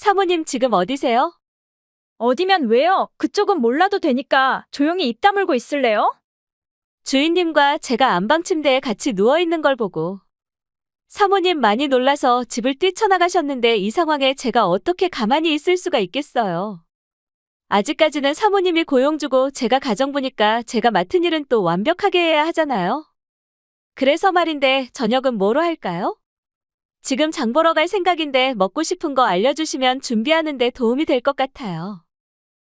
사모님 지금 어디세요? 어디면 왜요? 그쪽은 몰라도 되니까 조용히 입 다물고 있을래요? 주인님과 제가 안방 침대에 같이 누워있는 걸 보고. 사모님 많이 놀라서 집을 뛰쳐나가셨는데 이 상황에 제가 어떻게 가만히 있을 수가 있겠어요. 아직까지는 사모님이 고용 주고 제가 가정부니까 제가 맡은 일은 또 완벽하게 해야 하잖아요. 그래서 말인데 저녁은 뭐로 할까요? 지금 장 보러 갈 생각인데 먹고 싶은 거 알려주시면 준비하는 데 도움이 될 것 같아요.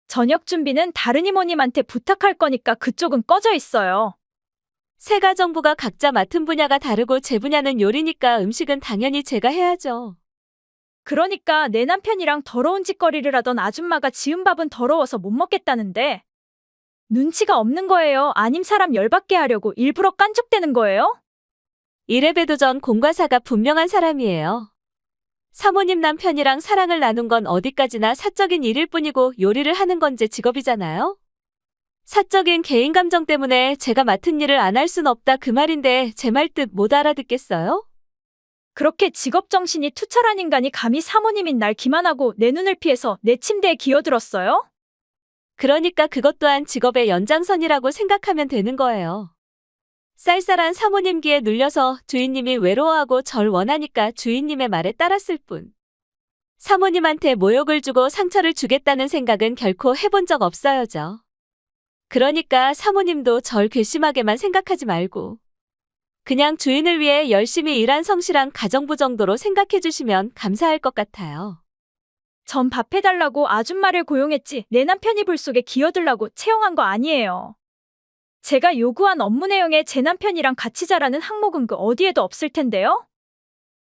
저녁 준비는 다른 이모님한테 부탁할 거니까 그쪽은 꺼져 있어요. 세 가정부가 각자 맡은 분야가 다르고 제 분야는 요리니까 음식은 당연히 제가 해야죠. 그러니까 내 남편이랑 더러운 짓거리를 하던 아줌마가 지은 밥은 더러워서 못 먹겠다는데 눈치가 없는 거예요? 아님 사람 열받게 하려고 일부러 깐죽대는 거예요? 이래봬도 전 공과 사가 분명한 사람이에요. 사모님 남편이랑 사랑을 나눈 건 어디까지나 사적인 일일 뿐이고 요리를 하는 건 제 직업이잖아요. 사적인 개인 감정 때문에 제가 맡은 일을 안 할 순 없다 그 말인데 제 말 뜻 못 알아듣겠어요? 그렇게 직업정신이 투철한 인간이 감히 사모님인 날 기만하고 내 눈을 피해서 내 침대에 기어들었어요? 그러니까 그것 또한 직업의 연장선이라고 생각하면 되는 거예요. 쌀쌀한 사모님 귀에 눌려서 주인님이 외로워하고 절 원하니까 주인님의 말에 따랐을 뿐. 사모님한테 모욕을 주고 상처를 주겠다는 생각은 결코 해본 적 없어요죠. 그러니까 사모님도 절 괘씸하게만 생각하지 말고 그냥 주인을 위해 열심히 일한 성실한 가정부 정도로 생각해 주시면 감사할 것 같아요. 전 밥 해달라고 아줌마를 고용했지 내 남편 이불 속에 기어들라고 채용한 거 아니에요. 제가 요구한 업무 내용에 제 남편이랑 같이 자라는 항목은 그 어디에도 없을 텐데요?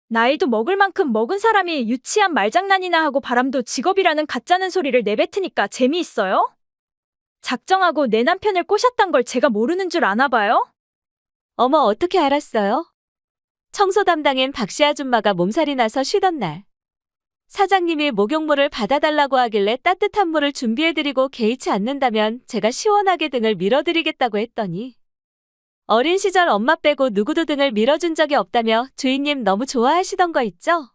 나이도 먹을 만큼 먹은 사람이 유치한 말장난이나 하고 바람도 직업이라는 가짜는 소리를 내뱉으니까 재미있어요? 작정하고 내 남편을 꼬셨단 걸 제가 모르는 줄 아나 봐요? 어머 어떻게 알았어요? 청소 담당인 박씨 아줌마가 몸살이 나서 쉬던 날. 사장님이 목욕물을 받아달라고 하길래 따뜻한 물을 준비해드리고 개의치 않는다면 제가 시원하게 등을 밀어드리겠다고 했더니 어린 시절 엄마 빼고 누구도 등을 밀어준 적이 없다며 주인님 너무 좋아하시던 거 있죠?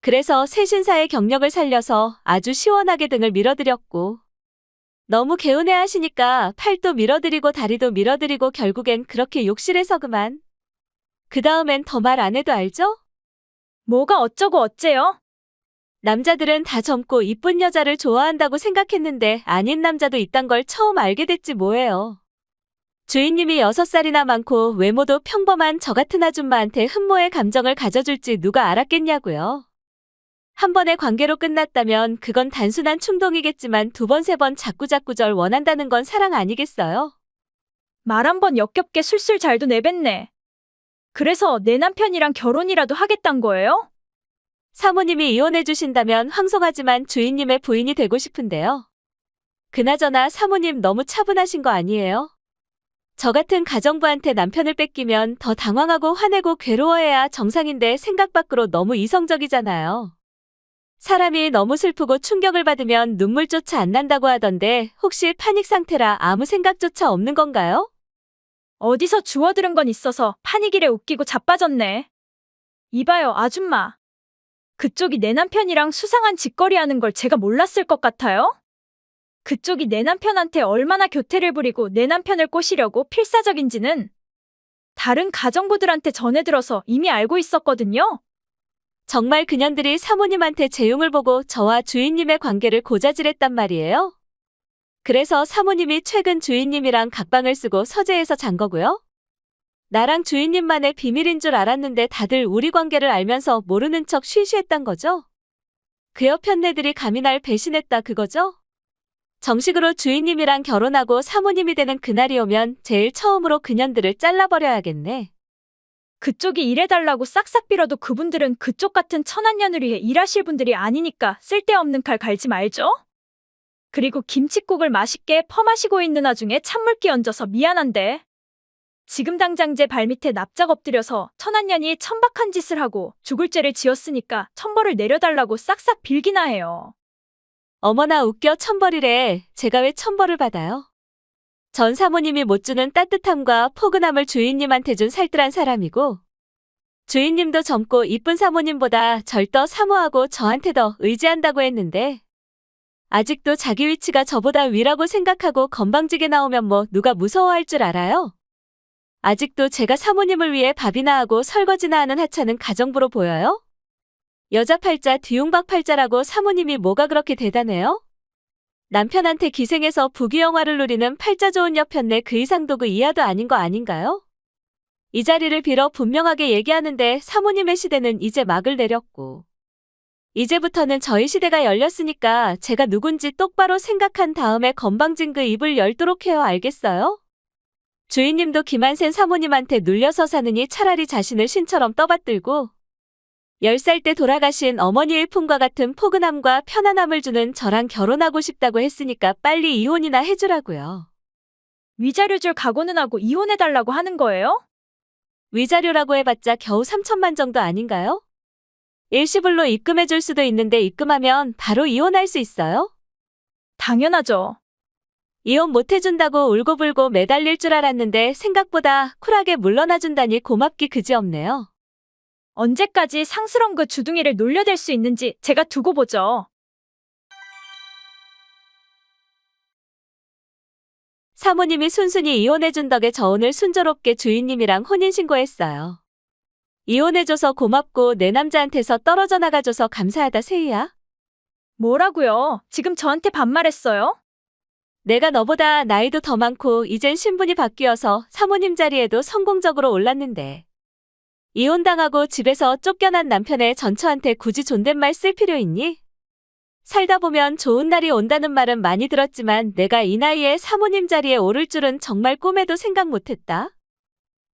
그래서 새 신사의 경력을 살려서 아주 시원하게 등을 밀어드렸고 너무 개운해 하시니까 팔도 밀어드리고 다리도 밀어드리고 결국엔 그렇게 욕실에서 그만. 그 다음엔 더 말 안 해도 알죠? 뭐가 어쩌고 어째요? 남자들은 다 젊고 이쁜 여자를 좋아한다고 생각했는데 아닌 남자도 있단 걸 처음 알게 됐지 뭐예요. 주인님이 6살이나 많고 외모도 평범한 저 같은 아줌마한테 흠모의 감정을 가져줄지 누가 알았겠냐고요. 한 번의 관계로 끝났다면 그건 단순한 충동이겠지만 2번, 3번 자꾸자꾸 절 원한다는 건 사랑 아니겠어요? 말 한 번 역겹게 술술 잘도 내뱉네. 그래서 내 남편이랑 결혼이라도 하겠단 거예요? 사모님이 이혼해 주신다면 황송하지만 주인님의 부인이 되고 싶은데요. 그나저나 사모님 너무 차분하신 거 아니에요? 저 같은 가정부한테 남편을 뺏기면 더 당황하고 화내고 괴로워해야 정상인데 생각 밖으로 너무 이성적이잖아요. 사람이 너무 슬프고 충격을 받으면 눈물조차 안 난다고 하던데 혹시 파닉 상태라 아무 생각조차 없는 건가요? 어디서 주워들은 건 있어서 파니길에 웃기고 자빠졌네. 이봐요, 아줌마. 그쪽이 내 남편이랑 수상한 짓거리 하는 걸 제가 몰랐을 것 같아요? 그쪽이 내 남편한테 얼마나 교태를 부리고 내 남편을 꼬시려고 필사적인지는 다른 가정부들한테 전해들어서 이미 알고 있었거든요. 정말 그년들이 사모님한테 재용을 보고 저와 주인님의 관계를 고자질했단 말이에요? 그래서 사모님이 최근 주인님이랑 각방을 쓰고 서재에서 잔 거고요? 나랑 주인님만의 비밀인 줄 알았는데 다들 우리 관계를 알면서 모르는 척 쉬쉬했단 거죠? 그 옆 편네들이 감히 날 배신했다 그거죠? 정식으로 주인님이랑 결혼하고 사모님이 되는 그날이 오면 제일 처음으로 그년들을 잘라버려야겠네. 그쪽이 일해달라고 싹싹 빌어도 그분들은 그쪽 같은 천한년을 위해 일하실 분들이 아니니까 쓸데없는 칼 갈지 말죠? 그리고 김칫국을 맛있게 퍼마시고 있는 와중에 찬물기 얹어서 미안한데 지금 당장 제 발밑에 납작 엎드려서 천한년이 천박한 짓을 하고 죽을 죄를 지었으니까 천벌을 내려달라고 싹싹 빌기나 해요. 어머나 웃겨 천벌이래. 제가 왜 천벌을 받아요? 전 사모님이 못 주는 따뜻함과 포근함을 주인님한테 준 살뜰한 사람이고 주인님도 젊고 이쁜 사모님보다 절 더 사모하고 저한테 더 의지한다고 했는데 아직도 자기 위치가 저보다 위라고 생각하고 건방지게 나오면 뭐 누가 무서워할 줄 알아요? 아직도 제가 사모님을 위해 밥이나 하고 설거지나 하는 하찮은 가정부로 보여요? 여자 팔자 뒤용박 팔자라고 사모님이 뭐가 그렇게 대단해요? 남편한테 기생해서 부귀영화를 누리는 팔자 좋은 여편네 그 이상도 그 이하도 아닌 거 아닌가요? 이 자리를 빌어 분명하게 얘기하는데 사모님의 시대는 이제 막을 내렸고 이제부터는 저희 시대가 열렸으니까 제가 누군지 똑바로 생각한 다음에 건방진 그 입을 열도록 해요. 알겠어요? 주인님도 김한센 사모님한테 눌려서 사느니 차라리 자신을 신처럼 떠받들고 10살 때 돌아가신 어머니의 품과 같은 포근함과 편안함을 주는 저랑 결혼하고 싶다고 했으니까 빨리 이혼이나 해주라고요. 위자료 줄 각오는 하고 이혼해달라고 하는 거예요? 위자료라고 해봤자 겨우 3천만 정도 아닌가요? 일시불로 입금해줄 수도 있는데 입금하면 바로 이혼할 수 있어요? 당연하죠. 이혼 못해준다고 울고불고 매달릴 줄 알았는데 생각보다 쿨하게 물러나준다니 고맙기 그지없네요. 언제까지 상스러운 그 주둥이를 놀려댈 수 있는지 제가 두고 보죠. 사모님이 순순히 이혼해준 덕에 저 오늘 순조롭게 주인님이랑 혼인신고했어요. 이혼해줘서 고맙고 내 남자한테서 떨어져 나가줘서 감사하다 세희야. 뭐라고요? 지금 저한테 반말했어요? 내가 너보다 나이도 더 많고 이젠 신분이 바뀌어서 사모님 자리에도 성공적으로 올랐는데 이혼당하고 집에서 쫓겨난 남편의 전처한테 굳이 존댓말 쓸 필요 있니? 살다 보면 좋은 날이 온다는 말은 많이 들었지만 내가 이 나이에 사모님 자리에 오를 줄은 정말 꿈에도 생각 못했다.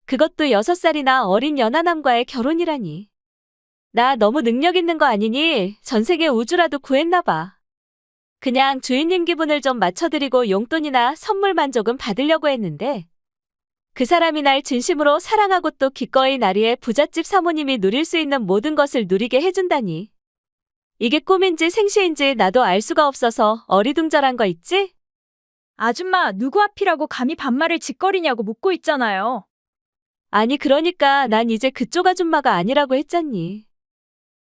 그것도 6살이나 어린 연하남과의 결혼이라니. 나 너무 능력 있는 거 아니니 전세계 우주라도 구했나 봐. 그냥 주인님 기분을 좀 맞춰드리고 용돈이나 선물만 조금 받으려고 했는데 그 사람이 날 진심으로 사랑하고 또 기꺼이 나리에 부잣집 사모님이 누릴 수 있는 모든 것을 누리게 해준다니. 이게 꿈인지 생시인지 나도 알 수가 없어서 어리둥절한 거 있지? 아줌마 누구 앞이라고 감히 반말을 짓거리냐고 묻고 있잖아요. 아니 그러니까 난 이제 그쪽 아줌마가 아니라고 했잖니.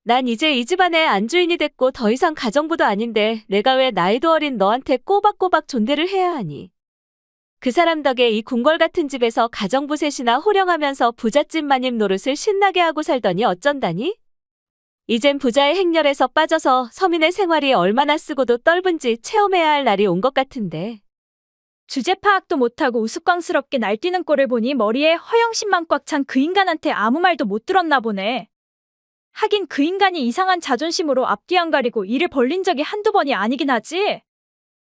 난 이제 이 집안의 안주인이 됐고 더 이상 가정부도 아닌데 내가 왜 나이도 어린 너한테 꼬박꼬박 존대를 해야 하니. 그 사람 덕에 이 궁궐 같은 집에서 가정부 셋이나 호령하면서 부잣집 마님 노릇을 신나게 하고 살더니 어쩐다니? 이젠 부자의 행렬에서 빠져서 서민의 생활이 얼마나 쓰고도 떨분지 체험해야 할 날이 온 것 같은데. 주제 파악도 못하고 우스꽝스럽게 날뛰는 꼴을 보니 머리에 허영심만 꽉 찬 그 인간한테 아무 말도 못 들었나 보네. 하긴 그 인간이 이상한 자존심으로 앞뒤 안 가리고 이를 벌린 적이 한두 번이 아니긴 하지.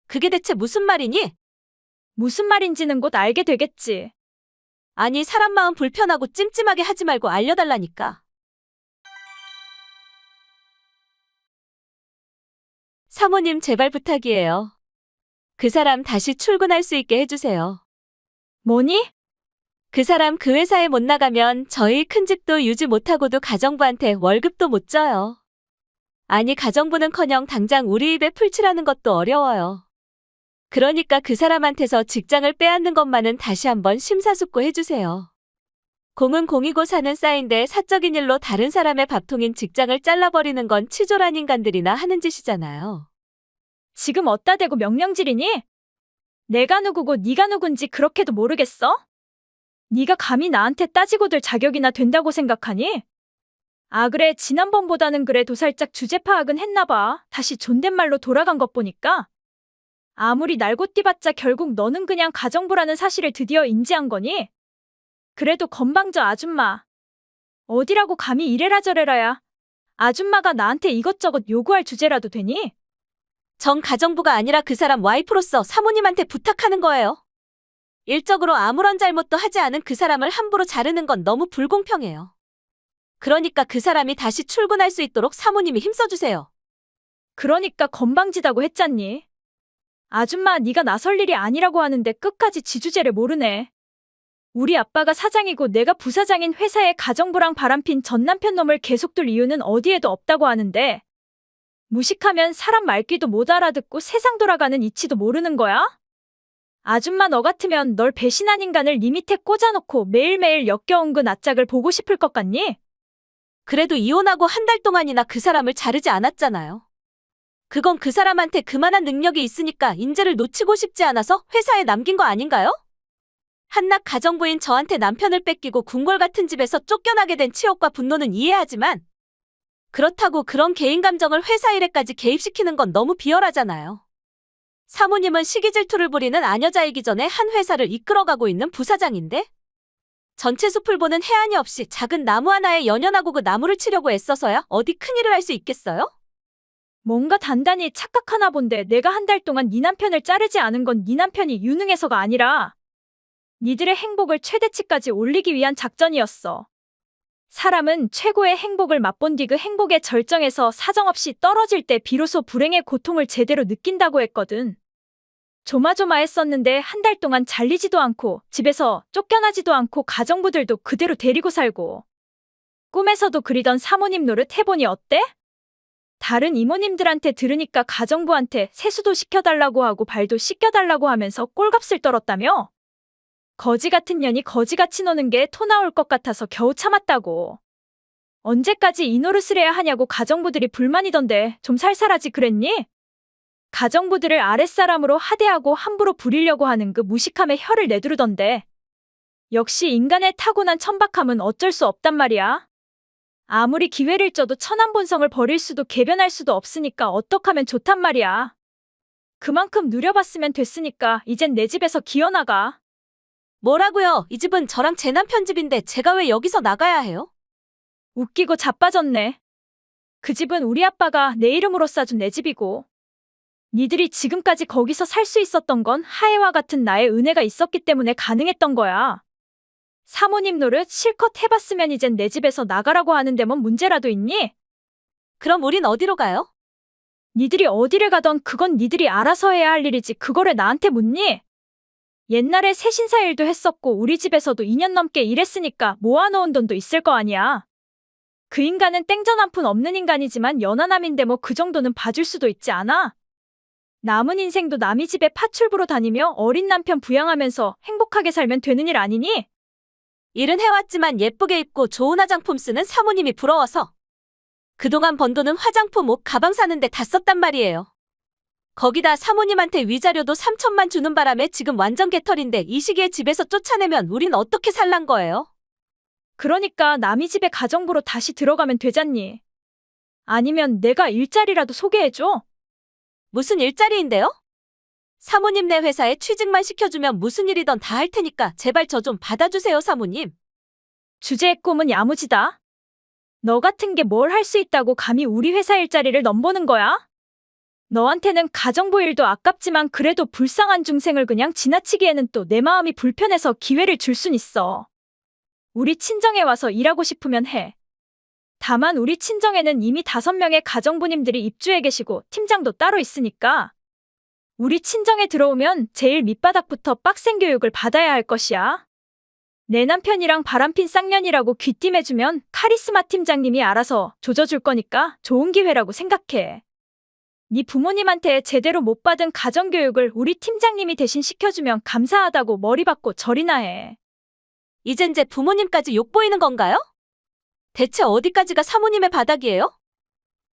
그게 대체 무슨 말이니? 무슨 말인지는 곧 알게 되겠지. 아니 사람 마음 불편하고 찜찜하게 하지 말고 알려달라니까. 사모님 제발 부탁이에요. 그 사람 다시 출근할 수 있게 해주세요. 뭐니? 그 사람 그 회사에 못 나가면 저희 큰 집도 유지 못하고도 가정부한테 월급도 못 줘요. 아니 가정부는커녕 당장 우리 입에 풀칠하는 것도 어려워요. 그러니까 그 사람한테서 직장을 빼앗는 것만은 다시 한번 심사숙고 해주세요. 공은 공이고 사는 싸인데 사적인 일로 다른 사람의 밥통인 직장을 잘라버리는 건 치졸한 인간들이나 하는 짓이잖아요. 지금 어따 대고 명령질이니? 내가 누구고 네가 누군지 그렇게도 모르겠어? 네가 감히 나한테 따지고 들 자격이나 된다고 생각하니? 아 그래 지난번보다는 그래도 살짝 주제 파악은 했나 봐. 다시 존댓말로 돌아간 것 보니까. 아무리 날고 뛰봤자 결국 너는 그냥 가정부라는 사실을 드디어 인지한 거니? 그래도 건방져 아줌마. 어디라고 감히 이래라 저래라야. 아줌마가 나한테 이것저것 요구할 주제라도 되니? 전 가정부가 아니라 그 사람 와이프로서 사모님한테 부탁하는 거예요. 일적으로 아무런 잘못도 하지 않은 그 사람을 함부로 자르는 건 너무 불공평해요. 그러니까 그 사람이 다시 출근할 수 있도록 사모님이 힘써주세요. 그러니까 건방지다고 했잖니. 아줌마 네가 나설 일이 아니라고 하는데 끝까지 지주제를 모르네. 우리 아빠가 사장이고 내가 부사장인 회사에 가정부랑 바람핀 전 남편 놈을 계속 둘 이유는 어디에도 없다고 하는데 무식하면 사람 말귀도 못 알아듣고 세상 돌아가는 이치도 모르는 거야? 아줌마 너 같으면 널 배신한 인간을 네 밑에 꽂아놓고 매일매일 역겨운 그 낯짝을 보고 싶을 것 같니? 그래도 이혼하고 한 달 동안이나 그 사람을 자르지 않았잖아요. 그건 그 사람한테 그만한 능력이 있으니까 인재를 놓치고 싶지 않아서 회사에 남긴 거 아닌가요? 한낱 가정부인 저한테 남편을 뺏기고 궁궐 같은 집에서 쫓겨나게 된 치욕과 분노는 이해하지만 그렇다고 그런 개인 감정을 회사 일에까지 개입시키는 건 너무 비열하잖아요. 사모님은 시기 질투를 부리는 아녀자이기 전에 한 회사를 이끌어가고 있는 부사장인데 전체 숲을 보는 해안이 없이 작은 나무 하나에 연연하고 그 나무를 치려고 애써서야 어디 큰일을 할 수 있겠어요? 뭔가 단단히 착각하나 본데 내가 한 달 동안 네 남편을 자르지 않은 건 네 남편이 유능해서가 아니라 니들의 행복을 최대치까지 올리기 위한 작전이었어. 사람은 최고의 행복을 맛본 뒤 그 행복의 절정에서 사정없이 떨어질 때 비로소 불행의 고통을 제대로 느낀다고 했거든. 조마조마했었는데 한 달 동안 잘리지도 않고 집에서 쫓겨나지도 않고 가정부들도 그대로 데리고 살고 꿈에서도 그리던 사모님 노릇 해보니 어때? 다른 이모님들한테 들으니까 가정부한테 세수도 시켜달라고 하고 발도 씻겨달라고 하면서 꼴값을 떨었다며? 거지 같은 년이 거지같이 노는 게 토 나올 것 같아서 겨우 참았다고. 언제까지 이 노릇을 해야 하냐고 가정부들이 불만이던데 좀 살살하지 그랬니? 가정부들을 아랫사람으로 하대하고 함부로 부리려고 하는 그 무식함에 혀를 내두르던데. 역시 인간의 타고난 천박함은 어쩔 수 없단 말이야. 아무리 기회를 줘도 천한 본성을 버릴 수도 개변할 수도 없으니까 어떡하면 좋단 말이야. 그만큼 누려봤으면 됐으니까 이젠 내 집에서 기어나가. 뭐라고요? 이 집은 저랑 제 남편 집인데 제가 왜 여기서 나가야 해요? 웃기고 자빠졌네. 그 집은 우리 아빠가 내 이름으로 싸준 내 집이고 니들이 지금까지 거기서 살 수 있었던 건 하해와 같은 나의 은혜가 있었기 때문에 가능했던 거야. 사모님 노릇 실컷 해봤으면 이젠 내 집에서 나가라고 하는데 뭔 문제라도 있니? 그럼 우린 어디로 가요? 니들이 어디를 가던 그건 니들이 알아서 해야 할 일이지 그거를 나한테 묻니? 옛날에 세신사 일도 했었고 우리 집에서도 2년 넘게 일했으니까 모아놓은 돈도 있을 거 아니야. 그 인간은 땡전 한 푼 없는 인간이지만 연하남인데 뭐 그 정도는 봐줄 수도 있지 않아? 남은 인생도 남의 집에 파출부로 다니며 어린 남편 부양하면서 행복하게 살면 되는 일 아니니? 일은 해왔지만 예쁘게 입고 좋은 화장품 쓰는 사모님이 부러워서 그동안 번 돈은 화장품, 옷, 가방 사는데 다 썼단 말이에요. 거기다 사모님한테 위자료도 3천만 주는 바람에 지금 완전 개털인데 이 시기에 집에서 쫓아내면 우린 어떻게 살란 거예요? 그러니까 남의 집에 가정부로 다시 들어가면 되잖니. 아니면 내가 일자리라도 소개해줘? 무슨 일자리인데요? 사모님네 회사에 취직만 시켜주면 무슨 일이든 다 할 테니까 제발 저 좀 받아주세요, 사모님. 주제의 꿈은 야무지다. 너 같은 게 뭘 할 수 있다고 감히 우리 회사 일자리를 넘보는 거야? 너한테는 가정부 일도 아깝지만 그래도 불쌍한 중생을 그냥 지나치기에는 또 내 마음이 불편해서 기회를 줄 순 있어. 우리 친정에 와서 일하고 싶으면 해. 다만 우리 친정에는 이미 5명의 가정부님들이 입주해 계시고 팀장도 따로 있으니까 우리 친정에 들어오면 제일 밑바닥부터 빡센 교육을 받아야 할 것이야. 내 남편이랑 바람핀 쌍년이라고 귀띔해주면 카리스마 팀장님이 알아서 조져줄 거니까 좋은 기회라고 생각해. 네 부모님한테 제대로 못 받은 가정교육을 우리 팀장님이 대신 시켜주면 감사하다고 머리 받고 절이나 해. 이젠 제 부모님까지 욕보이는 건가요? 대체 어디까지가 사모님의 바닥이에요?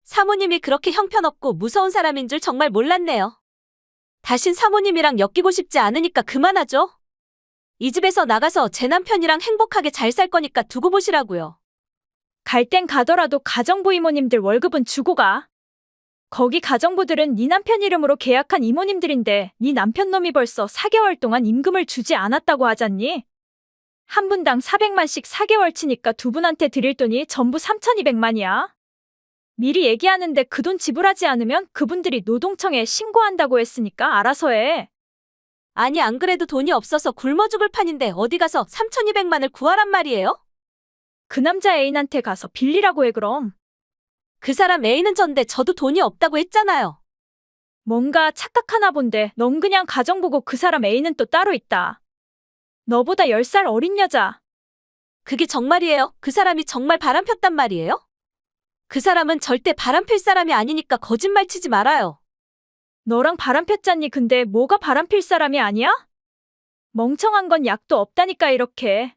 사모님이 그렇게 형편없고 무서운 사람인 줄 정말 몰랐네요. 다신 사모님이랑 엮이고 싶지 않으니까 그만하죠. 이 집에서 나가서 제 남편이랑 행복하게 잘 살 거니까 두고 보시라고요. 갈 땐 가더라도 가정부 이모님들 월급은 주고 가. 거기 가정부들은 네 남편 이름으로 계약한 이모님들인데 네 남편 놈이 벌써 4개월 동안 임금을 주지 않았다고 하잖니? 한 분당 400만씩 4개월 치니까 두 분한테 드릴 돈이 전부 3,200만이야. 미리 얘기하는데 그 돈 지불하지 않으면 그분들이 노동청에 신고한다고 했으니까 알아서 해. 아니 안 그래도 돈이 없어서 굶어 죽을 판인데 어디 가서 3,200만을 구하란 말이에요? 그 남자 애인한테 가서 빌리라고 해 그럼. 그 사람 애인은 전데 저도 돈이 없다고 했잖아요. 뭔가 착각하나 본데 넌 그냥 가정부고 그 사람 애인은 또 따로 있다. 너보다 10살 어린 여자. 그게 정말이에요? 그 사람이 정말 바람폈단 말이에요? 그 사람은 절대 바람필 사람이 아니니까 거짓말 치지 말아요. 너랑 바람폈잖니. 근데 뭐가 바람필 사람이 아니야? 멍청한 건 약도 없다니까 이렇게.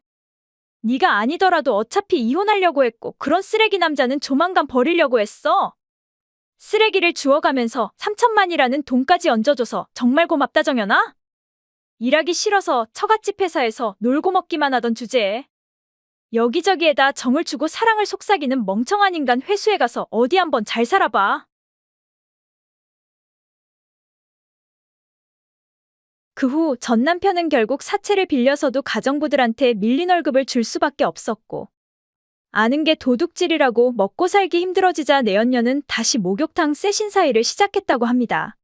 네가 아니더라도 어차피 이혼하려고 했고 그런 쓰레기 남자는 조만간 버리려고 했어. 쓰레기를 주워가면서 3천만이라는 돈까지 얹어줘서 정말 고맙다 정연아. 일하기 싫어서 처갓집 회사에서 놀고 먹기만 하던 주제에 여기저기에다 정을 주고 사랑을 속삭이는 멍청한 인간 회수해 가서 어디 한번 잘 살아봐. 그 후 전 남편은 결국 사채를 빌려서도 가정부들한테 밀린 월급을 줄 수밖에 없었고 아는 게 도둑질이라고 먹고 살기 힘들어지자 내연녀는 다시 목욕탕 세신 사이를 시작했다고 합니다.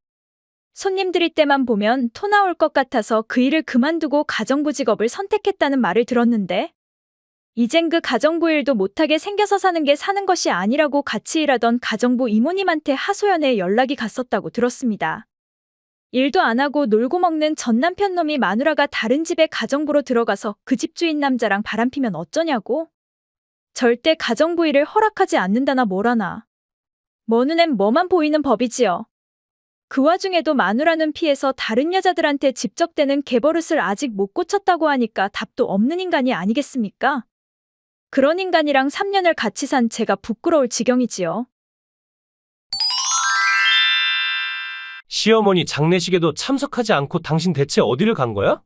손님들일 때만 보면 토 나올 것 같아서 그 일을 그만두고 가정부 직업을 선택했다는 말을 들었는데 이젠 그 가정부 일도 못하게 생겨서 사는 게 사는 것이 아니라고 같이 일하던 가정부 이모님한테 하소연에 연락이 갔었다고 들었습니다. 일도 안 하고 놀고 먹는 전 남편 놈이 마누라가 다른 집에 가정부로 들어가서 그 집주인 남자랑 바람피면 어쩌냐고? 절대 가정부 일을 허락하지 않는다나 뭐라나. 뭐 눈엔 뭐만 보이는 법이지요. 그 와중에도 마누라는 피해서 다른 여자들한테 집적대는 개버릇을 아직 못 고쳤다고 하니까 답도 없는 인간이 아니겠습니까? 그런 인간이랑 3년을 같이 산 제가 부끄러울 지경이지요. 시어머니 장례식에도 참석하지 않고 당신 대체 어디를 간 거야?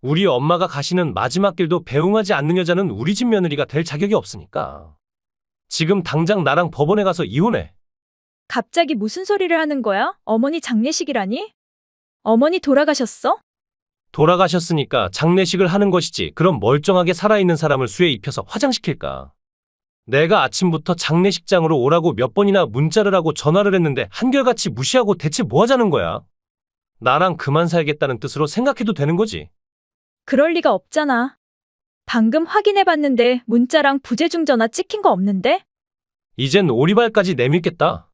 우리 엄마가 가시는 마지막 길도 배웅하지 않는 여자는 우리 집 며느리가 될 자격이 없으니까. 지금 당장 나랑 법원에 가서 이혼해. 갑자기 무슨 소리를 하는 거야? 어머니 장례식이라니? 어머니 돌아가셨어? 돌아가셨으니까 장례식을 하는 것이지 그럼 멀쩡하게 살아있는 사람을 수에 입혀서 화장시킬까? 내가 아침부터 장례식장으로 오라고 몇 번이나 문자를 하고 전화를 했는데 한결같이 무시하고 대체 뭐 하자는 거야? 나랑 그만 살겠다는 뜻으로 생각해도 되는 거지. 그럴 리가 없잖아. 방금 확인해봤는데 문자랑 부재중 전화 찍힌 거 없는데? 이젠 오리발까지 내밀겠다.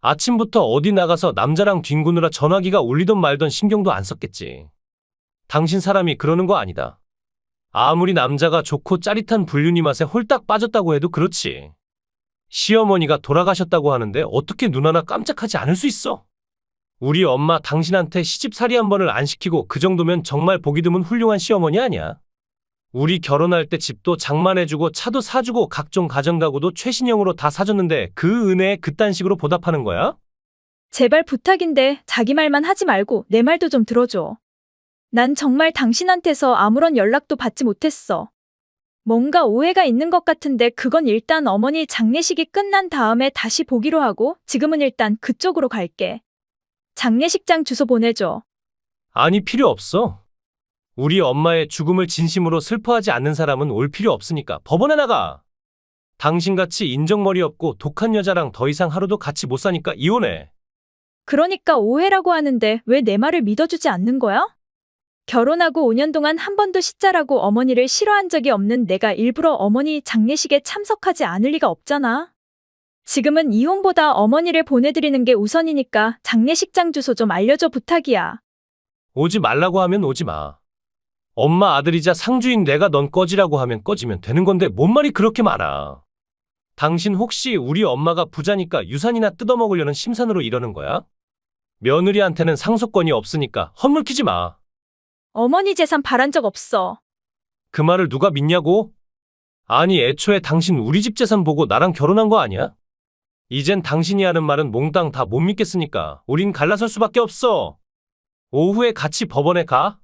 아침부터 어디 나가서 남자랑 뒹구느라 전화기가 울리던 말던 신경도 안 썼겠지. 당신 사람이 그러는 거 아니다. 아무리 남자가 좋고 짜릿한 불륜이 맛에 홀딱 빠졌다고 해도 그렇지. 시어머니가 돌아가셨다고 하는데 어떻게 눈 하나 깜짝하지 않을 수 있어? 우리 엄마 당신한테 시집살이 한 번을 안 시키고 그 정도면 정말 보기 드문 훌륭한 시어머니 아니야? 우리 결혼할 때 집도 장만해주고 차도 사주고 각종 가정가구도 최신형으로 다 사줬는데 그 은혜에 그딴 식으로 보답하는 거야? 제발 부탁인데 자기 말만 하지 말고 내 말도 좀 들어줘. 난 정말 당신한테서 아무런 연락도 받지 못했어. 뭔가 오해가 있는 것 같은데 그건 일단 어머니 장례식이 끝난 다음에 다시 보기로 하고 지금은 일단 그쪽으로 갈게. 장례식장 주소 보내줘. 아니 필요 없어. 우리 엄마의 죽음을 진심으로 슬퍼하지 않는 사람은 올 필요 없으니까 법원에 나가. 당신같이 인정머리 없고 독한 여자랑 더 이상 하루도 같이 못 사니까 이혼해. 그러니까 오해라고 하는데 왜 내 말을 믿어주지 않는 거야? 결혼하고 5년 동안 한 번도 시자라고 어머니를 싫어한 적이 없는 내가 일부러 어머니 장례식에 참석하지 않을 리가 없잖아. 지금은 이혼보다 어머니를 보내드리는 게 우선이니까 장례식장 주소 좀 알려줘 부탁이야. 오지 말라고 하면 오지 마. 엄마 아들이자 상주인 내가 넌 꺼지라고 하면 꺼지면 되는 건데 뭔 말이 그렇게 많아. 당신 혹시 우리 엄마가 부자니까 유산이나 뜯어먹으려는 심산으로 이러는 거야? 며느리한테는 상속권이 없으니까 헛물키지 마. 어머니 재산 바란 적 없어. 그 말을 누가 믿냐고? 아니 애초에 당신 우리 집 재산 보고 나랑 결혼한 거 아니야? 이젠 당신이 하는 말은 몽땅 다 못 믿겠으니까 우린 갈라설 수밖에 없어. 오후에 같이 법원에 가.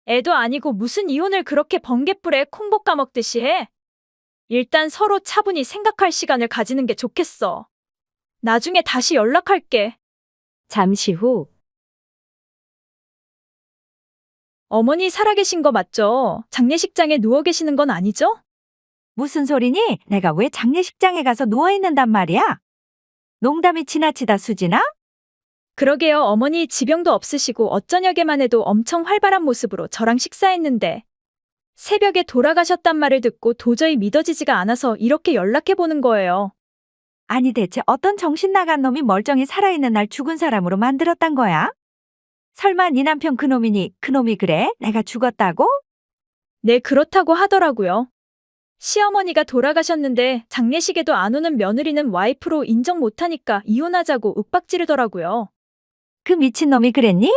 애도 아니고 무슨 이혼을 그렇게 번개불에 콩볶 까먹듯이 해? 일단 서로 차분히 생각할 시간을 가지는 게 좋겠어. 나중에 다시 연락할게. 잠시 후 어머니 살아계신 거 맞죠? 장례식장에 누워 계시는 건 아니죠? 무슨 소리니? 내가 왜 장례식장에 가서 누워있는단 말이야? 농담이 지나치다 수지나? 그러게요. 어머니 지병도 없으시고 어쩌녁에만 해도 엄청 활발한 모습으로 저랑 식사했는데 새벽에 돌아가셨단 말을 듣고 도저히 믿어지지가 않아서 이렇게 연락해보는 거예요. 아니 대체 어떤 정신 나간 놈이 멀쩡히 살아있는 날 죽은 사람으로 만들었단 거야? 설마 네 남편 그놈이니 그놈이 그래? 내가 죽었다고? 네, 그렇다고 하더라고요. 시어머니가 돌아가셨는데 장례식에도 안 오는 며느리는 와이프로 인정 못하니까 이혼하자고 윽박지르더라고요. 그 미친놈이 그랬니?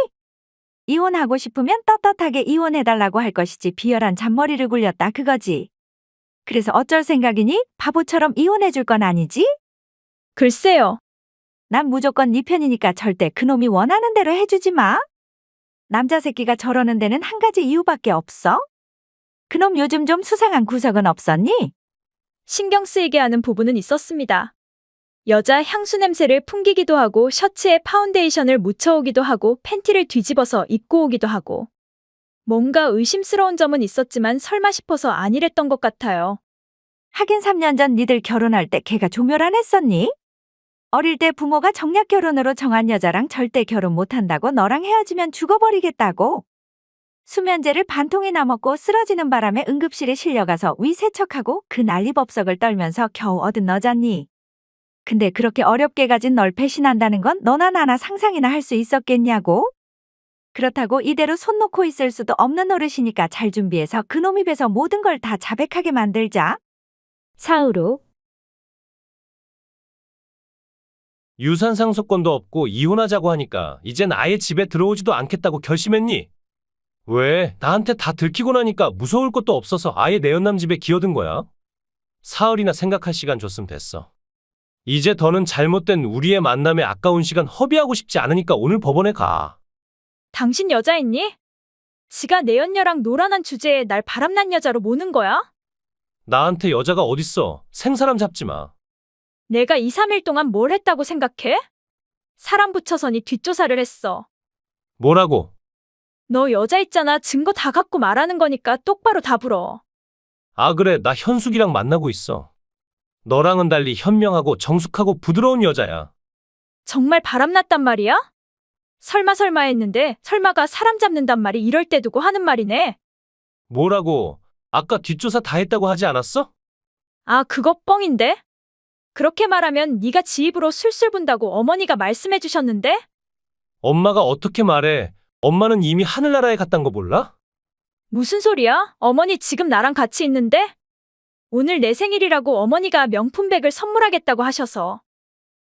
이혼하고 싶으면 떳떳하게 이혼해달라고 할 것이지 비열한 잔머리를 굴렸다 그거지. 그래서 어쩔 생각이니? 바보처럼 이혼해줄 건 아니지? 글쎄요. 난 무조건 네 편이니까 절대 그놈이 원하는 대로 해주지 마. 남자 새끼가 저러는 데는 한 가지 이유밖에 없어. 그놈 요즘 좀 수상한 구석은 없었니? 신경 쓰이게 하는 부분은 있었습니다. 여자 향수 냄새를 풍기기도 하고 셔츠에 파운데이션을 묻혀오기도 하고 팬티를 뒤집어서 입고 오기도 하고 뭔가 의심스러운 점은 있었지만 설마 싶어서 아니랬던 것 같아요. 하긴 3년 전 니들 결혼할 때 걔가 조멸 안 했었니? 어릴 때 부모가 정략 결혼으로 정한 여자랑 절대 결혼 못한다고 너랑 헤어지면 죽어버리겠다고. 수면제를 반통이나 먹고 쓰러지는 바람에 응급실에 실려가서 위 세척하고 그 난리법석을 떨면서 겨우 얻은 너잖니. 근데 그렇게 어렵게 가진 널 배신한다는 건 너나 나나 상상이나 할 수 있었겠냐고? 그렇다고 이대로 손 놓고 있을 수도 없는 노릇이니까 잘 준비해서 그놈 입에서 모든 걸 다 자백하게 만들자. 사으로. 유산 상속권도 없고 이혼하자고 하니까 이젠 아예 집에 들어오지도 않겠다고 결심했니? 왜? 나한테 다 들키고 나니까 무서울 것도 없어서 아예 내 연남 집에 기어든 거야? 사흘이나 생각할 시간 줬으면 됐어. 이제 더는 잘못된 우리의 만남에 아까운 시간 허비하고 싶지 않으니까 오늘 법원에 가. 당신 여자있니? 지가 내 연녀랑 노란한 주제에 날 바람난 여자로 모는 거야? 나한테 여자가 어딨어. 생사람 잡지 마. 내가 2, 3일 동안 뭘 했다고 생각해? 사람 붙여서니 뒷조사를 했어. 뭐라고? 너 여자 있잖아. 증거 다 갖고 말하는 거니까 똑바로 다 불어. 아 그래, 나 현숙이랑 만나고 있어. 너랑은 달리 현명하고 정숙하고 부드러운 여자야. 정말 바람났단 말이야? 설마 했는데 설마가 사람 잡는단 말이 이럴 때 두고 하는 말이네. 뭐라고? 아까 뒷조사 다 했다고 하지 않았어? 아, 그거 뻥인데? 그렇게 말하면 네가 지 입으로 술술 분다고 어머니가 말씀해 주셨는데? 엄마가 어떻게 말해? 엄마는 이미 하늘나라에 갔단 거 몰라? 무슨 소리야? 어머니 지금 나랑 같이 있는데? 오늘 내 생일이라고 어머니가 명품백을 선물하겠다고 하셔서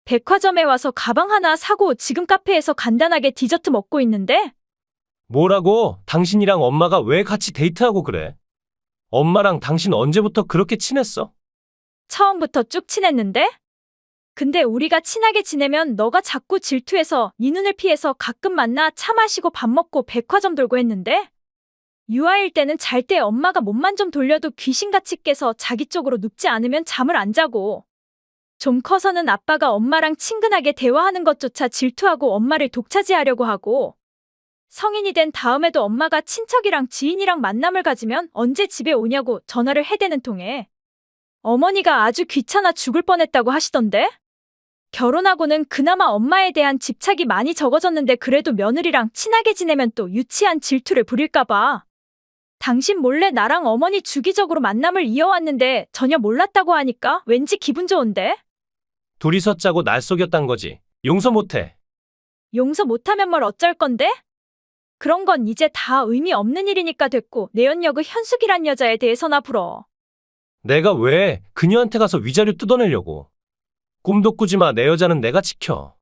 백화점에 와서 가방 하나 사고 지금 카페에서 간단하게 디저트 먹고 있는데? 뭐라고? 당신이랑 엄마가 왜 같이 데이트하고 그래? 엄마랑 당신 언제부터 그렇게 친했어? 처음부터 쭉 친했는데? 근데 우리가 친하게 지내면 너가 자꾸 질투해서 네 눈을 피해서 가끔 만나 차 마시고 밥 먹고 백화점 돌고 했는데? 유아일 때는 잘 때 엄마가 몸만 좀 돌려도 귀신같이 깨서 자기 쪽으로 눕지 않으면 잠을 안 자고 좀 커서는 아빠가 엄마랑 친근하게 대화하는 것조차 질투하고 엄마를 독차지하려고 하고 성인이 된 다음에도 엄마가 친척이랑 지인이랑 만남을 가지면 언제 집에 오냐고 전화를 해대는 통에 어머니가 아주 귀찮아 죽을 뻔했다고 하시던데? 결혼하고는 그나마 엄마에 대한 집착이 많이 적어졌는데 그래도 며느리랑 친하게 지내면 또 유치한 질투를 부릴까봐. 당신 몰래 나랑 어머니 주기적으로 만남을 이어왔는데 전혀 몰랐다고 하니까 왠지 기분 좋은데? 둘이서 짜고 날 속였단 거지. 용서 못해. 용서 못하면 뭘 어쩔 건데? 그런 건 이제 다 의미 없는 일이니까 됐고 내 연녀 그 현숙이란 여자에 대해서나 불어. 내가 왜 그녀한테 가서 위자료 뜯어내려고. 꿈도 꾸지 마. 내 여자는 내가 지켜.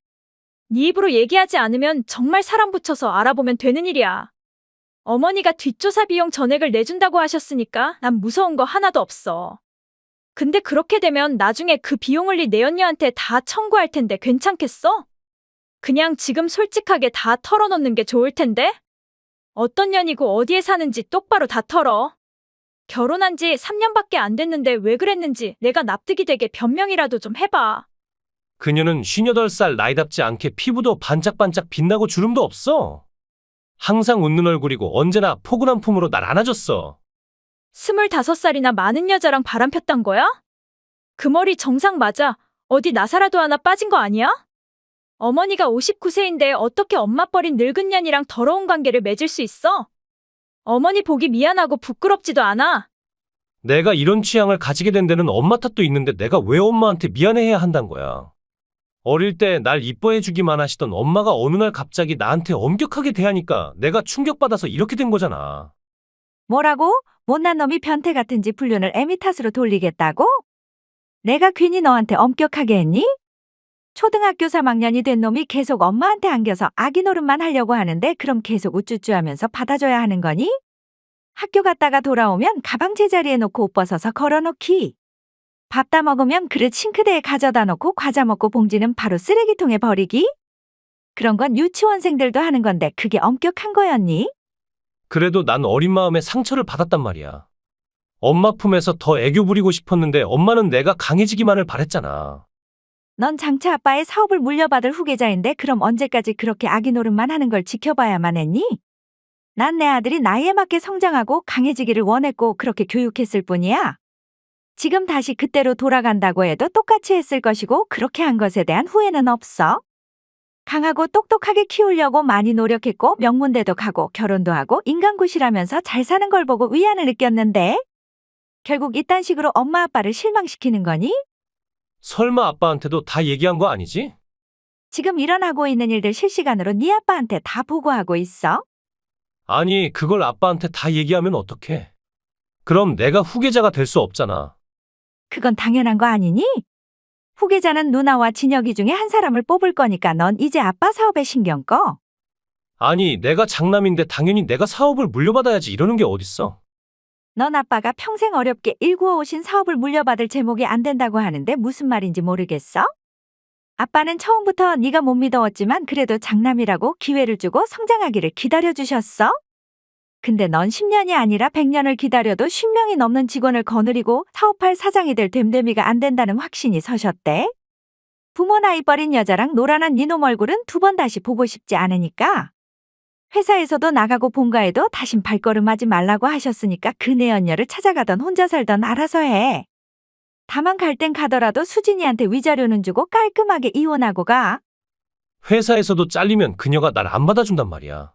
네 입으로 얘기하지 않으면 정말 사람 붙여서 알아보면 되는 일이야. 어머니가 뒷조사 비용 전액을 내준다고 하셨으니까 난 무서운 거 하나도 없어. 근데 그렇게 되면 나중에 그 비용을 네 내연녀한테 다 청구할 텐데 괜찮겠어? 그냥 지금 솔직하게 다 털어놓는 게 좋을 텐데? 어떤 년이고 어디에 사는지 똑바로 다 털어. 결혼한 지 3년밖에 안 됐는데 왜 그랬는지 내가 납득이 되게 변명이라도 좀 해봐. 그녀는 58살 나이답지 않게 피부도 반짝반짝 빛나고 주름도 없어. 항상 웃는 얼굴이고 언제나 포근한 품으로 날 안아줬어. 25살이나 많은 여자랑 바람 폈단 거야? 그 머리 정상 맞아. 어디 나사라도 하나 빠진 거 아니야? 어머니가 59세인데 어떻게 엄마 버린 늙은 년이랑 더러운 관계를 맺을 수 있어? 어머니 보기 미안하고 부끄럽지도 않아. 내가 이런 취향을 가지게 된 데는 엄마 탓도 있는데 내가 왜 엄마한테 미안해해야 한단 거야. 어릴 때 날 이뻐해주기만 하시던 엄마가 어느 날 갑자기 나한테 엄격하게 대하니까 내가 충격받아서 이렇게 된 거잖아. 뭐라고? 못난 놈이 변태 같은지 불륜을 애미 탓으로 돌리겠다고? 내가 괜히 너한테 엄격하게 했니? 초등학교 3학년이 된 놈이 계속 엄마한테 안겨서 아기 노릇만 하려고 하는데 그럼 계속 우쭈쭈하면서 받아줘야 하는 거니? 학교 갔다가 돌아오면 가방 제자리에 놓고 옷 벗어서 걸어놓기. 밥 다 먹으면 그릇 싱크대에 가져다 놓고 과자 먹고 봉지는 바로 쓰레기통에 버리기. 그런 건 유치원생들도 하는 건데 그게 엄격한 거였니? 그래도 난 어린 마음에 상처를 받았단 말이야. 엄마 품에서 더 애교 부리고 싶었는데 엄마는 내가 강해지기만을 바랬잖아. 넌 장차 아빠의 사업을 물려받을 후계자인데 그럼 언제까지 그렇게 아기 노릇만 하는 걸 지켜봐야만 했니? 난 내 아들이 나이에 맞게 성장하고 강해지기를 원했고 그렇게 교육했을 뿐이야. 지금 다시 그때로 돌아간다고 해도 똑같이 했을 것이고 그렇게 한 것에 대한 후회는 없어. 강하고 똑똑하게 키우려고 많이 노력했고 명문대도 가고 결혼도 하고 인간굿이라면서 잘 사는 걸 보고 위안을 느꼈는데 결국 이딴 식으로 엄마 아빠를 실망시키는 거니? 설마 아빠한테도 다 얘기한 거 아니지? 지금 일어나고 있는 일들 실시간으로 네 아빠한테 다 보고하고 있어. 아니, 그걸 아빠한테 다 얘기하면 어떡해? 그럼 내가 후계자가 될 수 없잖아. 그건 당연한 거 아니니? 후계자는 누나와 진혁이 중에 한 사람을 뽑을 거니까 넌 이제 아빠 사업에 신경 꺼. 아니, 내가 장남인데 당연히 내가 사업을 물려받아야지 이러는 게 어딨어. 넌 아빠가 평생 어렵게 일구어 오신 사업을 물려받을 제목이 안 된다고 하는데 무슨 말인지 모르겠어? 아빠는 처음부터 네가 못 믿어왔지만 그래도 장남이라고 기회를 주고 성장하기를 기다려주셨어? 근데 넌 10년이 아니라 100년을 기다려도 10명이 넘는 직원을 거느리고 사업할 사장이 될 됨됨이가 안 된다는 확신이 서셨대. 부모 나이 버린 여자랑 노란한 니놈 얼굴은 두 번 다시 보고 싶지 않으니까. 회사에서도 나가고 본가에도 다신 발걸음하지 말라고 하셨으니까 그 내연녀를 찾아가던 혼자 살던 알아서 해. 다만 갈 땐 가더라도 수진이한테 위자료는 주고 깔끔하게 이혼하고 가. 회사에서도 잘리면 그녀가 날 안 받아준단 말이야.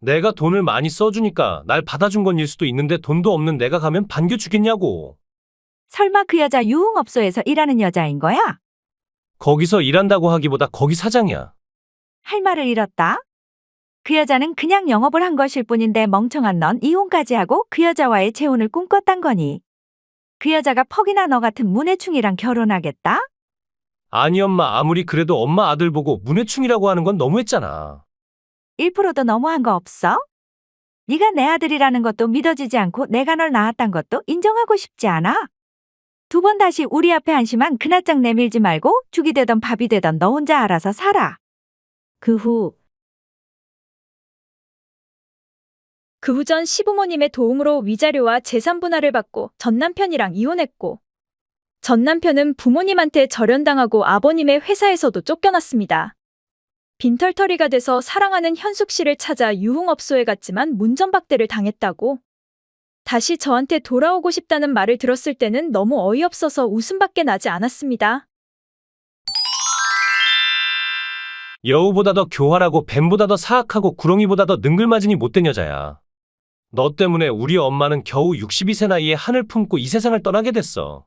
내가 돈을 많이 써주니까 날 받아준 건일 수도 있는데 돈도 없는 내가 가면 반겨주겠냐고. 설마 그 여자 유흥업소에서 일하는 여자인 거야? 거기서 일한다고 하기보다 거기 사장이야. 할 말을 잃었다. 그 여자는 그냥 영업을 한 것일 뿐인데 멍청한 넌 이혼까지 하고 그 여자와의 재혼을 꿈꿨단 거니. 그 여자가 퍽이나 너 같은 문해충이랑 결혼하겠다? 아니 엄마, 아무리 그래도 엄마 아들 보고 문해충이라고 하는 건 너무했잖아. 1%도 너무한 거 없어? 네가 내 아들이라는 것도 믿어지지 않고 내가 널 낳았단 것도 인정하고 싶지 않아? 두 번 다시 우리 앞에 한심한 그낯장 내밀지 말고 죽이 되던 밥이 되던 너 혼자 알아서 살아. 그 후 전 시부모님의 도움으로 위자료와 재산 분할을 받고 전 남편이랑 이혼했고 전 남편은 부모님한테 절연당하고 아버님의 회사에서도 쫓겨났습니다. 빈털터리가 돼서 사랑하는 현숙 씨를 찾아 유흥업소에 갔지만 문전박대를 당했다고. 다시 저한테 돌아오고 싶다는 말을 들었을 때는 너무 어이없어서 웃음밖에 나지 않았습니다. 여우보다 더 교활하고 뱀보다 더 사악하고 구렁이보다 더 능글맞으니 못된 여자야. 너 때문에 우리 엄마는 겨우 62세 나이에 한을 품고 이 세상을 떠나게 됐어.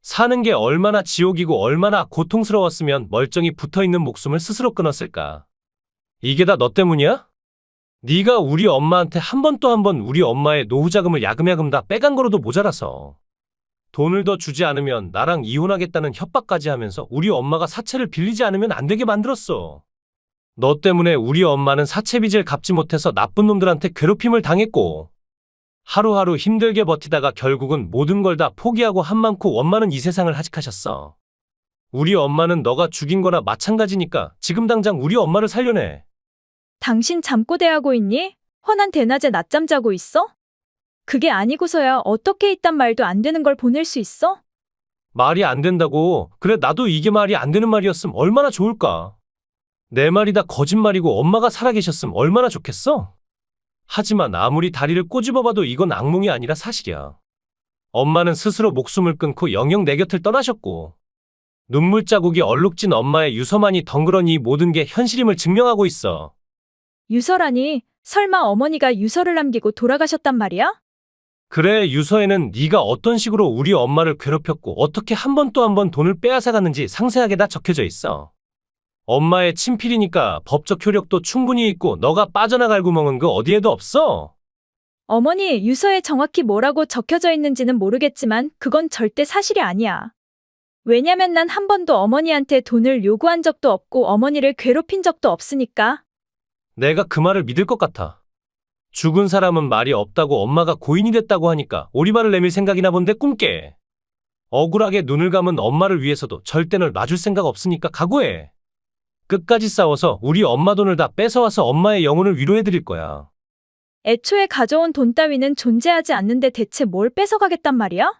사는 게 얼마나 지옥이고 얼마나 고통스러웠으면 멀쩡히 붙어있는 목숨을 스스로 끊었을까. 이게 다 너 때문이야? 네가 우리 엄마한테 한 번 또 한 번 우리 엄마의 노후자금을 야금야금 다 빼간 거로도 모자라서. 돈을 더 주지 않으면 나랑 이혼하겠다는 협박까지 하면서 우리 엄마가 사채를 빌리지 않으면 안 되게 만들었어. 너 때문에 우리 엄마는 사채빚을 갚지 못해서 나쁜 놈들한테 괴롭힘을 당했고 하루하루 힘들게 버티다가 결국은 모든 걸 다 포기하고 한 많고 원많은 이 세상을 하직하셨어. 우리 엄마는 너가 죽인 거나 마찬가지니까 지금 당장 우리 엄마를 살려내. 당신 잠꼬대하고 있니? 훤한 대낮에 낮잠 자고 있어? 그게 아니고서야 어떻게 이딴 말도 안 되는 걸 보낼 수 있어? 말이 안 된다고. 그래, 나도 이게 말이 안 되는 말이었음 얼마나 좋을까. 내 말이 다 거짓말이고 엄마가 살아계셨음 얼마나 좋겠어? 하지만 아무리 다리를 꼬집어봐도 이건 악몽이 아니라 사실이야. 엄마는 스스로 목숨을 끊고 영영 내 곁을 떠나셨고 눈물 자국이 얼룩진 엄마의 유서만이 덩그러니 이 모든 게 현실임을 증명하고 있어. 유서라니, 설마 어머니가 유서를 남기고 돌아가셨단 말이야? 그래, 유서에는 네가 어떤 식으로 우리 엄마를 괴롭혔고 어떻게 한 번 또 한 번 돈을 빼앗아갔는지 상세하게 다 적혀져 있어. 엄마의 친필이니까 법적 효력도 충분히 있고 너가 빠져나갈 구멍은 그 어디에도 없어. 어머니, 유서에 정확히 뭐라고 적혀져 있는지는 모르겠지만 그건 절대 사실이 아니야. 왜냐면 난 한 번도 어머니한테 돈을 요구한 적도 없고 어머니를 괴롭힌 적도 없으니까. 내가 그 말을 믿을 것 같아. 죽은 사람은 말이 없다고 엄마가 고인이 됐다고 하니까 오리발을 내밀 생각이나 본데 꿈깨. 억울하게 눈을 감은 엄마를 위해서도 절대 널 놔줄 생각 없으니까 각오해. 끝까지 싸워서 우리 엄마 돈을 다 뺏어와서 엄마의 영혼을 위로해드릴 거야. 애초에 가져온 돈 따위는 존재하지 않는데 대체 뭘 뺏어가겠단 말이야?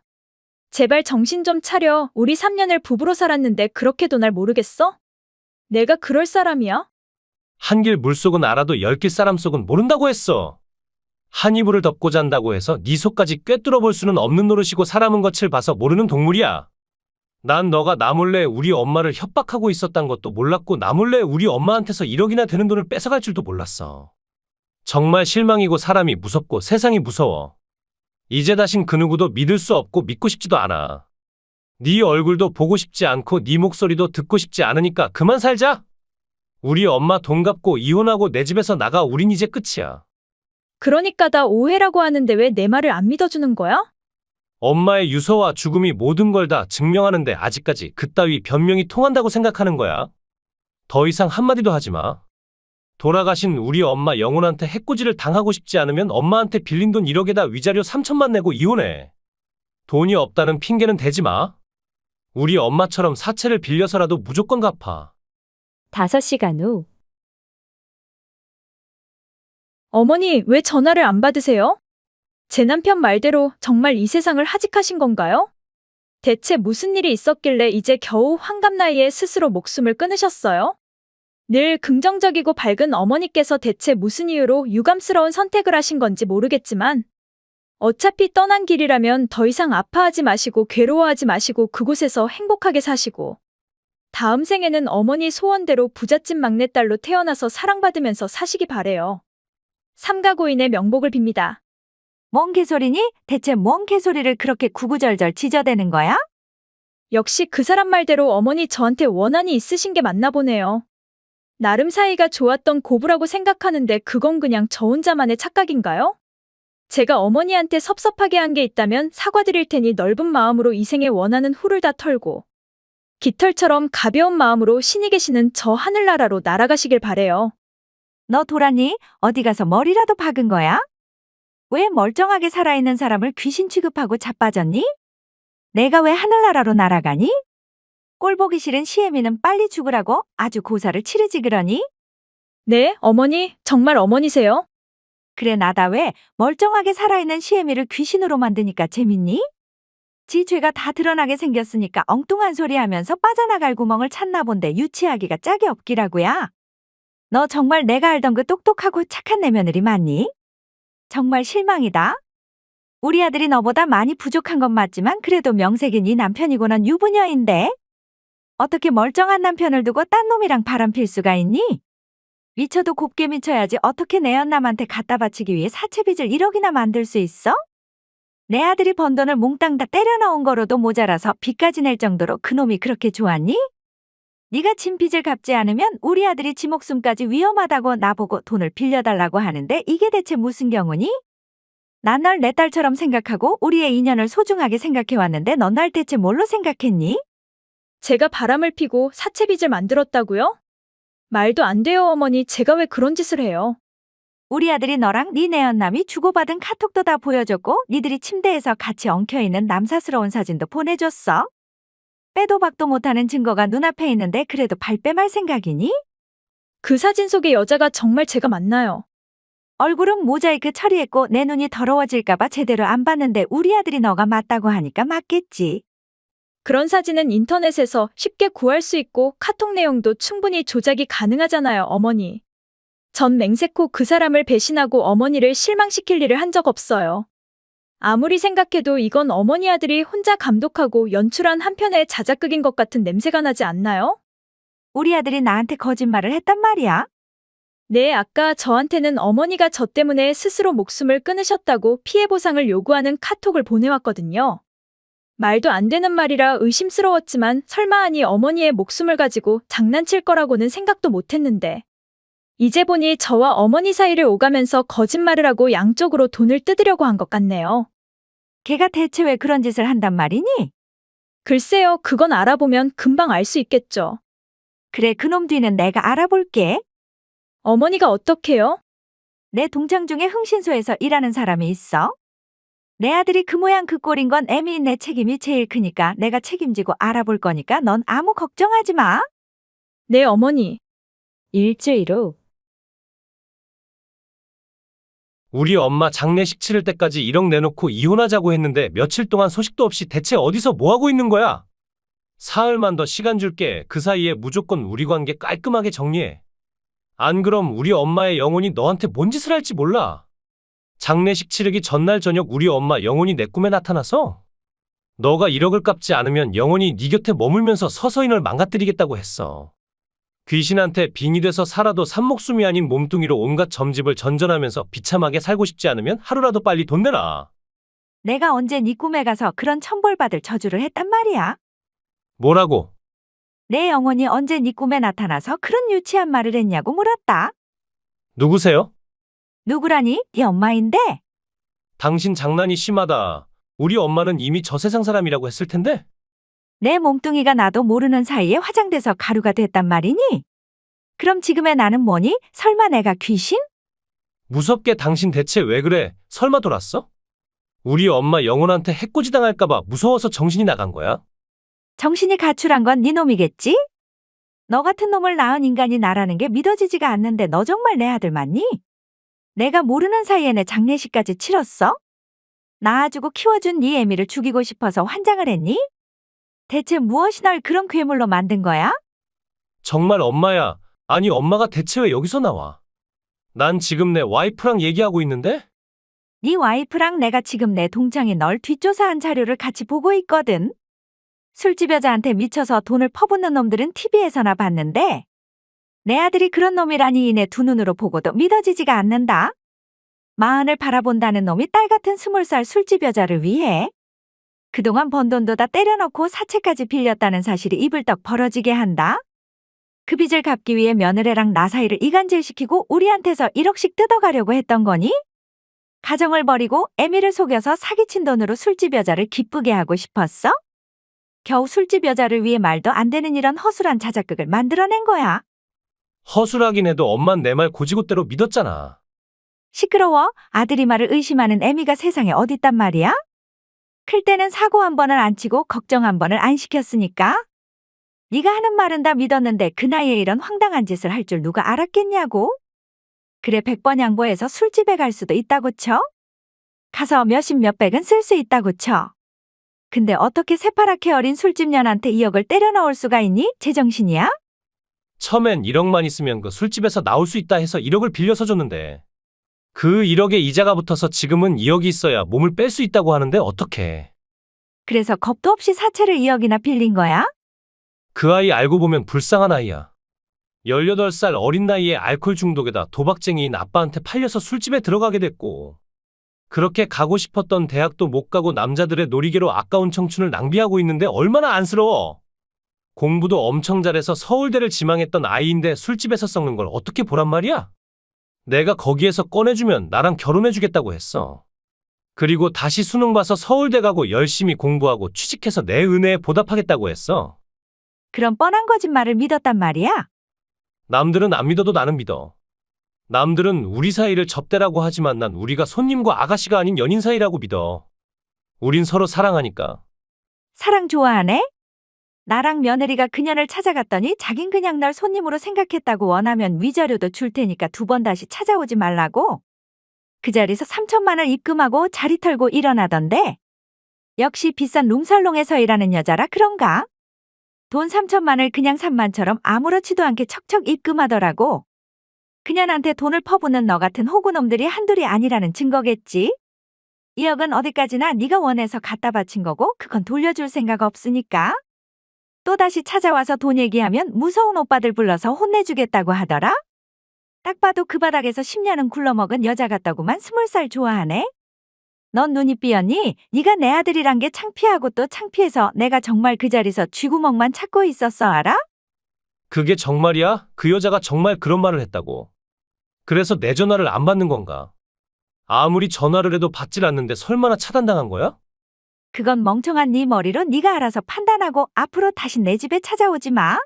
제발 정신 좀 차려. 우리 3년을 부부로 살았는데 그렇게도 날 모르겠어? 내가 그럴 사람이야? 한 길 물속은 알아도 10길 사람 속은 모른다고 했어. 한 이불을 덮고 잔다고 해서 네 속까지 꿰뚫어 볼 수는 없는 노릇이고 사람은 겉을 봐서 모르는 동물이야. 난 너가 나 몰래 우리 엄마를 협박하고 있었단 것도 몰랐고 나 몰래 우리 엄마한테서 1억이나 되는 돈을 뺏어갈 줄도 몰랐어. 정말 실망이고 사람이 무섭고 세상이 무서워. 이제 다신 그 누구도 믿을 수 없고 믿고 싶지도 않아. 네 얼굴도 보고 싶지 않고 네 목소리도 듣고 싶지 않으니까 그만 살자. 우리 엄마 돈 갚고 이혼하고 내 집에서 나가. 우린 이제 끝이야. 그러니까 다 오해라고 하는데 왜 내 말을 안 믿어주는 거야? 엄마의 유서와 죽음이 모든 걸 다 증명하는데 아직까지 그따위 변명이 통한다고 생각하는 거야? 더 이상 한마디도 하지 마. 돌아가신 우리 엄마 영혼한테 해코지를 당하고 싶지 않으면 엄마한테 빌린 돈 1억에다 위자료 3천만 내고 이혼해. 돈이 없다는 핑계는 대지 마. 우리 엄마처럼 사채를 빌려서라도 무조건 갚아. 5시간 후. 어머니, 왜 전화를 안 받으세요? 제 남편 말대로 정말 이 세상을 하직하신 건가요? 대체 무슨 일이 있었길래 이제 겨우 환갑 나이에 스스로 목숨을 끊으셨어요? 늘 긍정적이고 밝은 어머니께서 대체 무슨 이유로 유감스러운 선택을 하신 건지 모르겠지만 어차피 떠난 길이라면 더 이상 아파하지 마시고 괴로워하지 마시고 그곳에서 행복하게 사시고 다음 생에는 어머니 소원대로 부잣집 막내딸로 태어나서 사랑받으면서 사시기 바래요. 삼가고인의 명복을 빕니다. 뭔 개소리니? 대체 뭔 개소리를 그렇게 구구절절 지저대는 거야? 역시 그 사람 말대로 어머니 저한테 원한이 있으신 게 맞나 보네요. 나름 사이가 좋았던 고부라고 생각하는데 그건 그냥 저 혼자만의 착각인가요? 제가 어머니한테 섭섭하게 한 게 있다면 사과드릴 테니 넓은 마음으로 이 생에 원하는 후를 다 털고 깃털처럼 가벼운 마음으로 신이 계시는 저 하늘나라로 날아가시길 바래요. 너 돌았니? 어디 가서 머리라도 박은 거야? 왜 멀쩡하게 살아있는 사람을 귀신 취급하고 자빠졌니? 내가 왜 하늘나라로 날아가니? 꼴 보기 싫은 시애미는 빨리 죽으라고 아주 고사를 치르지 그러니? 네, 어머니, 정말 어머니세요? 그래 나다 왜 멀쩡하게 살아있는 시애미를 귀신으로 만드니까 재밌니? 지 죄가 다 드러나게 생겼으니까 엉뚱한 소리 하면서 빠져나갈 구멍을 찾나 본데 유치하기가 짝이 없기라고야. 너 정말 내가 알던 그 똑똑하고 착한 내 며느리 맞니? 정말 실망이다. 우리 아들이 너보다 많이 부족한 건 맞지만 그래도 명색이 네 남편이고는 유부녀인데 어떻게 멀쩡한 남편을 두고 딴 놈이랑 바람필 수가 있니? 미쳐도 곱게 미쳐야지 어떻게 내 연남한테 갖다 바치기 위해 사채빚을 1억이나 만들 수 있어? 내 아들이 번 돈을 몽땅 다 때려 넣은 거로도 모자라서 빚까지 낼 정도로 그놈이 그렇게 좋았니? 네가 진 빚을 갚지 않으면 우리 아들이 지 목숨까지 위험하다고 나보고 돈을 빌려달라고 하는데 이게 대체 무슨 경우니? 난 널 내 딸처럼 생각하고 우리의 인연을 소중하게 생각해왔는데 넌 날 대체 뭘로 생각했니? 제가 바람을 피고 사채빚을 만들었다고요? 말도 안 돼요, 어머니. 제가 왜 그런 짓을 해요? 우리 아들이 너랑 네 내연남이 주고받은 카톡도 다 보여줬고 니들이 침대에서 같이 엉켜있는 남사스러운 사진도 보내줬어. 빼도 박도 못하는 증거가 눈앞에 있는데 그래도 발뺌할 생각이니? 그 사진 속의 여자가 정말 제가 맞나요? 얼굴은 모자이크 처리했고 내 눈이 더러워질까봐 제대로 안 봤는데 우리 아들이 너가 맞다고 하니까 맞겠지. 그런 사진은 인터넷에서 쉽게 구할 수 있고 카톡 내용도 충분히 조작이 가능하잖아요, 어머니. 전 맹세코 그 사람을 배신하고 어머니를 실망시킬 일을 한 적 없어요. 아무리 생각해도 이건 어머니 아들이 혼자 감독하고 연출한 한편의 자작극인 것 같은 냄새가 나지 않나요? 우리 아들이 나한테 거짓말을 했단 말이야. 네, 아까 저한테는 어머니가 저 때문에 스스로 목숨을 끊으셨다고 피해 보상을 요구하는 카톡을 보내왔거든요. 말도 안 되는 말이라 의심스러웠지만 설마 하니 어머니의 목숨을 가지고 장난칠 거라고는 생각도 못했는데 이제 보니 저와 어머니 사이를 오가면서 거짓말을 하고 양쪽으로 돈을 뜯으려고 한 것 같네요. 걔가 대체 왜 그런 짓을 한단 말이니? 글쎄요, 그건 알아보면 금방 알 수 있겠죠. 그래 그놈 뒤는 내가 알아볼게. 어머니가 어떻게요? 내 동창 중에 흥신소에서 일하는 사람이 있어. 내 아들이 그 모양 그 꼴인 건 애미인 내 책임이 제일 크니까 내가 책임지고 알아볼 거니까 넌 아무 걱정하지 마. 네, 어머니. 일주일 후. 우리 엄마 장례식 치를 때까지 1억 내놓고 이혼하자고 했는데 며칠 동안 소식도 없이 대체 어디서 뭐하고 있는 거야? 사흘만 더 시간 줄게. 그 사이에 무조건 우리 관계 깔끔하게 정리해. 안 그럼 우리 엄마의 영혼이 너한테 뭔 짓을 할지 몰라. 장례식 치르기 전날 저녁 우리 엄마 영혼이 내 꿈에 나타나서 너가 1억을 갚지 않으면 영혼이 네 곁에 머물면서 서서히 널 망가뜨리겠다고 했어. 귀신한테 빙이 돼서 살아도 산목숨이 아닌 몸뚱이로 온갖 점집을 전전하면서 비참하게 살고 싶지 않으면 하루라도 빨리 돈 내놔. 내가 언제 네 꿈에 가서 그런 천벌받을 저주를 했단 말이야. 뭐라고? 내 영혼이 언제 네 꿈에 나타나서 그런 유치한 말을 했냐고 물었다. 누구세요? 누구라니? 네 엄마인데. 당신 장난이 심하다. 우리 엄마는 이미 저 세상 사람이라고 했을 텐데? 내 몸뚱이가 나도 모르는 사이에 화장돼서 가루가 됐단 말이니? 그럼 지금의 나는 뭐니? 설마 내가 귀신? 무섭게 당신 대체 왜 그래? 설마 돌았어? 우리 엄마 영혼한테 해코지 당할까봐 무서워서 정신이 나간 거야? 정신이 가출한 건 네 놈이겠지? 너 같은 놈을 낳은 인간이 나라는 게 믿어지지가 않는데 너 정말 내 아들 맞니? 내가 모르는 사이에 내 장례식까지 치렀어? 낳아주고 키워준 네 애미를 죽이고 싶어서 환장을 했니? 대체 무엇이 널 그런 괴물로 만든 거야? 정말 엄마야. 아니 엄마가 대체 왜 여기서 나와? 난 지금 내 와이프랑 얘기하고 있는데? 네 와이프랑 내가 지금 내 동창이 널 뒷조사한 자료를 같이 보고 있거든. 술집 여자한테 미쳐서 돈을 퍼붓는 놈들은 TV에서나 봤는데 내 아들이 그런 놈이라니 이내 두 눈으로 보고도 믿어지지가 않는다. 마흔을 바라본다는 놈이 딸 같은 20살 술집 여자를 위해 그동안 번 돈도 다 때려넣고 사채까지 빌렸다는 사실이 이불떡 벌어지게 한다. 그 빚을 갚기 위해 며느리랑 나 사이를 이간질시키고 우리한테서 1억씩 뜯어가려고 했던 거니? 가정을 버리고 애미를 속여서 사기친 돈으로 술집 여자를 기쁘게 하고 싶었어? 겨우 술집 여자를 위해 말도 안 되는 이런 허술한 자작극을 만들어낸 거야. 허술하긴 해도 엄만 내 말 고지고대로 믿었잖아. 시끄러워. 아들이 말을 의심하는 애미가 세상에 어딨단 말이야? 클 때는 사고 한 번을 안 치고 걱정 한 번을 안 시켰으니까. 네가 하는 말은 다 믿었는데 그 나이에 이런 황당한 짓을 할 줄 누가 알았겠냐고? 그래 100번 양보해서 술집에 갈 수도 있다고 쳐? 가서 몇십 몇백은 쓸 수 있다고 쳐. 근데 어떻게 새파랗게 어린 술집 년한테 2억을 때려 넣을 수가 있니? 제정신이야? 처음엔 1억만 있으면 그 술집에서 나올 수 있다 해서 1억을 빌려서 줬는데 그 1억에 이자가 붙어서 지금은 2억이 있어야 몸을 뺄 수 있다고 하는데 어떡해. 그래서 겁도 없이 사채를 2억이나 빌린 거야? 그 아이 알고 보면 불쌍한 아이야. 18살 어린 나이에 알코올 중독에다 도박쟁이인 아빠한테 팔려서 술집에 들어가게 됐고 그렇게 가고 싶었던 대학도 못 가고 남자들의 놀이개로 아까운 청춘을 낭비하고 있는데 얼마나 안쓰러워. 공부도 엄청 잘해서 서울대를 지망했던 아이인데 술집에서 썩는 걸 어떻게 보란 말이야? 내가 거기에서 꺼내주면 나랑 결혼해주겠다고 했어. 그리고 다시 수능 봐서 서울대 가고 열심히 공부하고 취직해서 내 은혜에 보답하겠다고 했어. 그런 뻔한 거짓말을 믿었단 말이야? 남들은 안 믿어도 나는 믿어. 남들은 우리 사이를 접대라고 하지만 난 우리가 손님과 아가씨가 아닌 연인 사이라고 믿어. 우린 서로 사랑하니까. 사랑 좋아하네? 나랑 며느리가 그년을 찾아갔더니 자긴 그냥 널 손님으로 생각했다고 원하면 위자료도 줄 테니까 2번 다시 찾아오지 말라고. 그 자리에서 3천만 원 입금하고 자리 털고 일어나던데. 역시 비싼 룸살롱에서 일하는 여자라 그런가? 돈 3천만을 그냥 3만처럼 아무렇지도 않게 척척 입금하더라고. 그년한테 돈을 퍼붓는 너 같은 호구놈들이 한둘이 아니라는 증거겠지? 2억은 어디까지나 네가 원해서 갖다 바친 거고 그건 돌려줄 생각 없으니까. 또다시 찾아와서 돈 얘기하면 무서운 오빠들 불러서 혼내주겠다고 하더라? 딱 봐도 그 바닥에서 10년은 굴러먹은 여자 같다고만 20살 좋아하네? 넌 눈이 삐었니? 네가 내 아들이란 게 창피하고 또 창피해서 내가 정말 그 자리에서 쥐구멍만 찾고 있었어 알아? 그게 정말이야? 그 여자가 정말 그런 말을 했다고. 그래서 내 전화를 안 받는 건가? 아무리 전화를 해도 받질 않는데 설마나 차단당한 거야? 그건 멍청한 네 머리로 네가 알아서 판단하고 앞으로 다시 내 집에 찾아오지 마.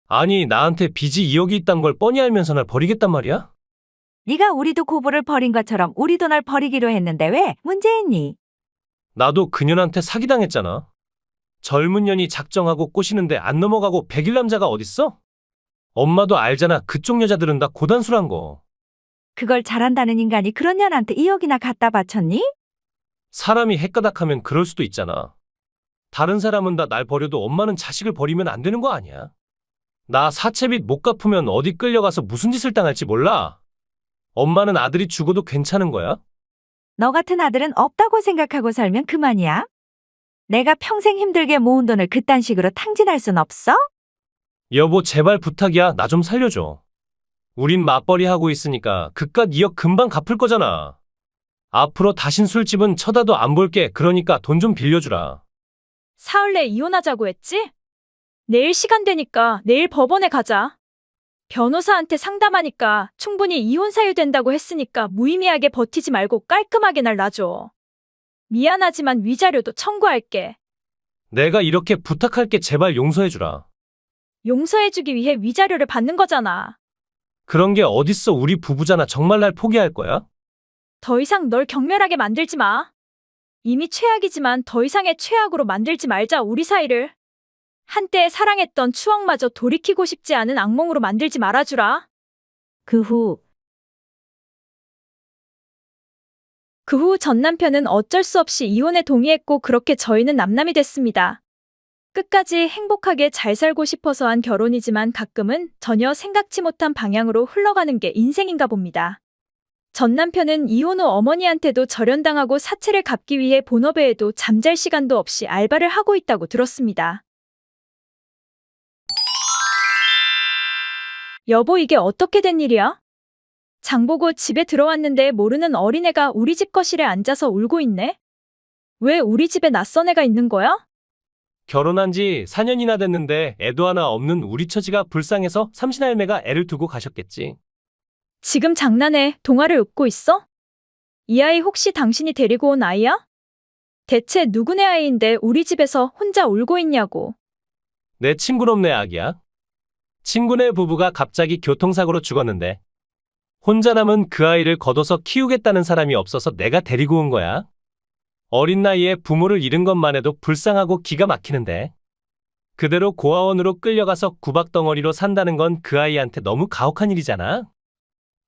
아니 나한테 빚이 2억이 있단 걸 뻔히 알면서 날 버리겠단 말이야? 네가 우리 두 고부를 버린 것처럼 우리도 널 버리기로 했는데 왜 문제 있니? 나도 그년한테 사기당했잖아. 젊은 년이 작정하고 꼬시는데 안 넘어가고 백일 남자가 어딨어? 엄마도 알잖아. 그쪽 여자들은 다 고단수란 거. 그걸 잘한다는 인간이 그런 년한테 2억이나 갖다 바쳤니? 사람이 헷가닥하면 그럴 수도 있잖아. 다른 사람은 다 날 버려도 엄마는 자식을 버리면 안 되는 거 아니야? 나 사채빚 못 갚으면 어디 끌려가서 무슨 짓을 당할지 몰라. 엄마는 아들이 죽어도 괜찮은 거야? 너 같은 아들은 없다고 생각하고 살면 그만이야. 내가 평생 힘들게 모은 돈을 그딴 식으로 탕진할 순 없어? 여보, 제발 부탁이야. 나 좀 살려줘. 우린 맞벌이 하고 있으니까 그깟 2억 금방 갚을 거잖아. 앞으로 다신 술집은 쳐다도 안 볼게. 그러니까 돈 좀 빌려주라. 사흘 내 이혼하자고 했지? 내일 시간 되니까 내일 법원에 가자. 변호사한테 상담하니까 충분히 이혼 사유된다고 했으니까 무의미하게 버티지 말고 깔끔하게 날 놔줘. 미안하지만 위자료도 청구할게. 내가 이렇게 부탁할게. 제발 용서해주라. 용서해주기 위해 위자료를 받는 거잖아. 그런 게 어딨어. 우리 부부잖아. 정말 날 포기할 거야? 더 이상 널 경멸하게 만들지 마. 이미 최악이지만 더 이상의 최악으로 만들지 말자, 우리 사이를. 한때 사랑했던 추억마저 돌이키고 싶지 않은 악몽으로 만들지 말아주라. 그 후 전 남편은 어쩔 수 없이 이혼에 동의했고 그렇게 저희는 남남이 됐습니다. 끝까지 행복하게 잘 살고 싶어서 한 결혼이지만 가끔은 전혀 생각지 못한 방향으로 흘러가는 게 인생인가 봅니다. 전 남편은 이혼 후 어머니한테도 절연당하고 사채를 갚기 위해 본업외에도 잠잘 시간도 없이 알바를 하고 있다고 들었습니다. 여보, 이게 어떻게 된 일이야? 장보고 집에 들어왔는데 모르는 어린애가 우리 집 거실에 앉아서 울고 있네? 왜 우리 집에 낯선 애가 있는 거야? 결혼한 지 4년이나 됐는데 애도 하나 없는 우리 처지가 불쌍해서 삼신할매가 애를 두고 가셨겠지. 지금 장난해. 동화를 읊고 있어? 이 아이 혹시 당신이 데리고 온 아이야? 대체 누구네 아이인데 우리 집에서 혼자 울고 있냐고. 내 친구놈네 아기야. 친구네 부부가 갑자기 교통사고로 죽었는데 혼자 남은 그 아이를 걷어서 키우겠다는 사람이 없어서 내가 데리고 온 거야. 어린 나이에 부모를 잃은 것만 해도 불쌍하고 기가 막히는데 그대로 고아원으로 끌려가서 구박덩어리로 산다는 건 그 아이한테 너무 가혹한 일이잖아.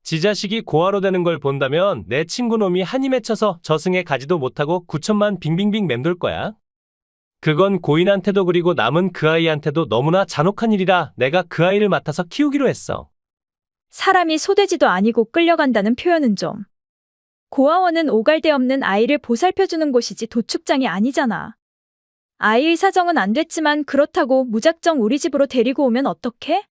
지 자식이 고아로 되는 걸 본다면 내 친구놈이 한이 맺혀서 저승에 가지도 못하고 9천만 빙빙빙 맴돌 거야. 그건 고인한테도 그리고 남은 그 아이한테도 너무나 잔혹한 일이라 내가 그 아이를 맡아서 키우기로 했어. 사람이 소돼지도 아니고 끌려간다는 표현은 좀. 고아원은 오갈데 없는 아이를 보살펴주는 곳이지 도축장이 아니잖아. 아이의 사정은 안 됐지만 그렇다고 무작정 우리 집으로 데리고 오면 어떡해?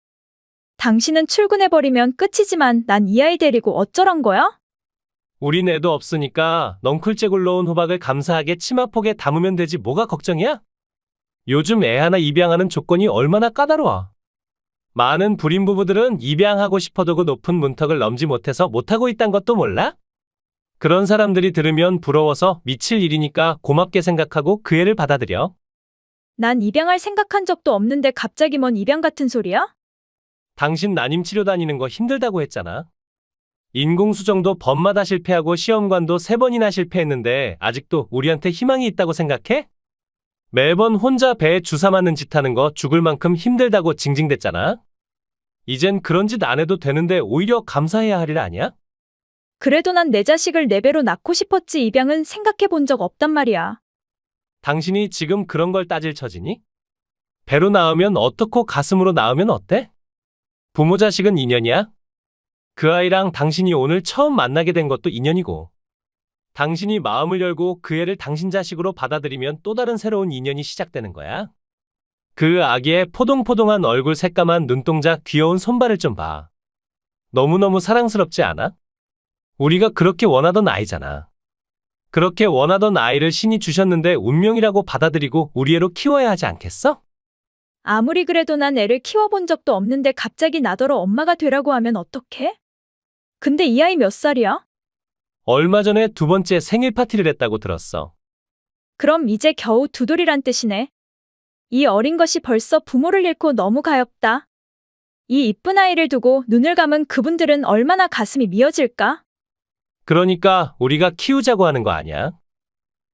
당신은 출근해버리면 끝이지만 난 이 아이 데리고 어쩌란 거야? 우린 애도 없으니까 넝쿨째 굴러온 호박을 감사하게 치마폭에 담으면 되지 뭐가 걱정이야? 요즘 애 하나 입양하는 조건이 얼마나 까다로워. 많은 불임 부부들은 입양하고 싶어도 그 높은 문턱을 넘지 못해서 못하고 있단 것도 몰라? 그런 사람들이 들으면 부러워서 미칠 일이니까 고맙게 생각하고 그 애를 받아들여. 난 입양할 생각한 적도 없는데 갑자기 뭔 입양 같은 소리야? 당신 난임 치료 다니는 거 힘들다고 했잖아. 인공수정도 번마다 실패하고 시험관도 3번이나 실패했는데 아직도 우리한테 희망이 있다고 생각해? 매번 혼자 배에 주사 맞는 짓 하는 거 죽을 만큼 힘들다고 징징댔잖아. 이젠 그런 짓 안 해도 되는데 오히려 감사해야 할 일 아니야? 그래도 난 내 자식을 내 배로 낳고 싶었지 입양은 생각해 본 적 없단 말이야. 당신이 지금 그런 걸 따질 처지니? 배로 낳으면 어떻고 가슴으로 낳으면 어때? 부모 자식은 인연이야? 그 아이랑 당신이 오늘 처음 만나게 된 것도 인연이고 당신이 마음을 열고 그 애를 당신 자식으로 받아들이면 또 다른 새로운 인연이 시작되는 거야. 그 아기의 포동포동한 얼굴, 새까만 눈동자, 귀여운 손발을 좀 봐. 너무너무 사랑스럽지 않아? 우리가 그렇게 원하던 아이잖아. 그렇게 원하던 아이를 신이 주셨는데 운명이라고 받아들이고 우리 애로 키워야 하지 않겠어? 아무리 그래도 난 애를 키워본 적도 없는데 갑자기 나더러 엄마가 되라고 하면 어떡해? 근데 이 아이 몇 살이야? 얼마 전에 2번째 생일 파티를 했다고 들었어. 그럼 이제 겨우 2돌이란 뜻이네. 이 어린 것이 벌써 부모를 잃고 너무 가엾다. 이 이쁜 아이를 두고 눈을 감은 그분들은 얼마나 가슴이 미어질까? 그러니까 우리가 키우자고 하는 거 아니야?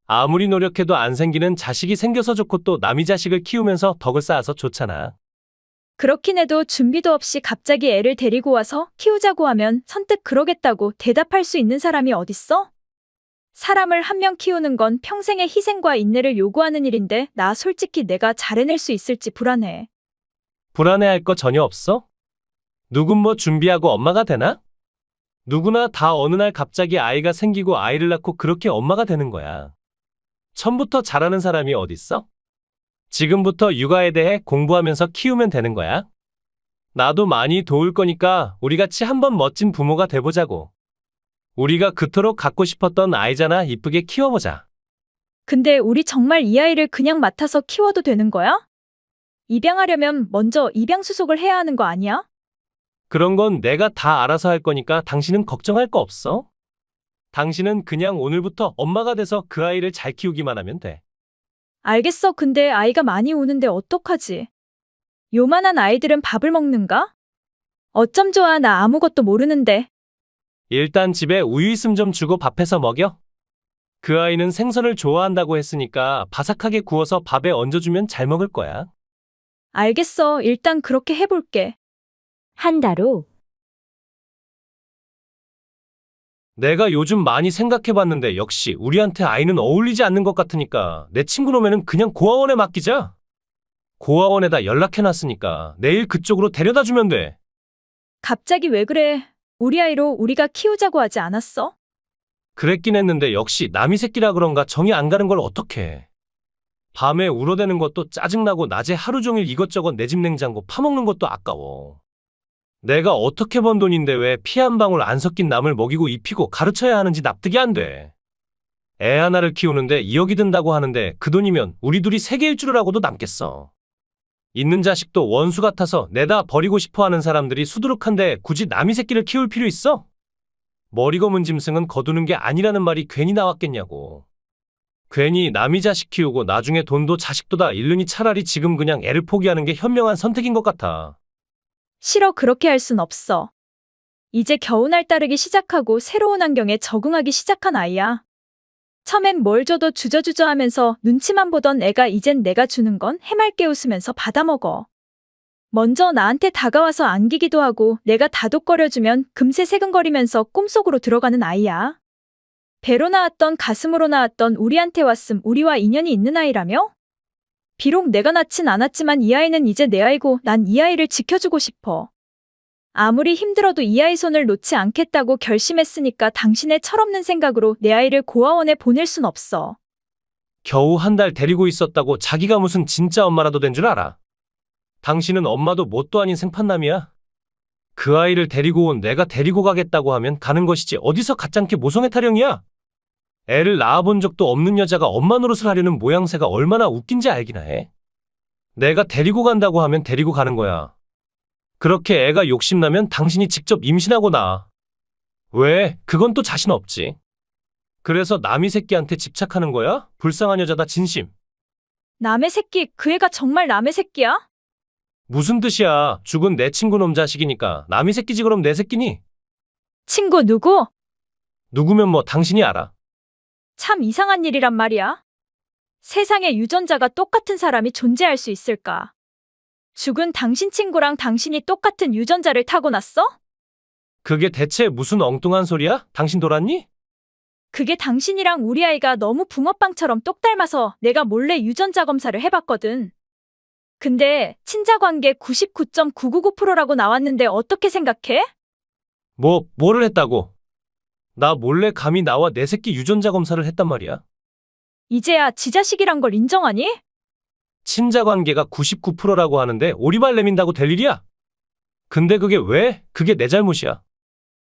아무리 노력해도 안 생기는 자식이 생겨서 좋고 또 남이 자식을 키우면서 덕을 쌓아서 좋잖아. 그렇긴 해도 준비도 없이 갑자기 애를 데리고 와서 키우자고 하면 선뜻 그러겠다고 대답할 수 있는 사람이 어딨어? 사람을 한 명 키우는 건 평생의 희생과 인내를 요구하는 일인데 나 솔직히 내가 잘 해낼 수 있을지 불안해. 불안해할 거 전혀 없어? 누군 뭐 준비하고 엄마가 되나? 누구나 다 어느 날 갑자기 아이가 생기고 아이를 낳고 그렇게 엄마가 되는 거야. 처음부터 잘하는 사람이 어딨어? 지금부터 육아에 대해 공부하면서 키우면 되는 거야. 나도 많이 도울 거니까 우리 같이 한번 멋진 부모가 돼보자고. 우리가 그토록 갖고 싶었던 아이잖아. 이쁘게 키워보자. 근데 우리 정말 이 아이를 그냥 맡아서 키워도 되는 거야? 입양하려면 먼저 입양수속을 해야 하는 거 아니야? 그런 건 내가 다 알아서 할 거니까 당신은 걱정할 거 없어. 당신은 그냥 오늘부터 엄마가 돼서 그 아이를 잘 키우기만 하면 돼. 알겠어. 근데 아이가 많이 우는데 어떡하지? 요만한 아이들은 밥을 먹는가? 어쩜 좋아. 나 아무것도 모르는데. 일단 집에 우유 있음 좀 주고 밥해서 먹여. 그 아이는 생선을 좋아한다고 했으니까 바삭하게 구워서 밥에 얹어주면 잘 먹을 거야. 알겠어. 일단 그렇게 해볼게. 한 달 후. 내가 요즘 많이 생각해봤는데 역시 우리한테 아이는 어울리지 않는 것 같으니까 내 친구 놈에는 그냥 고아원에 맡기자. 고아원에다 연락해놨으니까 내일 그쪽으로 데려다 주면 돼. 갑자기 왜 그래? 우리 아이로 우리가 키우자고 하지 않았어? 그랬긴 했는데 역시 남이 새끼라 그런가 정이 안 가는 걸 어떡해. 밤에 울어대는 것도 짜증나고 낮에 하루 종일 이것저것 내 집 냉장고 파먹는 것도 아까워. 내가 어떻게 번 돈인데 왜 피 한 방울 안 섞인 남을 먹이고 입히고 가르쳐야 하는지 납득이 안 돼. 애 하나를 키우는데 2억이 든다고 하는데 그 돈이면 우리 둘이 세계일 줄을 알고도 남겠어. 있는 자식도 원수 같아서 내다 버리고 싶어 하는 사람들이 수두룩한데 굳이 남이 새끼를 키울 필요 있어? 머리 검은 짐승은 거두는 게 아니라는 말이 괜히 나왔겠냐고. 괜히 남이 자식 키우고 나중에 돈도 자식도 다 잃느니 차라리 지금 그냥 애를 포기하는 게 현명한 선택인 것 같아. 싫어. 그렇게 할 순 없어. 이제 겨우 날 따르기 시작하고 새로운 환경에 적응하기 시작한 아이야. 처음엔 뭘 줘도 주저주저 하면서 눈치만 보던 애가 이젠 내가 주는 건 해맑게 웃으면서 받아먹어. 먼저 나한테 다가와서 안기기도 하고 내가 다독거려주면 금세 새근거리면서 꿈속으로 들어가는 아이야. 배로 나왔던 가슴으로 나왔던 우리한테 왔음. 우리와 인연이 있는 아이라며? 비록 내가 낳진 않았지만 이 아이는 이제 내 아이고 난 이 아이를 지켜주고 싶어. 아무리 힘들어도 이 아이 손을 놓지 않겠다고 결심했으니까 당신의 철없는 생각으로 내 아이를 고아원에 보낼 순 없어. 겨우 한 달 데리고 있었다고 자기가 무슨 진짜 엄마라도 된 줄 알아? 당신은 엄마도 뭣도 아닌 생판남이야. 그 아이를 데리고 온 내가 데리고 가겠다고 하면 가는 것이지 어디서 가짜게 모성애 타령이야? 애를 낳아본 적도 없는 여자가 엄마 노릇을 하려는 모양새가 얼마나 웃긴지 알기나 해. 내가 데리고 간다고 하면 데리고 가는 거야. 그렇게 애가 욕심나면 당신이 직접 임신하고 낳아. 왜? 그건 또 자신 없지. 그래서 남이 새끼한테 집착하는 거야? 불쌍한 여자다 진심. 남의 새끼, 그 애가 정말 남의 새끼야? 무슨 뜻이야? 죽은 내 친구 놈 자식이니까 남이 새끼지 그럼 내 새끼니? 친구 누구? 누구면 뭐 당신이 알아. 참 이상한 일이란 말이야. 세상에 유전자가 똑같은 사람이 존재할 수 있을까? 죽은 당신 친구랑 당신이 똑같은 유전자를 타고났어? 그게 대체 무슨 엉뚱한 소리야? 당신 돌았니? 그게 당신이랑 우리 아이가 너무 붕어빵처럼 똑 닮아서 내가 몰래 유전자 검사를 해봤거든. 근데 친자관계 99.999%라고 나왔는데 어떻게 생각해? 뭐를 했다고? 나 몰래 감히 나와 내 새끼 유전자 검사를 했단 말이야. 이제야 지 자식이란 걸 인정하니? 친자 관계가 99%라고 하는데 오리발 내민다고 될 일이야? 근데 그게 왜? 그게 내 잘못이야.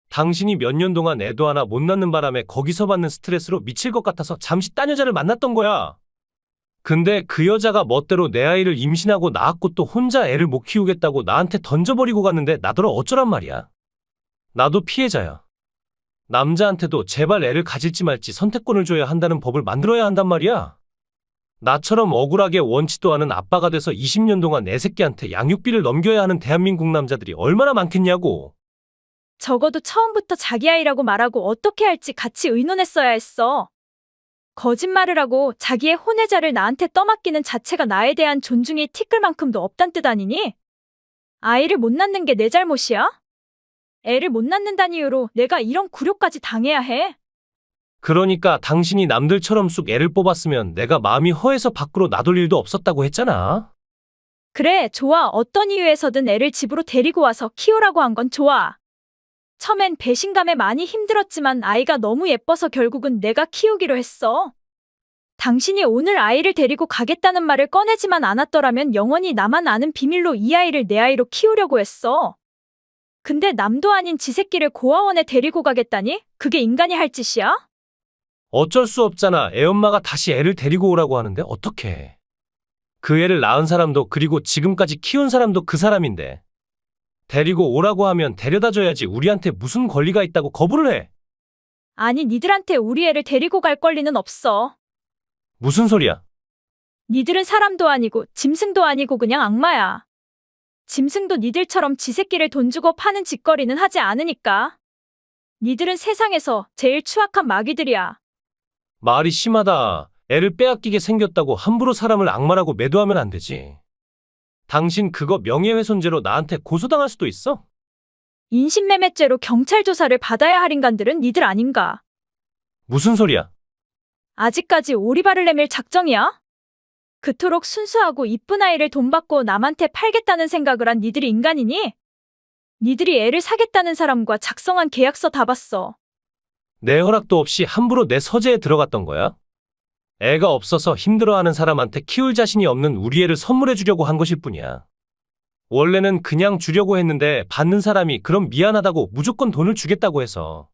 당신이 몇 년 동안 애도 하나 못 낳는 바람에 거기서 받는 스트레스로 미칠 것 같아서 잠시 딴 여자를 만났던 거야. 근데 그 여자가 멋대로 내 아이를 임신하고 낳았고 또 혼자 애를 못 키우겠다고 나한테 던져버리고 갔는데 나더러 어쩌란 말이야. 나도 피해자야. 남자한테도 제발 애를 가질지 말지 선택권을 줘야 한다는 법을 만들어야 한단 말이야. 나처럼 억울하게 원치도 않은 아빠가 돼서 20년 동안 내 새끼한테 양육비를 넘겨야 하는 대한민국 남자들이 얼마나 많겠냐고. 적어도 처음부터 자기 아이라고 말하고 어떻게 할지 같이 의논했어야 했어. 거짓말을 하고 자기의 혼외자를 나한테 떠맡기는 자체가 나에 대한 존중이 티끌 만큼도 없단 뜻 아니니? 아이를 못 낳는 게 내 잘못이야? 애를 못 낳는다는 이유로 내가 이런 굴욕까지 당해야 해? 그러니까 당신이 남들처럼 쑥 애를 뽑았으면 내가 마음이 허해서 밖으로 놔둘 일도 없었다고 했잖아. 그래, 좋아. 어떤 이유에서든 애를 집으로 데리고 와서 키우라고 한 건 좋아. 처음엔 배신감에 많이 힘들었지만 아이가 너무 예뻐서 결국은 내가 키우기로 했어. 당신이 오늘 아이를 데리고 가겠다는 말을 꺼내지만 않았더라면 영원히 나만 아는 비밀로 이 아이를 내 아이로 키우려고 했어. 근데 남도 아닌 지 새끼를 고아원에 데리고 가겠다니? 그게 인간이 할 짓이야? 어쩔 수 없잖아. 애엄마가 다시 애를 데리고 오라고 하는데 어떡해. 그 애를 낳은 사람도 그리고 지금까지 키운 사람도 그 사람인데. 데리고 오라고 하면 데려다 줘야지 우리한테 무슨 권리가 있다고 거부를 해. 아니, 니들한테 우리 애를 데리고 갈 권리는 없어. 무슨 소리야? 니들은 사람도 아니고 짐승도 아니고 그냥 악마야. 짐승도 니들처럼 지 새끼를 돈 주고 파는 짓거리는 하지 않으니까. 니들은 세상에서 제일 추악한 마귀들이야. 말이 심하다. 애를 빼앗기게 생겼다고 함부로 사람을 악마라고 매도하면 안 되지. 당신 그거 명예훼손죄로 나한테 고소당할 수도 있어? 인신매매죄로 경찰 조사를 받아야 할 인간들은 니들 아닌가? 무슨 소리야? 아직까지 오리발을 내밀 작정이야? 그토록 순수하고 이쁜 아이를 돈 받고 남한테 팔겠다는 생각을 한 니들이 인간이니? 니들이 애를 사겠다는 사람과 작성한 계약서 다 봤어. 내 허락도 없이 함부로 내 서재에 들어갔던 거야? 애가 없어서 힘들어하는 사람한테 키울 자신이 없는 우리 애를 선물해 주려고 한 것일 뿐이야. 원래는 그냥 주려고 했는데 받는 사람이 그럼 미안하다고 무조건 돈을 주겠다고 해서.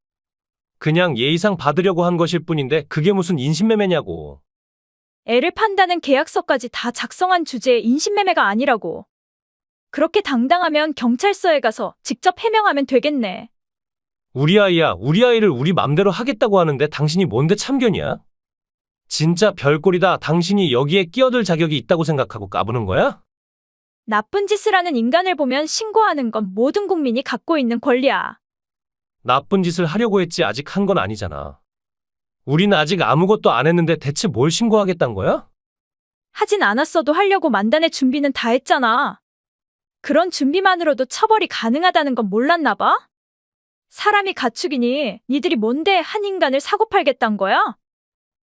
그냥 예의상 받으려고 한 것일 뿐인데 그게 무슨 인신매매냐고. 애를 판다는 계약서까지 다 작성한 주제에 인신매매가 아니라고. 그렇게 당당하면 경찰서에 가서 직접 해명하면 되겠네. 우리 아이야, 우리 아이를 우리 맘대로 하겠다고 하는데 당신이 뭔데 참견이야? 진짜 별꼴이다. 당신이 여기에 끼어들 자격이 있다고 생각하고 까부는 거야? 나쁜 짓을 하는 인간을 보면 신고하는 건 모든 국민이 갖고 있는 권리야. 나쁜 짓을 하려고 했지 아직 한 건 아니잖아. 우린 아직 아무것도 안 했는데 대체 뭘 신고하겠단 거야? 하진 않았어도 하려고 만단의 준비는 다 했잖아. 그런 준비만으로도 처벌이 가능하다는 건 몰랐나 봐? 사람이 가축이니 니들이 뭔데 한 인간을 사고 팔겠단 거야?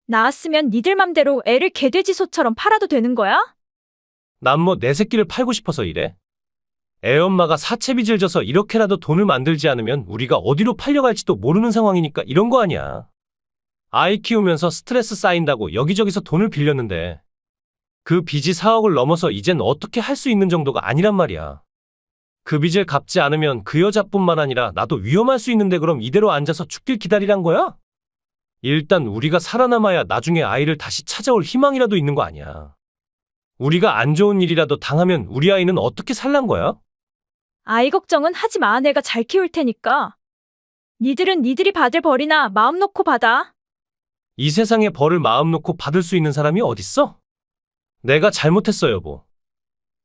나았으면 니들 맘대로 애를 개돼지소처럼 팔아도 되는 거야? 난 뭐 내 새끼를 팔고 싶어서 이래. 애 엄마가 사채빚을 져서 이렇게라도 돈을 만들지 않으면 우리가 어디로 팔려갈지도 모르는 상황이니까 이런 거 아니야. 아이 키우면서 스트레스 쌓인다고 여기저기서 돈을 빌렸는데 그 빚이 4억을 넘어서 이젠 어떻게 할 수 있는 정도가 아니란 말이야. 그 빚을 갚지 않으면 그 여자뿐만 아니라 나도 위험할 수 있는데 그럼 이대로 앉아서 죽길 기다리란 거야? 일단 우리가 살아남아야 나중에 아이를 다시 찾아올 희망이라도 있는 거 아니야. 우리가 안 좋은 일이라도 당하면 우리 아이는 어떻게 살란 거야? 아이 걱정은 하지 마. 내가 잘 키울 테니까. 니들은 니들이 받을 벌이나 마음 놓고 받아. 이 세상에 벌을 마음 놓고 받을 수 있는 사람이 어딨어? 내가 잘못했어, 여보.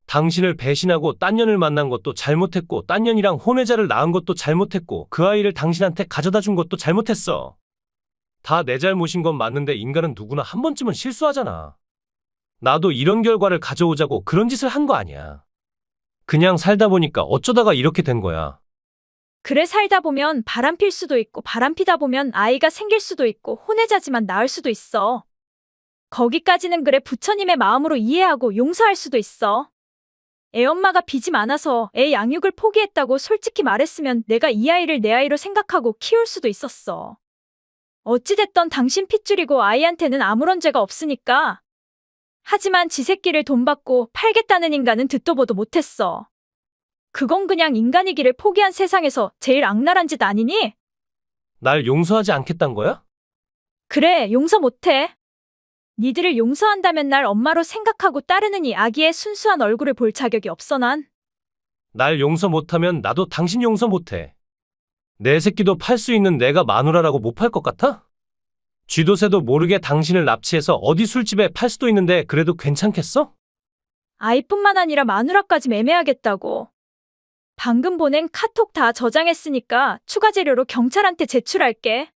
당신을 배신하고 딴 년을 만난 것도 잘못했고 딴 년이랑 혼외자를 낳은 것도 잘못했고 그 아이를 당신한테 가져다 준 것도 잘못했어. 다 내 잘못인 건 맞는데 인간은 누구나 한 번쯤은 실수하잖아. 나도 이런 결과를 가져오자고 그런 짓을 한 거 아니야. 그냥 살다 보니까 어쩌다가 이렇게 된 거야. 그래, 살다 보면 바람 필 수도 있고 바람 피다 보면 아이가 생길 수도 있고 혼외자지만 낳을 수도 있어. 거기까지는 그래 부처님의 마음으로 이해하고 용서할 수도 있어. 애 엄마가 빚이 많아서 애 양육을 포기했다고 솔직히 말했으면 내가 이 아이를 내 아이로 생각하고 키울 수도 있었어. 어찌됐던 당신 핏줄이고 아이한테는 아무런 죄가 없으니까. 하지만 지 새끼를 돈 받고 팔겠다는 인간은 듣도 보도 못했어. 그건 그냥 인간이기를 포기한 세상에서 제일 악랄한 짓 아니니? 날 용서하지 않겠단 거야? 그래, 용서 못해. 니들을 용서한다면 날 엄마로 생각하고 따르는 이 아기의 순수한 얼굴을 볼 자격이 없어 난. 날 용서 못하면 나도 당신 용서 못해. 내 새끼도 팔 수 있는 내가 마누라라고 못 팔 것 같아? 쥐도새도 모르게 당신을 납치해서 어디 술집에 팔 수도 있는데 그래도 괜찮겠어? 아이뿐만 아니라 마누라까지 매매하겠다고. 방금 보낸 카톡 다 저장했으니까 추가 재료로 경찰한테 제출할게.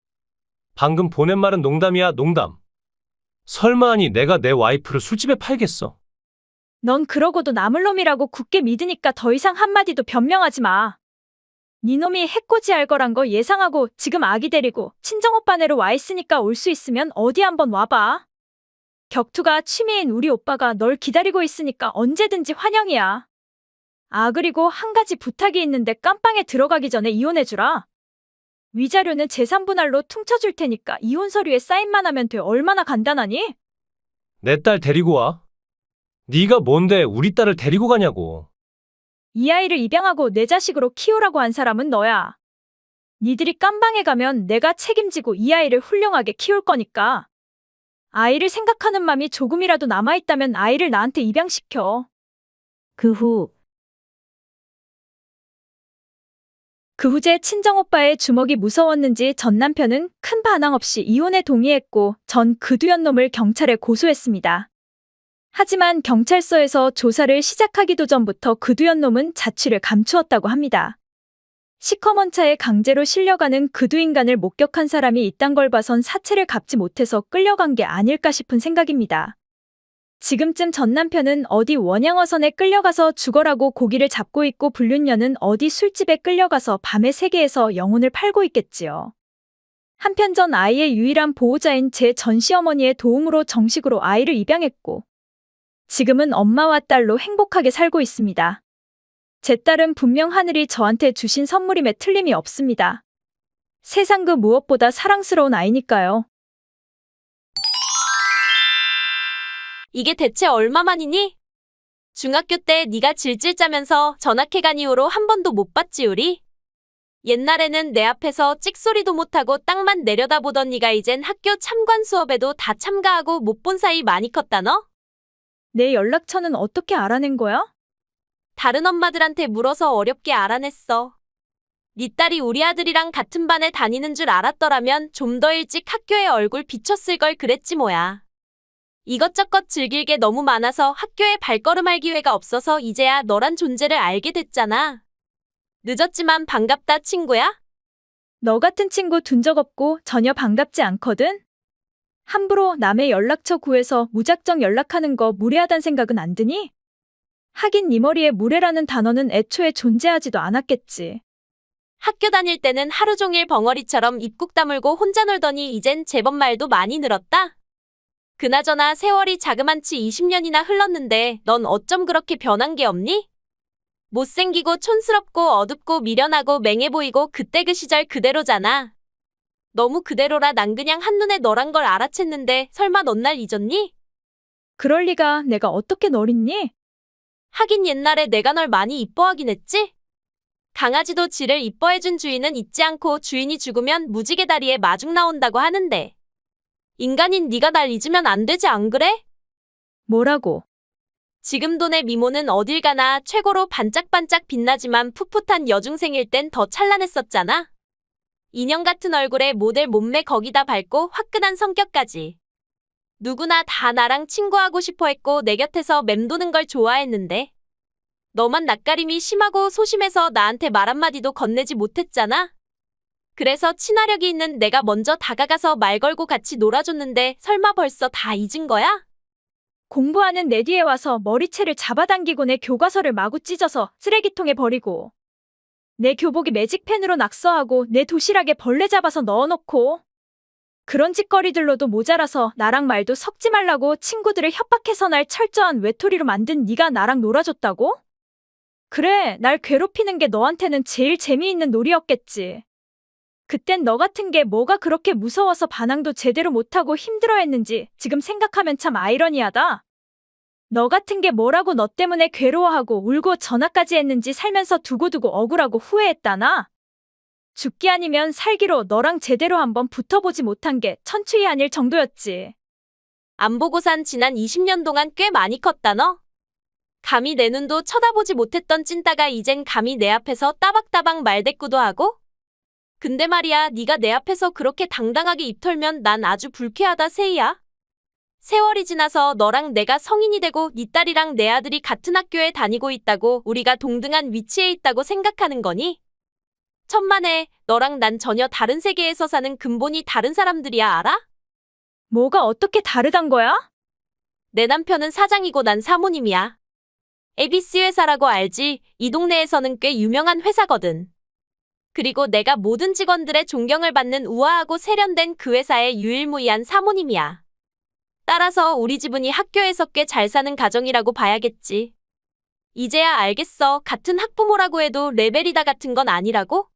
방금 보낸 말은 농담이야, 농담. 설마 하니 내가 내 와이프를 술집에 팔겠어? 넌 그러고도 남을 놈이라고 굳게 믿으니까 더 이상 한마디도 변명하지 마. 네 놈이 해코지할 거란 거 예상하고 지금 아기 데리고 친정오빠네로 와 있으니까 올 수 있으면 어디 한번 와봐. 격투가 취미인 우리 오빠가 널 기다리고 있으니까 언제든지 환영이야. 아, 그리고 한 가지 부탁이 있는데 깜빵에 들어가기 전에 이혼해주라. 위자료는 재산분할로 퉁쳐줄 테니까 이혼 서류에 사인만 하면 돼. 얼마나 간단하니? 내 딸 데리고 와. 네가 뭔데 우리 딸을 데리고 가냐고. 이 아이를 입양하고 내 자식으로 키우라고 한 사람은 너야. 니들이 깜방에 가면 내가 책임지고 이 아이를 훌륭하게 키울 거니까. 아이를 생각하는 맘이 조금이라도 남아있다면 아이를 나한테 입양시켜. 그 후제 친정오빠의 주먹이 무서웠는지 전 남편은 큰 반항 없이 이혼에 동의했고 전 그두연 놈을 경찰에 고소했습니다. 하지만 경찰서에서 조사를 시작하기도 전부터 그두연 놈은 자취를 감추었다고 합니다. 시커먼 차에 강제로 실려가는 그두 인간을 목격한 사람이 이딴 걸 봐선 사채를 갚지 못해서 끌려간 게 아닐까 싶은 생각입니다. 지금쯤 전 남편은 어디 원양어선에 끌려가서 죽어라고 고기를 잡고 있고 불륜녀는 어디 술집에 끌려가서 밤의 세계에서 영혼을 팔고 있겠지요. 한편 전 아이의 유일한 보호자인 제 전 시어머니의 도움으로 정식으로 아이를 입양했고 지금은 엄마와 딸로 행복하게 살고 있습니다. 제 딸은 분명 하늘이 저한테 주신 선물임에 틀림이 없습니다. 세상 그 무엇보다 사랑스러운 아이니까요. 이게 대체 얼마만이니? 중학교 때 네가 질질 짜면서 전학해간 이후로 한 번도 못 봤지 우리? 옛날에는 내 앞에서 찍소리도 못하고 땅만 내려다보던 네가 이젠 학교 참관 수업에도 다 참가하고 못 본 사이 많이 컸다 너? 내 연락처는 어떻게 알아낸 거야? 다른 엄마들한테 물어서 어렵게 알아냈어. 네 딸이 우리 아들이랑 같은 반에 다니는 줄 알았더라면 좀 더 일찍 학교에 얼굴 비쳤을 걸 그랬지 뭐야. 이것저것 즐길 게 너무 많아서 학교에 발걸음할 기회가 없어서 이제야 너란 존재를 알게 됐잖아. 늦었지만 반갑다 친구야. 너 같은 친구 둔 적 없고 전혀 반갑지 않거든? 함부로 남의 연락처 구해서 무작정 연락하는 거 무례하단 생각은 안 드니? 하긴 네 머리에 무례라는 단어는 애초에 존재하지도 않았겠지. 학교 다닐 때는 하루 종일 벙어리처럼 입국 다물고 혼자 놀더니 이젠 제법 말도 많이 늘었다. 그나저나 세월이 자그만치 20년이나 흘렀는데 넌 어쩜 그렇게 변한 게 없니? 못생기고 촌스럽고 어둡고 미련하고 맹해 보이고 그때 그 시절 그대로잖아. 너무 그대로라 난 그냥 한눈에 너란 걸 알아챘는데 설마 넌 날 잊었니? 그럴 리가. 내가 어떻게 널 잊니? 하긴 옛날에 내가 널 많이 이뻐하긴 했지? 강아지도 지를 이뻐해준 주인은 잊지 않고 주인이 죽으면 무지개 다리에 마중 나온다고 하는데 인간인 네가 날 잊으면 안 되지 안 그래? 뭐라고? 지금도 내 미모는 어딜 가나 최고로 반짝반짝 빛나지만 풋풋한 여중생일 땐 더 찬란했었잖아. 인형 같은 얼굴에 모델 몸매 거기다 밝고 화끈한 성격까지. 누구나 다 나랑 친구하고 싶어 했고 내 곁에서 맴도는 걸 좋아했는데 너만 낯가림이 심하고 소심해서 나한테 말 한마디도 건네지 못했잖아. 그래서 친화력이 있는 내가 먼저 다가가서 말 걸고 같이 놀아줬는데 설마 벌써 다 잊은 거야? 공부하는 내 뒤에 와서 머리채를 잡아당기고 내 교과서를 마구 찢어서 쓰레기통에 버리고 내 교복이 매직펜으로 낙서하고 내 도시락에 벌레 잡아서 넣어놓고 그런 짓거리들로도 모자라서 나랑 말도 섞지 말라고 친구들을 협박해서 날 철저한 외톨이로 만든 네가 나랑 놀아줬다고? 그래, 날 괴롭히는 게 너한테는 제일 재미있는 놀이였겠지. 그땐 너 같은 게 뭐가 그렇게 무서워서 반항도 제대로 못하고 힘들어했는지 지금 생각하면 참 아이러니하다. 너 같은 게 뭐라고 너 때문에 괴로워하고 울고 전화까지 했는지 살면서 두고두고 억울하고 후회했다나? 죽기 아니면 살기로 너랑 제대로 한번 붙어보지 못한 게 천추위 아닐 정도였지. 안 보고 산 지난 20년 동안 꽤 많이 컸다 너? 감히 내 눈도 쳐다보지 못했던 찐따가 이젠 감히 내 앞에서 따박따박 말대꾸도 하고? 근데 말이야, 네가 내 앞에서 그렇게 당당하게 입 털면 난 아주 불쾌하다, 세희야. 세월이 지나서 너랑 내가 성인이 되고 네 딸이랑 내 아들이 같은 학교에 다니고 있다고, 우리가 동등한 위치에 있다고 생각하는 거니? 천만에, 너랑 난 전혀 다른 세계에서 사는 근본이 다른 사람들이야, 알아? 뭐가 어떻게 다르단 거야? 내 남편은 사장이고 난 사모님이야. ABC 회사라고 알지? 이 동네에서는 꽤 유명한 회사거든. 그리고 내가 모든 직원들의 존경을 받는 우아하고 세련된 그 회사의 유일무이한 사모님이야. 따라서 우리 집은 이 학교에서 꽤 잘 사는 가정이라고 봐야겠지. 이제야 알겠어. 같은 학부모라고 해도 레벨이 다 같은 건 아니라고?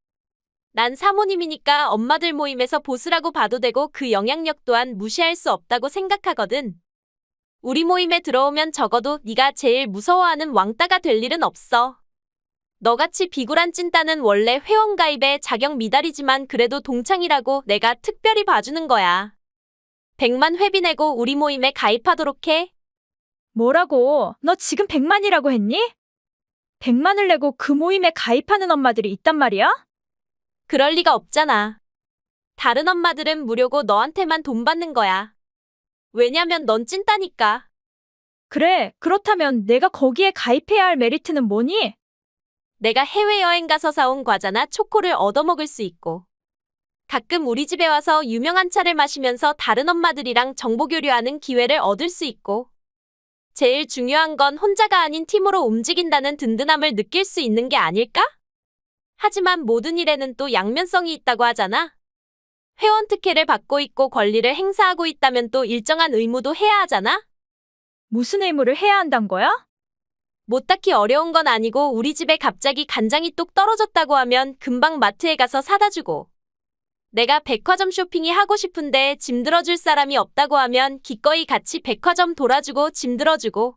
난 사모님이니까 엄마들 모임에서 보스라고 봐도 되고 그 영향력 또한 무시할 수 없다고 생각하거든. 우리 모임에 들어오면 적어도 네가 제일 무서워하는 왕따가 될 일은 없어. 너같이 비굴한 찐따는 원래 회원가입에 자격 미달이지만 그래도 동창이라고 내가 특별히 봐주는 거야. 100만 회비 내고 우리 모임에 가입하도록 해. 뭐라고? 너 지금 100만이라고 했니? 100만을 내고 그 모임에 가입하는 엄마들이 있단 말이야? 그럴 리가 없잖아. 다른 엄마들은 무료고 너한테만 돈 받는 거야. 왜냐면 넌 찐따니까. 그래, 그렇다면 내가 거기에 가입해야 할 메리트는 뭐니? 내가 해외여행 가서 사온 과자나 초코를 얻어먹을 수 있고, 가끔 우리 집에 와서 유명한 차를 마시면서 다른 엄마들이랑 정보 교류하는 기회를 얻을 수 있고, 제일 중요한 건 혼자가 아닌 팀으로 움직인다는 든든함을 느낄 수 있는 게 아닐까? 하지만 모든 일에는 또 양면성이 있다고 하잖아. 회원 특혜를 받고 있고 권리를 행사하고 있다면 또 일정한 의무도 해야 하잖아? 무슨 의무를 해야 한단 거야? 뭐 딱히 어려운 건 아니고 우리 집에 갑자기 간장이 뚝 떨어졌다고 하면 금방 마트에 가서 사다 주고, 내가 백화점 쇼핑이 하고 싶은데 짐 들어줄 사람이 없다고 하면 기꺼이 같이 백화점 돌아주고 짐 들어주고,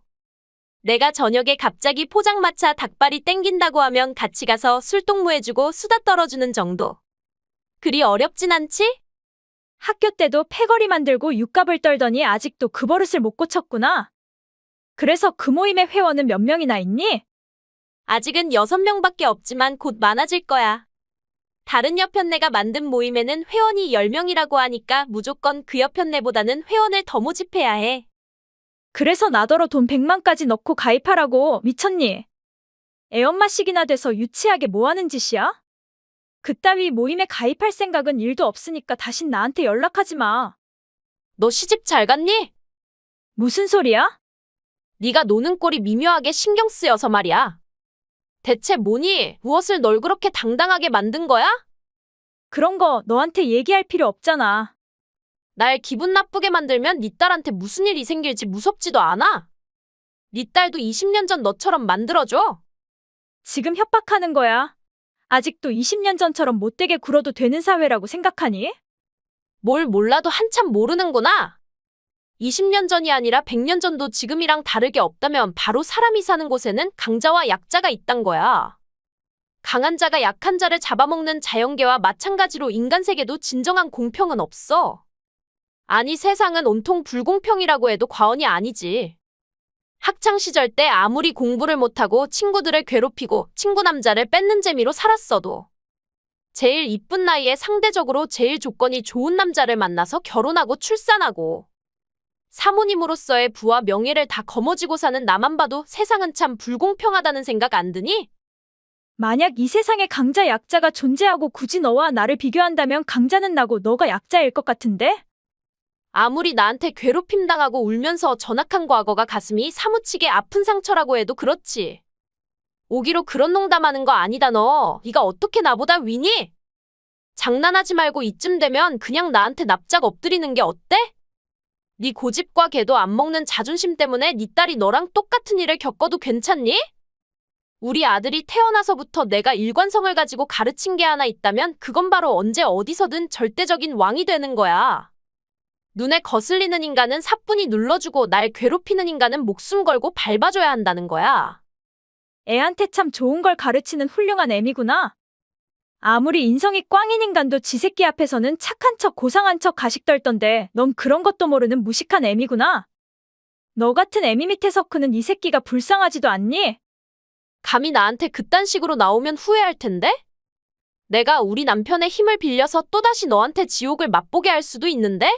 내가 저녁에 갑자기 포장마차 닭발이 땡긴다고 하면 같이 가서 술동무해주고 수다 떨어주는 정도. 그리 어렵진 않지? 학교 때도 패거리 만들고 육갑을 떨더니 아직도 그 버릇을 못 고쳤구나. 그래서 그 모임의 회원은 몇 명이나 있니? 아직은 6명밖에 없지만 곧 많아질 거야. 다른 여편네가 만든 모임에는 회원이 10명이라고 하니까 무조건 그 여편네보다는 회원을 더 모집해야 해. 그래서 나더러 돈 100만까지 넣고 가입하라고. 미쳤니? 애엄마식이나 돼서 유치하게 뭐 하는 짓이야? 그따위 모임에 가입할 생각은 1도 없으니까 다신 나한테 연락하지 마. 너 시집 잘 갔니? 무슨 소리야? 네가 노는 꼴이 미묘하게 신경 쓰여서 말이야. 대체 뭐니? 무엇을 널 그렇게 당당하게 만든 거야? 그런 거 너한테 얘기할 필요 없잖아. 날 기분 나쁘게 만들면 네 딸한테 무슨 일이 생길지 무섭지도 않아. 네 딸도 20년 전 너처럼 만들어줘. 지금 협박하는 거야. 아직도 20년 전처럼 못되게 굴어도 되는 사회라고 생각하니? 뭘 몰라도 한참 모르는구나. 20년 전이 아니라 100년 전도 지금이랑 다르게 없다면 바로 사람이 사는 곳에는 강자와 약자가 있단 거야. 강한 자가 약한 자를 잡아먹는 자연계와 마찬가지로 인간 세계도 진정한 공평은 없어. 아니, 세상은 온통 불공평이라고 해도 과언이 아니지. 학창시절 때 아무리 공부를 못하고 친구들을 괴롭히고 친구 남자를 뺏는 재미로 살았어도 제일 이쁜 나이에 상대적으로 제일 조건이 좋은 남자를 만나서 결혼하고 출산하고 사모님으로서의 부와 명예를 다 거머쥐고 사는 나만 봐도 세상은 참 불공평하다는 생각 안 드니? 만약 이 세상에 강자 약자가 존재하고 굳이 너와 나를 비교한다면 강자는 나고 너가 약자일 것 같은데? 아무리 나한테 괴롭힘 당하고 울면서 전악한 과거가 가슴이 사무치게 아픈 상처라고 해도 그렇지. 오기로 그런 농담하는 거 아니다 너. 네가 어떻게 나보다 위니? 장난하지 말고 이쯤 되면 그냥 나한테 납작 엎드리는 게 어때? 네 고집과 개도 안 먹는 자존심 때문에 네 딸이 너랑 똑같은 일을 겪어도 괜찮니? 우리 아들이 태어나서부터 내가 일관성을 가지고 가르친 게 하나 있다면 그건 바로 언제 어디서든 절대적인 왕이 되는 거야. 눈에 거슬리는 인간은 사뿐히 눌러주고 날 괴롭히는 인간은 목숨 걸고 밟아줘야 한다는 거야. 애한테 참 좋은 걸 가르치는 훌륭한 애미구나. 아무리 인성이 꽝인 인간도 지 새끼 앞에서는 착한 척 고상한 척 가식 떨던데 넌 그런 것도 모르는 무식한 애미구나. 너 같은 애미 밑에서 크는 이 새끼가 불쌍하지도 않니? 감히 나한테 그딴 식으로 나오면 후회할 텐데? 내가 우리 남편의 힘을 빌려서 또다시 너한테 지옥을 맛보게 할 수도 있는데?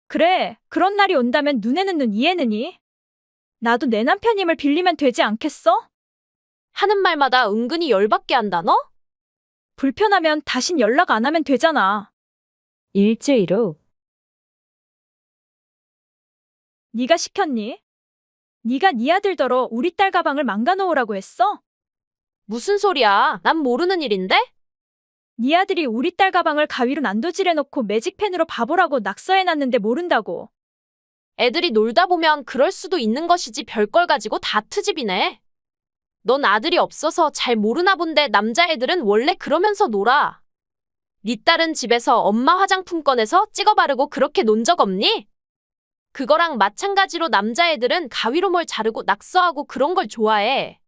그래, 그런 날이 온다면 눈에는 눈, 이에는 이. 나도 내 남편 힘을 빌리면 되지 않겠어? 하는 말마다 은근히 열받게 한다, 너? 불편하면 다신 연락 안 하면 되잖아. 일주일 후. 네가 시켰니? 네가 네 아들더러 우리 딸 가방을 망가놓으라고 했어? 무슨 소리야? 난 모르는 일인데? 네 아들이 우리 딸 가방을 가위로 난도질해놓고 매직펜으로 바보라고 낙서해놨는데 모른다고. 애들이 놀다 보면 그럴 수도 있는 것이지 별걸 가지고 다 트집이네. 넌 아들이 없어서 잘 모르나 본데 남자애들은 원래 그러면서 놀아. 네 딸은 집에서 엄마 화장품 꺼내서 찍어 바르고 그렇게 논 적 없니? 그거랑 마찬가지로 남자애들은 가위로 뭘 자르고 낙서하고 그런 걸 좋아해.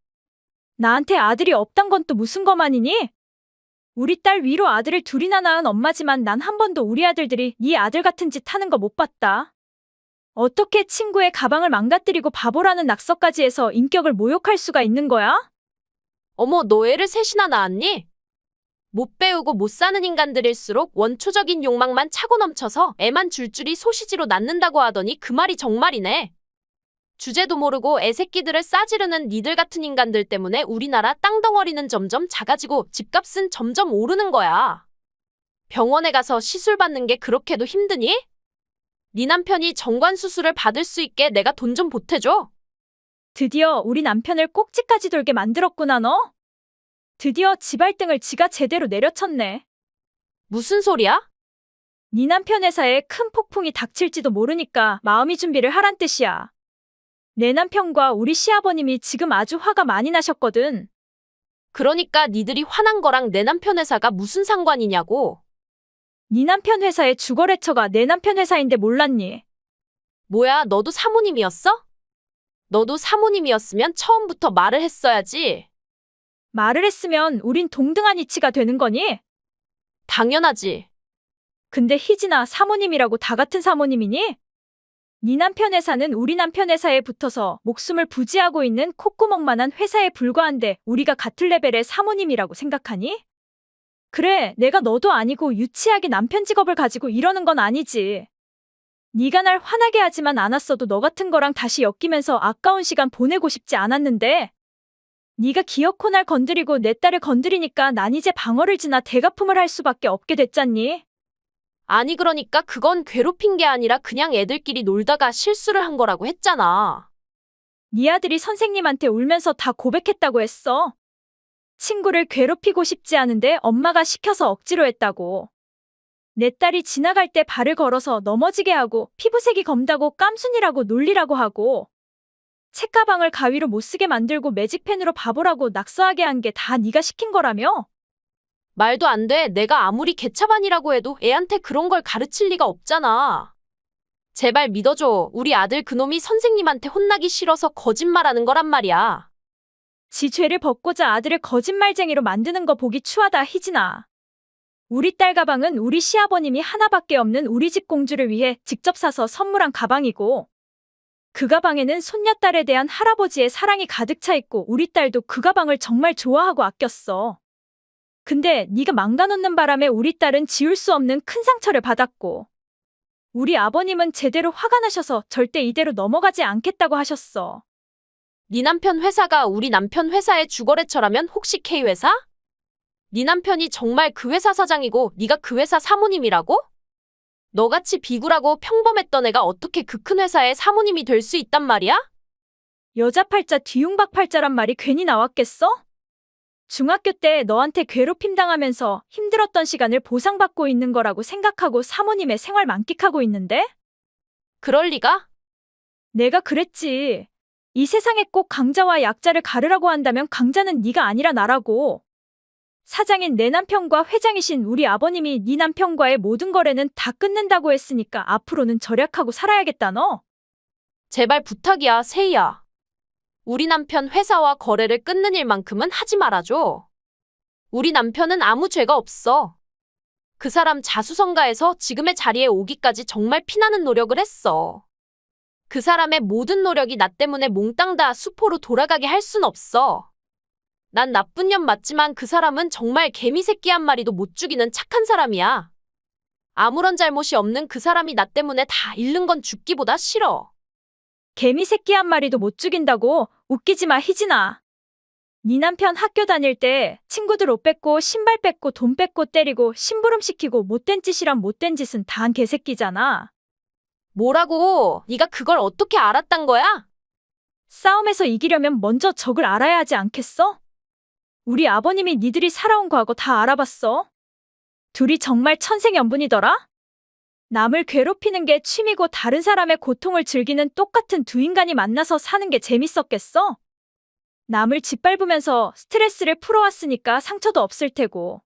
나한테 아들이 없단 건 또 무슨 거만이니? 우리 딸 위로 아들을 둘이나 낳은 엄마지만 난 한 번도 우리 아들들이 네 아들 같은 짓 하는 거 못 봤다. 어떻게 친구의 가방을 망가뜨리고 바보라는 낙서까지 해서 인격을 모욕할 수가 있는 거야? 어머, 너 애를 셋이나 낳았니? 못 배우고 못 사는 인간들일수록 원초적인 욕망만 차고 넘쳐서 애만 줄줄이 소시지로 낳는다고 하더니 그 말이 정말이네. 주제도 모르고 애새끼들을 싸지르는 니들 같은 인간들 때문에 우리나라 땅덩어리는 점점 작아지고 집값은 점점 오르는 거야. 병원에 가서 시술 받는 게 그렇게도 힘드니? 네 남편이 정관 수술을 받을 수 있게 내가 돈 좀 보태줘. 드디어 우리 남편을 꼭지까지 돌게 만들었구나 너? 드디어 지발등을 지가 제대로 내려쳤네. 무슨 소리야? 네 남편 회사에 큰 폭풍이 닥칠지도 모르니까 마음의 준비를 하란 뜻이야. 내 남편과 우리 시아버님이 지금 아주 화가 많이 나셨거든. 그러니까 니들이 화난 거랑 내 남편 회사가 무슨 상관이냐고. 네 남편 회사의 주거래처가 내 남편 회사인데 몰랐니? 뭐야, 너도 사모님이었어? 너도 사모님이었으면 처음부터 말을 했어야지. 말을 했으면 우린 동등한 이치가 되는 거니? 당연하지. 근데 희진아, 사모님이라고 다 같은 사모님이니? 네 남편 회사는 우리 남편 회사에 붙어서 목숨을 부지하고 있는 콧구멍만한 회사에 불과한데 우리가 같은 레벨의 사모님이라고 생각하니? 그래, 내가 너도 아니고 유치하게 남편 직업을 가지고 이러는 건 아니지. 네가 날 화나게 하지만 않았어도 너 같은 거랑 다시 엮이면서 아까운 시간 보내고 싶지 않았는데 네가 기어코 날 건드리고 내 딸을 건드리니까 난 이제 방어를 지나 대가품을 할 수밖에 없게 됐잖니. 아니, 그러니까 그건 괴롭힌 게 아니라 그냥 애들끼리 놀다가 실수를 한 거라고 했잖아. 네 아들이 선생님한테 울면서 다 고백했다고 했어. 친구를 괴롭히고 싶지 않은데 엄마가 시켜서 억지로 했다고. 내 딸이 지나갈 때 발을 걸어서 넘어지게 하고 피부색이 검다고 깜순이라고 놀리라고 하고 책가방을 가위로 못 쓰게 만들고 매직펜으로 바보라고 낙서하게 한 게 다 네가 시킨 거라며? 말도 안 돼. 내가 아무리 개차반이라고 해도 애한테 그런 걸 가르칠 리가 없잖아. 제발 믿어줘. 우리 아들 그놈이 선생님한테 혼나기 싫어서 거짓말하는 거란 말이야. 지 죄를 벗고자 아들을 거짓말쟁이로 만드는 거 보기 추하다, 희진아. 우리 딸 가방은 우리 시아버님이 하나밖에 없는 우리 집 공주를 위해 직접 사서 선물한 가방이고 그 가방에는 손녀딸에 대한 할아버지의 사랑이 가득 차 있고 우리 딸도 그 가방을 정말 좋아하고 아꼈어. 근데 네가 망가놓는 바람에 우리 딸은 지울 수 없는 큰 상처를 받았고 우리 아버님은 제대로 화가 나셔서 절대 이대로 넘어가지 않겠다고 하셨어. 네 남편 회사가 우리 남편 회사의 주거래처라면 혹시 K회사? 네 남편이 정말 그 회사 사장이고 네가 그 회사 사모님이라고? 너같이 비굴하고 평범했던 애가 어떻게 그 큰 회사의 사모님이 될 수 있단 말이야? 여자 팔자 뒤흉박 팔자란 말이 괜히 나왔겠어? 중학교 때 너한테 괴롭힘 당하면서 힘들었던 시간을 보상받고 있는 거라고 생각하고 사모님의 생활 만끽하고 있는데? 그럴 리가? 내가 그랬지. 이 세상에 꼭 강자와 약자를 가르라고 한다면 강자는 네가 아니라 나라고. 사장인 내 남편과 회장이신 우리 아버님이 네 남편과의 모든 거래는 다 끊는다고 했으니까 앞으로는 절약하고 살아야겠다 너. 제발 부탁이야, 세희야. 우리 남편 회사와 거래를 끊는 일만큼은 하지 말아줘. 우리 남편은 아무 죄가 없어. 그 사람 자수성가해서 지금의 자리에 오기까지 정말 피나는 노력을 했어. 그 사람의 모든 노력이 나 때문에 몽땅 다 수포로 돌아가게 할 순 없어. 난 나쁜 년 맞지만 그 사람은 정말 개미 새끼 한 마리도 못 죽이는 착한 사람이야. 아무런 잘못이 없는 그 사람이 나 때문에 다 잃는 건 죽기보다 싫어. 개미 새끼 한 마리도 못 죽인다고? 웃기지 마, 희진아. 네 남편 학교 다닐 때 친구들 옷 뺏고 신발 뺏고 돈 뺏고 때리고 심부름 시키고 못된 짓이란 못된 짓은 다 한 개새끼잖아. 뭐라고? 네가 그걸 어떻게 알았단 거야? 싸움에서 이기려면 먼저 적을 알아야 하지 않겠어? 우리 아버님이 니들이 살아온 과거 다 알아봤어. 둘이 정말 천생연분이더라? 남을 괴롭히는 게 취미고 다른 사람의 고통을 즐기는 똑같은 두 인간이 만나서 사는 게 재밌었겠어? 남을 짓밟으면서 스트레스를 풀어왔으니까 상처도 없을 테고.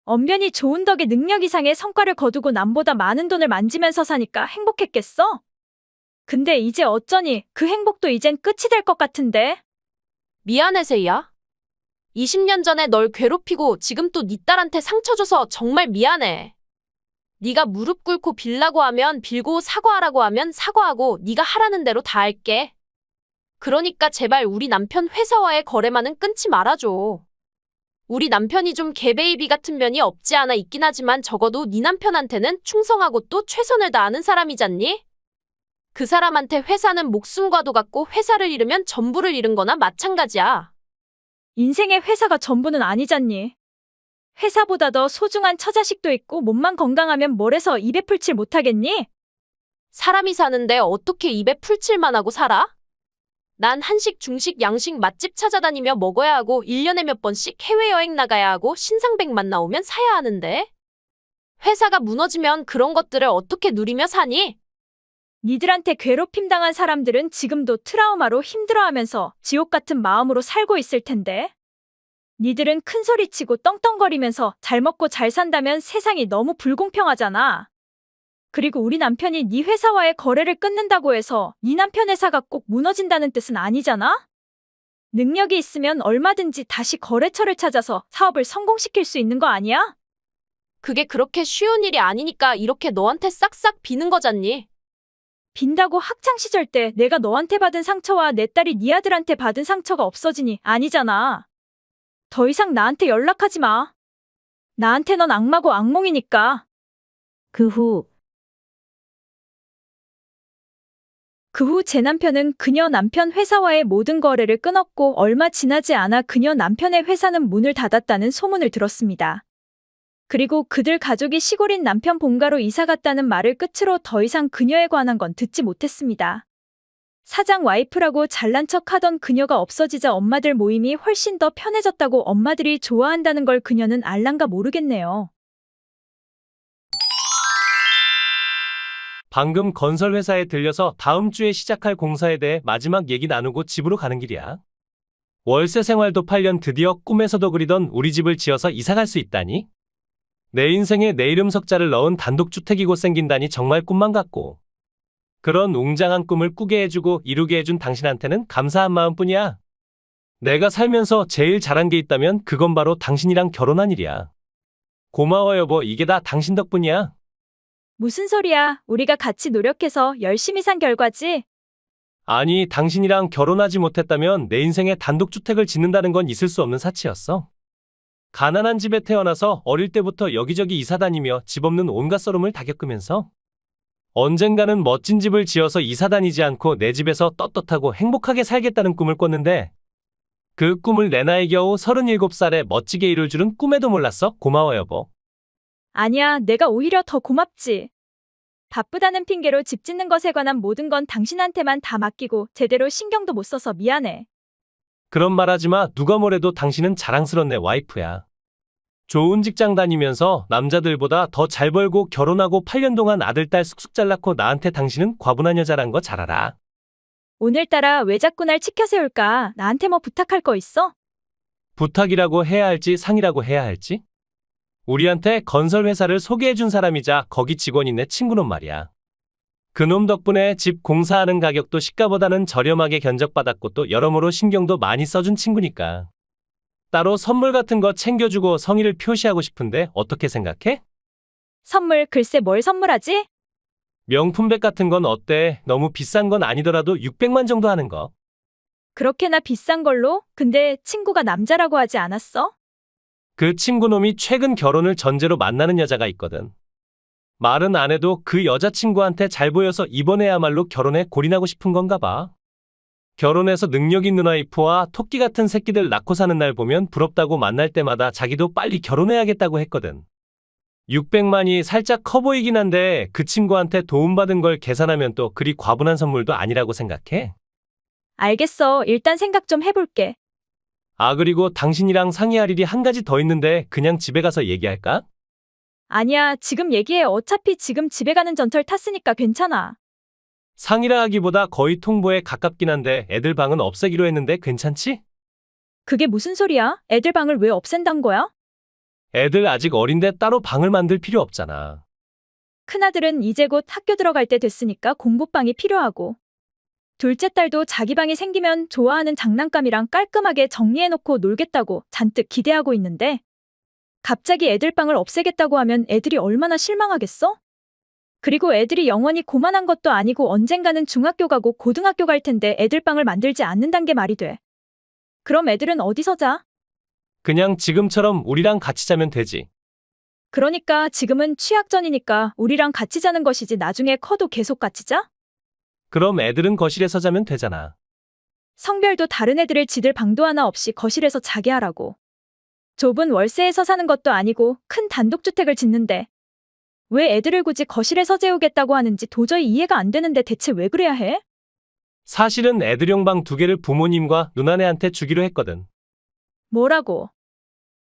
언변이 좋은 덕에 능력 이상의 성과를 거두고 남보다 많은 돈을 만지면서 사니까 행복했겠어? 근데 이제 어쩌니 그 행복도 이젠 끝이 될 것 같은데? 미안해, 세이야. 20년 전에 널 괴롭히고 지금 또 네 딸한테 상처 줘서 정말 미안해. 네가 무릎 꿇고 빌라고 하면 빌고 사과하라고 하면 사과하고 네가 하라는 대로 다 할게. 그러니까 제발 우리 남편 회사와의 거래만은 끊지 말아줘. 우리 남편이 좀 개베이비 같은 면이 없지 않아 있긴 하지만 적어도 네 남편한테는 충성하고 또 최선을 다하는 사람이잖니? 그 사람한테 회사는 목숨과도 같고 회사를 잃으면 전부를 잃은 거나 마찬가지야. 인생의 회사가 전부는 아니잖니. 회사보다 더 소중한 처자식도 있고 몸만 건강하면 뭘 해서 입에 풀칠 못하겠니? 사람이 사는데 어떻게 입에 풀칠만 하고 살아? 난 한식, 중식, 양식 맛집 찾아다니며 먹어야 하고 1년에 몇 번씩 해외여행 나가야 하고 신상백만 나오면 사야 하는데. 회사가 무너지면 그런 것들을 어떻게 누리며 사니? 니들한테 괴롭힘 당한 사람들은 지금도 트라우마로 힘들어하면서 지옥 같은 마음으로 살고 있을 텐데. 니들은 큰 소리치고 떵떵거리면서 잘 먹고 잘 산다면 세상이 너무 불공평하잖아. 그리고 우리 남편이 네 회사와의 거래를 끊는다고 해서 네 남편 회사가 꼭 무너진다는 뜻은 아니잖아? 능력이 있으면 얼마든지 다시 거래처를 찾아서 사업을 성공시킬 수 있는 거 아니야? 그게 그렇게 쉬운 일이 아니니까 이렇게 너한테 싹싹 비는 거잖니. 빈다고 학창시절 때 내가 너한테 받은 상처와 내 딸이 네 아들한테 받은 상처가 없어지니 아니잖아. 더 이상 나한테 연락하지 마. 나한테 넌 악마고 악몽이니까. 그 후 제 남편은 그녀 남편 회사와의 모든 거래를 끊었고 얼마 지나지 않아 그녀 남편의 회사는 문을 닫았다는 소문을 들었습니다. 그리고 그들 가족이 시골인 남편 본가로 이사 갔다는 말을 끝으로 더 이상 그녀에 관한 건 듣지 못했습니다. 사장 와이프라고 잘난 척 하던 그녀가 없어지자 엄마들 모임이 훨씬 더 편해졌다고 엄마들이 좋아한다는 걸 그녀는 알란가 모르겠네요. 방금 건설회사에 들려서 다음 주에 시작할 공사에 대해 마지막 얘기 나누고 집으로 가는 길이야. 월세 생활도 8년 드디어 꿈에서도 그리던 우리 집을 지어서 이사 갈 수 있다니? 내 인생에 내 이름 석자를 넣은 단독주택이 곧 생긴다니 정말 꿈만 같고. 그런 웅장한 꿈을 꾸게 해주고 이루게 해준 당신한테는 감사한 마음뿐이야. 내가 살면서 제일 잘한 게 있다면 그건 바로 당신이랑 결혼한 일이야. 고마워 여보, 이게 다 당신 덕분이야. 무슨 소리야? 우리가 같이 노력해서 열심히 산 결과지? 아니, 당신이랑 결혼하지 못했다면 내 인생에 단독주택을 짓는다는 건 있을 수 없는 사치였어. 가난한 집에 태어나서 어릴 때부터 여기저기 이사 다니며 집 없는 온갖 썰음을 다 겪으면서 언젠가는 멋진 집을 지어서 이사 다니지 않고 내 집에서 떳떳하고 행복하게 살겠다는 꿈을 꿨는데 그 꿈을 내 나이 겨우 37살에 멋지게 이룰 줄은 꿈에도 몰랐어. 고마워 여보. 아니야, 내가 오히려 더 고맙지. 바쁘다는 핑계로 집 짓는 것에 관한 모든 건 당신한테만 다 맡기고 제대로 신경도 못 써서 미안해. 그런 말 하지 마. 누가 뭐래도 당신은 자랑스러운 내 와이프야. 좋은 직장 다니면서 남자들보다 더 잘 벌고 결혼하고 8년 동안 아들, 딸 쑥쑥 잘 낳고 나한테 당신은 과분한 여자란 거 잘 알아. 오늘따라 왜 자꾸 날 치켜 세울까? 나한테 뭐 부탁할 거 있어? 부탁이라고 해야 할지 상이라고 해야 할지? 우리한테 건설회사를 소개해준 사람이자 거기 직원인 내 친구는 말이야. 그놈 덕분에 집 공사하는 가격도 시가보다는 저렴하게 견적받았고 또 여러모로 신경도 많이 써준 친구니까. 따로 선물 같은 거 챙겨주고 성의를 표시하고 싶은데 어떻게 생각해? 선물, 글쎄 뭘 선물하지? 명품백 같은 건 어때? 너무 비싼 건 아니더라도 600만 정도 하는 거. 그렇게나 비싼 걸로? 근데 친구가 남자라고 하지 않았어? 그 친구놈이 최근 결혼을 전제로 만나는 여자가 있거든. 말은 안 해도 그 여자친구한테 잘 보여서 이번에야말로 결혼에 골인하고 싶은 건가 봐. 결혼해서 능력 있는 와이프와 토끼 같은 새끼들 낳고 사는 날 보면 부럽다고 만날 때마다 자기도 빨리 결혼해야겠다고 했거든. 600만이 살짝 커 보이긴 한데 그 친구한테 도움받은 걸 계산하면 또 그리 과분한 선물도 아니라고 생각해. 알겠어. 일단 생각 좀 해볼게. 아, 그리고 당신이랑 상의할 일이 한 가지 더 있는데 그냥 집에 가서 얘기할까? 아니야, 지금 얘기해. 어차피 지금 집에 가는 전철 탔으니까 괜찮아. 상의라 하기보다 거의 통보에 가깝긴 한데 애들 방은 없애기로 했는데 괜찮지? 그게 무슨 소리야? 애들 방을 왜 없앤단 거야? 애들 아직 어린데 따로 방을 만들 필요 없잖아. 큰아들은 이제 곧 학교 들어갈 때 됐으니까 공부방이 필요하고. 둘째 딸도 자기 방이 생기면 좋아하는 장난감이랑 깔끔하게 정리해놓고 놀겠다고 잔뜩 기대하고 있는데 갑자기 애들 방을 없애겠다고 하면 애들이 얼마나 실망하겠어? 그리고 애들이 영원히 고만한 것도 아니고 언젠가는 중학교 가고 고등학교 갈 텐데 애들 방을 만들지 않는단 게 말이 돼. 그럼 애들은 어디서 자? 그냥 지금처럼 우리랑 같이 자면 되지. 그러니까 지금은 취학 전이니까 우리랑 같이 자는 것이지 나중에 커도 계속 같이 자? 그럼 애들은 거실에서 자면 되잖아. 성별도 다른 애들을 지들 방도 하나 없이 거실에서 자게 하라고. 좁은 월세에서 사는 것도 아니고 큰 단독주택을 짓는데 왜 애들을 굳이 거실에서 재우겠다고 하는지 도저히 이해가 안 되는데 대체 왜 그래야 해? 사실은 애들용 방 2개를 부모님과 누나네한테 주기로 했거든. 뭐라고?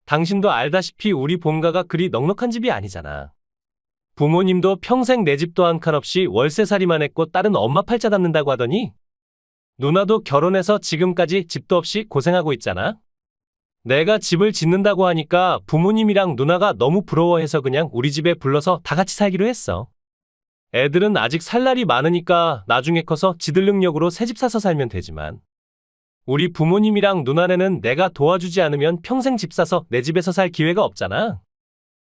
당신도 알다시피 우리 본가가 그리 넉넉한 집이 아니잖아. 부모님도 평생 내 집도 한 칸 없이 월세살이만 했고 딸은 엄마 팔자 담는다고 하더니 누나도 결혼해서 지금까지 집도 없이 고생하고 있잖아. 내가 집을 짓는다고 하니까 부모님이랑 누나가 너무 부러워해서 그냥 우리 집에 불러서 다 같이 살기로 했어. 애들은 아직 살 날이 많으니까 나중에 커서 지들 능력으로 새 집 사서 살면 되지만 우리 부모님이랑 누나네는 내가 도와주지 않으면 평생 집 사서 내 집에서 살 기회가 없잖아.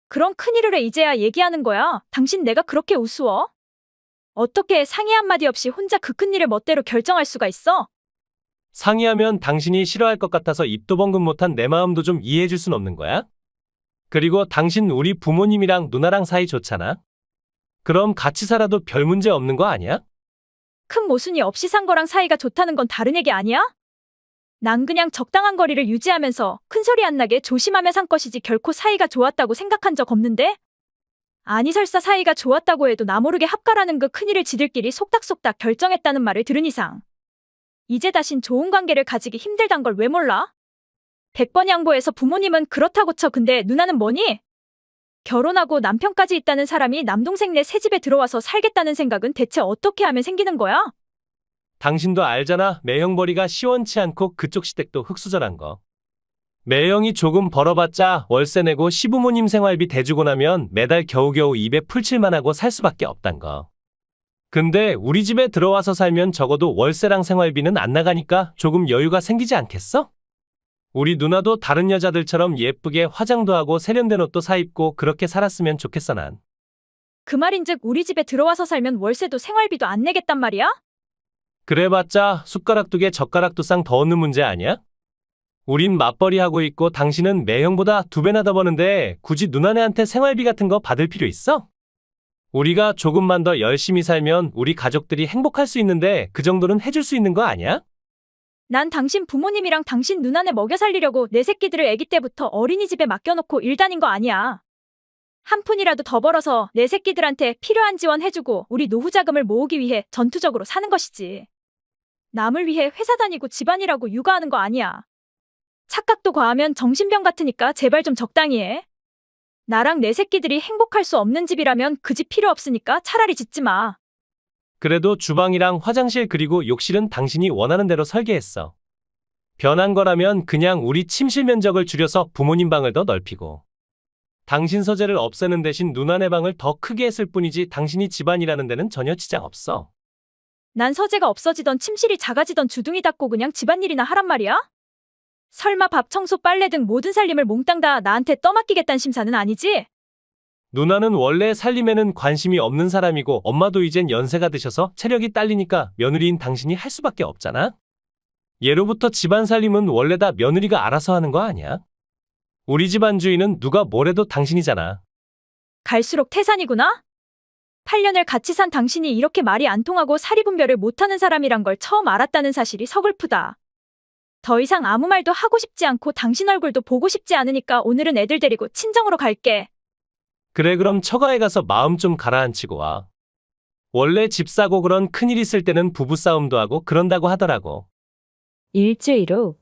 그런 큰일을 해 이제야 얘기하는 거야. 당신 내가 그렇게 우스워? 어떻게 상의 한마디 없이 혼자 그 큰일을 멋대로 결정할 수가 있어? 상의하면 당신이 싫어할 것 같아서 입도 번금 못한 내 마음도 좀 이해해줄 순 없는 거야? 그리고 당신 우리 부모님이랑 누나랑 사이 좋잖아? 그럼 같이 살아도 별 문제 없는 거 아니야? 큰 모순이 없이 산 거랑 사이가 좋다는 건 다른 얘기 아니야? 난 그냥 적당한 거리를 유지하면서 큰 소리 안 나게 조심하며 산 것이지 결코 사이가 좋았다고 생각한 적 없는데? 아니 설사 사이가 좋았다고 해도 나 모르게 합가라는 그 큰일을 지들끼리 속닥속닥 결정했다는 말을 들은 이상 이제 다신 좋은 관계를 가지기 힘들단 걸 왜 몰라? 100번 양보해서 부모님은 그렇다고 쳐. 근데 누나는 뭐니? 결혼하고 남편까지 있다는 사람이 남동생네 새 집에 들어와서 살겠다는 생각은 대체 어떻게 하면 생기는 거야? 당신도 알잖아. 매형벌이가 시원치 않고 그쪽 시댁도 흙수저란 거. 매형이 조금 벌어봤자 월세 내고 시부모님 생활비 대주고 나면 매달 겨우겨우 입에 풀칠만 하고 살 수밖에 없단 거. 근데 우리 집에 들어와서 살면 적어도 월세랑 생활비는 안 나가니까 조금 여유가 생기지 않겠어? 우리 누나도 다른 여자들처럼 예쁘게 화장도 하고 세련된 옷도 사입고 그렇게 살았으면 좋겠어 난. 그 말인즉 우리 집에 들어와서 살면 월세도 생활비도 안 내겠단 말이야? 그래봤자 숟가락 2개 젓가락 2쌍 더 얻는 문제 아니야? 우린 맞벌이 하고 있고 당신은 매형보다 2배나 더 버는데 굳이 누나네한테 생활비 같은 거 받을 필요 있어? 우리가 조금만 더 열심히 살면 우리 가족들이 행복할 수 있는데 그 정도는 해줄 수 있는 거 아니야? 난 당신 부모님이랑 당신 누나네 먹여 살리려고 내 새끼들을 아기 때부터 어린이집에 맡겨놓고 일 다닌 거 아니야. 한 푼이라도 더 벌어서 내 새끼들한테 필요한 지원 해주고 우리 노후 자금을 모으기 위해 전투적으로 사는 것이지. 남을 위해 회사 다니고 집안일하고 육아하는 거 아니야. 착각도 과하면 정신병 같으니까 제발 좀 적당히 해. 나랑 내 새끼들이 행복할 수 없는 집이라면 그 집 필요 없으니까 차라리 짓지 마. 그래도 주방이랑 화장실 그리고 욕실은 당신이 원하는 대로 설계했어. 변한 거라면 그냥 우리 침실 면적을 줄여서 부모님 방을 더 넓히고 당신 서재를 없애는 대신 누나네 방을 더 크게 했을 뿐이지 당신이 집안이라는 데는 전혀 지장 없어. 난 서재가 없어지던 침실이 작아지던 주둥이 닫고 그냥 집안일이나 하란 말이야? 설마 밥, 청소, 빨래 등 모든 살림을 몽땅 다 나한테 떠맡기겠다는 심사는 아니지? 누나는 원래 살림에는 관심이 없는 사람이고 엄마도 이젠 연세가 드셔서 체력이 딸리니까 며느리인 당신이 할 수밖에 없잖아. 예로부터 집안 살림은 원래 다 며느리가 알아서 하는 거 아니야? 우리 집안 주인은 누가 뭐래도 당신이잖아. 갈수록 태산이구나? 8년을 같이 산 당신이 이렇게 말이 안 통하고 사리분별을 못하는 사람이란 걸 처음 알았다는 사실이 서글프다. 더 이상 아무 말도 하고 싶지 않고 당신 얼굴도 보고 싶지 않으니까 오늘은 애들 데리고 친정으로 갈게. 그래, 그럼 처가에 가서 마음 좀 가라앉히고 와. 원래 집 사고 그런 큰일 있을 때는 부부싸움도 하고 그런다고 하더라고. 일주일 후.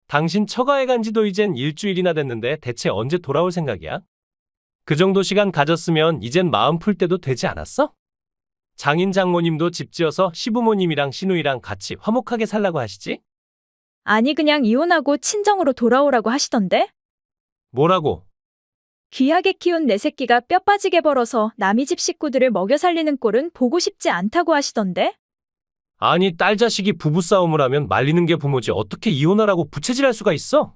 당신 처가에 간 지도 이젠 일주일이나 됐는데 대체 언제 돌아올 생각이야? 그 정도 시간 가졌으면 이젠 마음 풀 때도 되지 않았어? 장인 장모님도 집 지어서 시부모님이랑 시누이랑 같이 화목하게 살라고 하시지? 아니 그냥 이혼하고 친정으로 돌아오라고 하시던데? 뭐라고? 귀하게 키운 내 새끼가 뼈 빠지게 벌어서 남이 집 식구들을 먹여 살리는 꼴은 보고 싶지 않다고 하시던데? 아니, 딸 자식이 부부싸움을 하면 말리는 게 부모지 어떻게 이혼하라고 부채질할 수가 있어?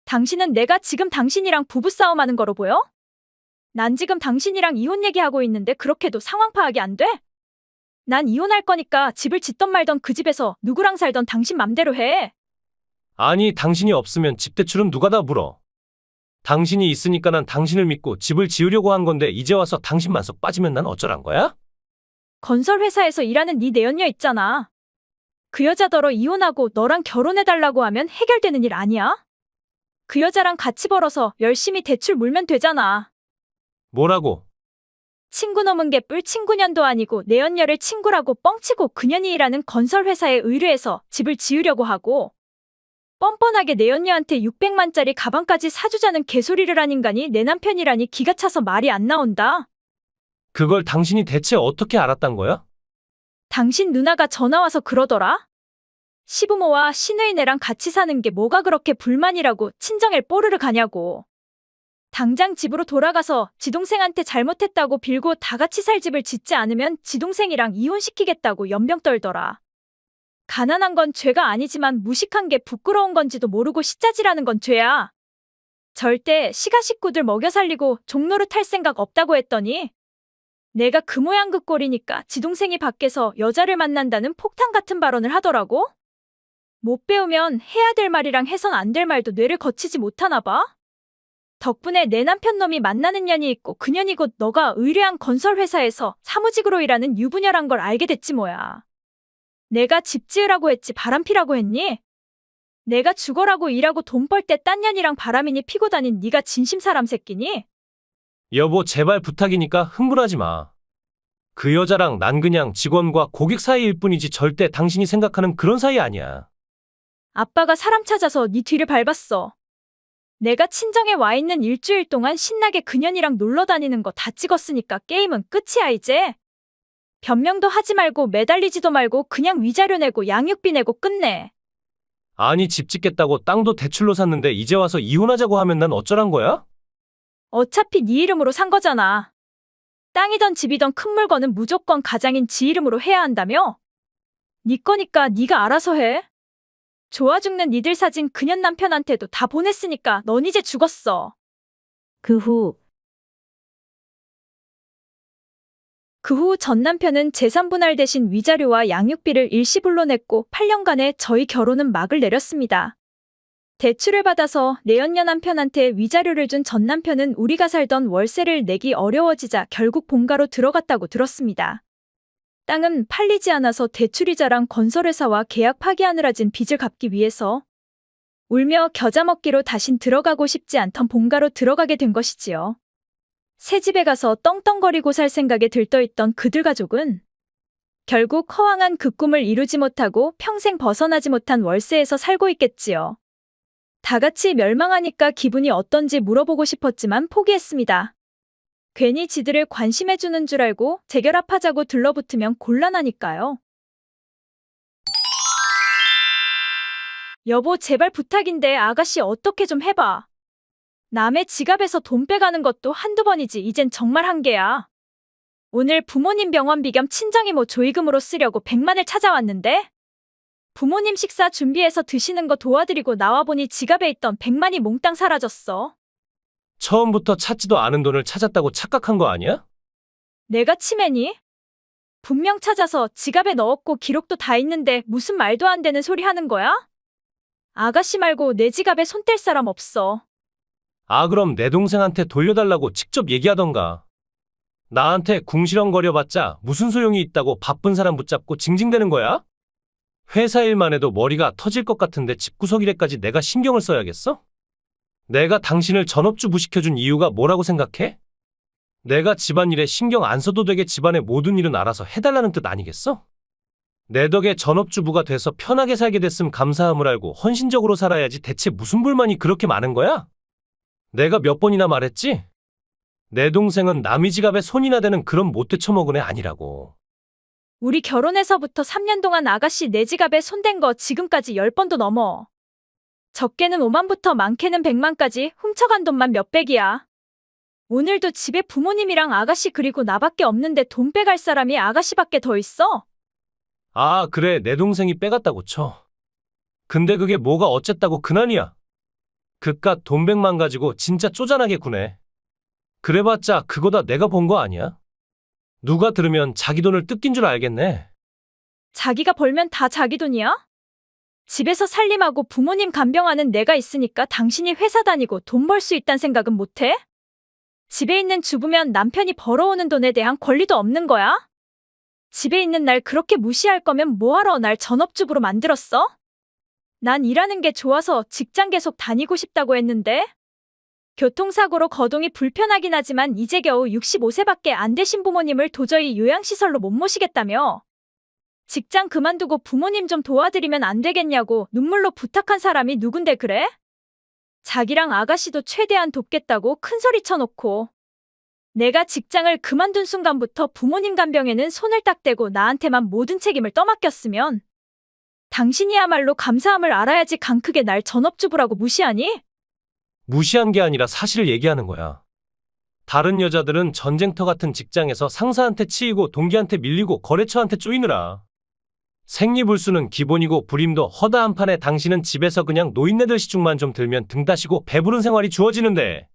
당신은 내가 지금 당신이랑 부부싸움하는 거로 보여? 난 지금 당신이랑 이혼 얘기하고 있는데 그렇게도 상황 파악이 안 돼? 난 이혼할 거니까 집을 짓던 말던 그 집에서 누구랑 살던 당신 맘대로 해. 아니, 당신이 없으면 집 대출은 누가 다 물어? 당신이 있으니까 난 당신을 믿고 집을 지으려고 한 건데 이제 와서 당신만 쏙 빠지면 난 어쩌란 거야? 건설회사에서 일하는 네 내연녀 있잖아. 그 여자더러 이혼하고 너랑 결혼해달라고 하면 해결되는 일 아니야? 그 여자랑 같이 벌어서 열심히 대출 물면 되잖아. 뭐라고? 친구 넘은 게 뿔 친구년도 아니고 내연녀를 친구라고 뻥치고 그년이 일하는 건설회사에 의뢰해서 집을 지으려고 하고 뻔뻔하게 내연녀한테 600만짜리 가방까지 사주자는 개소리를 한 인간이 내 남편이라니 기가 차서 말이 안 나온다. 그걸 당신이 대체 어떻게 알았단 거야? 당신 누나가 전화 와서 그러더라. 시부모와 시누이네랑 같이 사는 게 뭐가 그렇게 불만이라고 친정에 뽀르르 가냐고. 당장 집으로 돌아가서 지동생한테 잘못했다고 빌고 다 같이 살 집을 짓지 않으면 지동생이랑 이혼시키겠다고 연병 떨더라. 가난한 건 죄가 아니지만 무식한 게 부끄러운 건지도 모르고 시짜지라는 건 죄야. 절대 시가 식구들 먹여 살리고 종로를 탈 생각 없다고 했더니 내가 그 모양 그 꼴이니까 지동생이 밖에서 여자를 만난다는 폭탄 같은 발언을 하더라고? 못 배우면 해야 될 말이랑 해선 안 될 말도 뇌를 거치지 못하나 봐? 덕분에 내 남편 놈이 만나는 년이 있고 그 년이 곧 너가 의뢰한 건설회사에서 사무직으로 일하는 유부녀란 걸 알게 됐지 뭐야. 내가 집 지으라고 했지 바람피라고 했니? 내가 죽어라고 일하고 돈 벌 때 딴 년이랑 바람이니 피고 다닌 네가 진심 사람 새끼니? 여보, 제발 부탁이니까 흥분하지 마. 그 여자랑 난 그냥 직원과 고객 사이일 뿐이지 절대 당신이 생각하는 그런 사이 아니야. 아빠가 사람 찾아서 네 뒤를 밟았어. 내가 친정에 와 있는 일주일 동안 신나게 그년이랑 놀러 다니는 거 다 찍었으니까 게임은 끝이야 이제. 변명도 하지 말고 매달리지도 말고 그냥 위자료 내고 양육비 내고 끝내. 아니, 집 짓겠다고 땅도 대출로 샀는데 이제 와서 이혼하자고 하면 난 어쩌란 거야? 어차피 네 이름으로 산 거잖아. 땅이던 집이던 큰 물건은 무조건 가장인 지 이름으로 해야 한다며? 네 거니까 네가 알아서 해. 좋아 죽는 니들 사진 그년 남편한테도 다 보냈으니까 넌 이제 죽었어. 그 후 전 남편은 재산분할 대신 위자료와 양육비를 일시불로 냈고 8년간의 저희 결혼은 막을 내렸습니다. 대출을 받아서 내연녀 남편한테 위자료를 준 전 남편은 우리가 살던 월세를 내기 어려워지자 결국 본가로 들어갔다고 들었습니다. 땅은 팔리지 않아서 대출이자랑 건설회사와 계약 파기하느라 진 빚을 갚기 위해서 울며 겨자 먹기로 다신 들어가고 싶지 않던 본가로 들어가게 된 것이지요. 새 집에 가서 떵떵거리고 살 생각에 들떠있던 그들 가족은 결국 허황한 그 꿈을 이루지 못하고 평생 벗어나지 못한 월세에서 살고 있겠지요. 다 같이 멸망하니까 기분이 어떤지 물어보고 싶었지만 포기했습니다. 괜히 지들을 관심해주는 줄 알고 재결합하자고 들러붙으면 곤란하니까요. 여보 제발 부탁인데 아가씨 어떻게 좀 해봐. 남의 지갑에서 돈 빼가는 것도 한두 번이지 이젠 정말 한계야. 오늘 부모님 병원비 겸 친정이모 조의금으로 쓰려고 100만을 찾아왔는데 부모님 식사 준비해서 드시는 거 도와드리고 나와보니 지갑에 있던 100만이 몽땅 사라졌어. 처음부터 찾지도 않은 돈을 찾았다고 착각한 거 아니야? 내가 치매니? 분명 찾아서 지갑에 넣었고 기록도 다 있는데 무슨 말도 안 되는 소리 하는 거야? 아가씨 말고 내 지갑에 손 뗄 사람 없어. 아, 그럼 내 동생한테 돌려달라고 직접 얘기하던가. 나한테 궁시렁거려봤자 무슨 소용이 있다고 바쁜 사람 붙잡고 징징대는 거야? 회사 일만 해도 머리가 터질 것 같은데 집구석 일에까지 내가 신경을 써야겠어? 내가 당신을 전업주부 시켜준 이유가 뭐라고 생각해? 내가 집안일에 신경 안 써도 되게 집안의 모든 일은 알아서 해달라는 뜻 아니겠어? 내 덕에 전업주부가 돼서 편하게 살게 됐음 감사함을 알고 헌신적으로 살아야지 대체 무슨 불만이 그렇게 많은 거야? 내가 몇 번이나 말했지? 내 동생은 남의 지갑에 손이나 대는 그런 못돼 처먹은 애 아니라고. 우리 결혼해서부터 3년 동안 아가씨 내 지갑에 손댄 거 지금까지 10번도 넘어. 적게는 5만부터 많게는 100만까지 훔쳐간 돈만 몇백이야. 오늘도 집에 부모님이랑 아가씨 그리고 나밖에 없는데 돈 빼갈 사람이 아가씨밖에 더 있어? 아, 그래, 내 동생이 빼갔다고 쳐. 근데 그게 뭐가 어쨌다고 그난이야. 그깟 돈 100만 가지고 진짜 쪼잔하게 구네. 그래봤자 그거 다 내가 번 거 아니야? 누가 들으면 자기 돈을 뜯긴 줄 알겠네. 자기가 벌면 다 자기 돈이야? 집에서 살림하고 부모님 간병하는 내가 있으니까 당신이 회사 다니고 돈 벌 수 있단 생각은 못해? 집에 있는 주부면 남편이 벌어오는 돈에 대한 권리도 없는 거야? 집에 있는 날 그렇게 무시할 거면 뭐하러 날 전업주부로 만들었어? 난 일하는 게 좋아서 직장 계속 다니고 싶다고 했는데? 교통사고로 거동이 불편하긴 하지만 이제 겨우 65세밖에 안 되신 부모님을 도저히 요양시설로 못 모시겠다며. 직장 그만두고 부모님 좀 도와드리면 안 되겠냐고 눈물로 부탁한 사람이 누군데 그래? 자기랑 아가씨도 최대한 돕겠다고 큰소리 쳐놓고. 내가 직장을 그만둔 순간부터 부모님 간병에는 손을 딱 대고 나한테만 모든 책임을 떠맡겼으면 당신이야말로 감사함을 알아야지 강크게 날 전업주부라고 무시하니? 무시한 게 아니라 사실을 얘기하는 거야. 다른 여자들은 전쟁터 같은 직장에서 상사한테 치이고 동기한테 밀리고 거래처한테 쪼이느라. 생리불수는 기본이고 불임도 허다 한 판에 당신은 집에서 그냥 노인네들 시중만 좀 들면 등 다시고 배부른 생활이 주어지는데.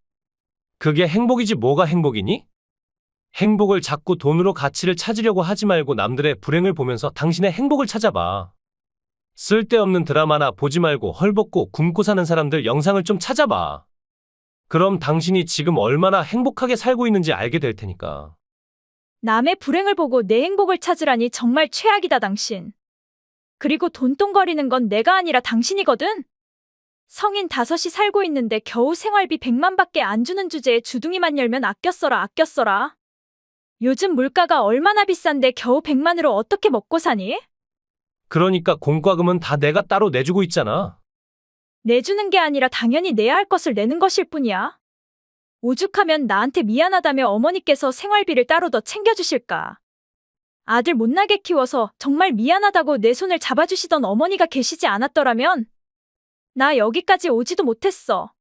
그게 행복이지 뭐가 행복이니? 행복을 자꾸 돈으로 가치를 찾으려고 하지 말고 남들의 불행을 보면서 당신의 행복을 찾아봐. 쓸데없는 드라마나 보지 말고 헐벗고 굶고 사는 사람들 영상을 좀 찾아봐. 그럼 당신이 지금 얼마나 행복하게 살고 있는지 알게 될 테니까. 남의 불행을 보고 내 행복을 찾으라니 정말 최악이다 당신. 그리고 돈똥거리는 건 내가 아니라 당신이거든? 성인 5이 살고 있는데 겨우 생활비 100만밖에 안 주는 주제에 주둥이만 열면 아껴 써라 아껴 써라. 요즘 물가가 얼마나 비싼데 겨우 100만으로 어떻게 먹고 사니? 그러니까 공과금은 다 내가 따로 내주고 있잖아. 내주는 게 아니라 당연히 내야 할 것을 내는 것일 뿐이야. 오죽하면 나한테 미안하다며 어머니께서 생활비를 따로 더 챙겨주실까. 아들 못나게 키워서 정말 미안하다고 내 손을 잡아주시던 어머니가 계시지 않았더라면 나 여기까지 오지도 못했어.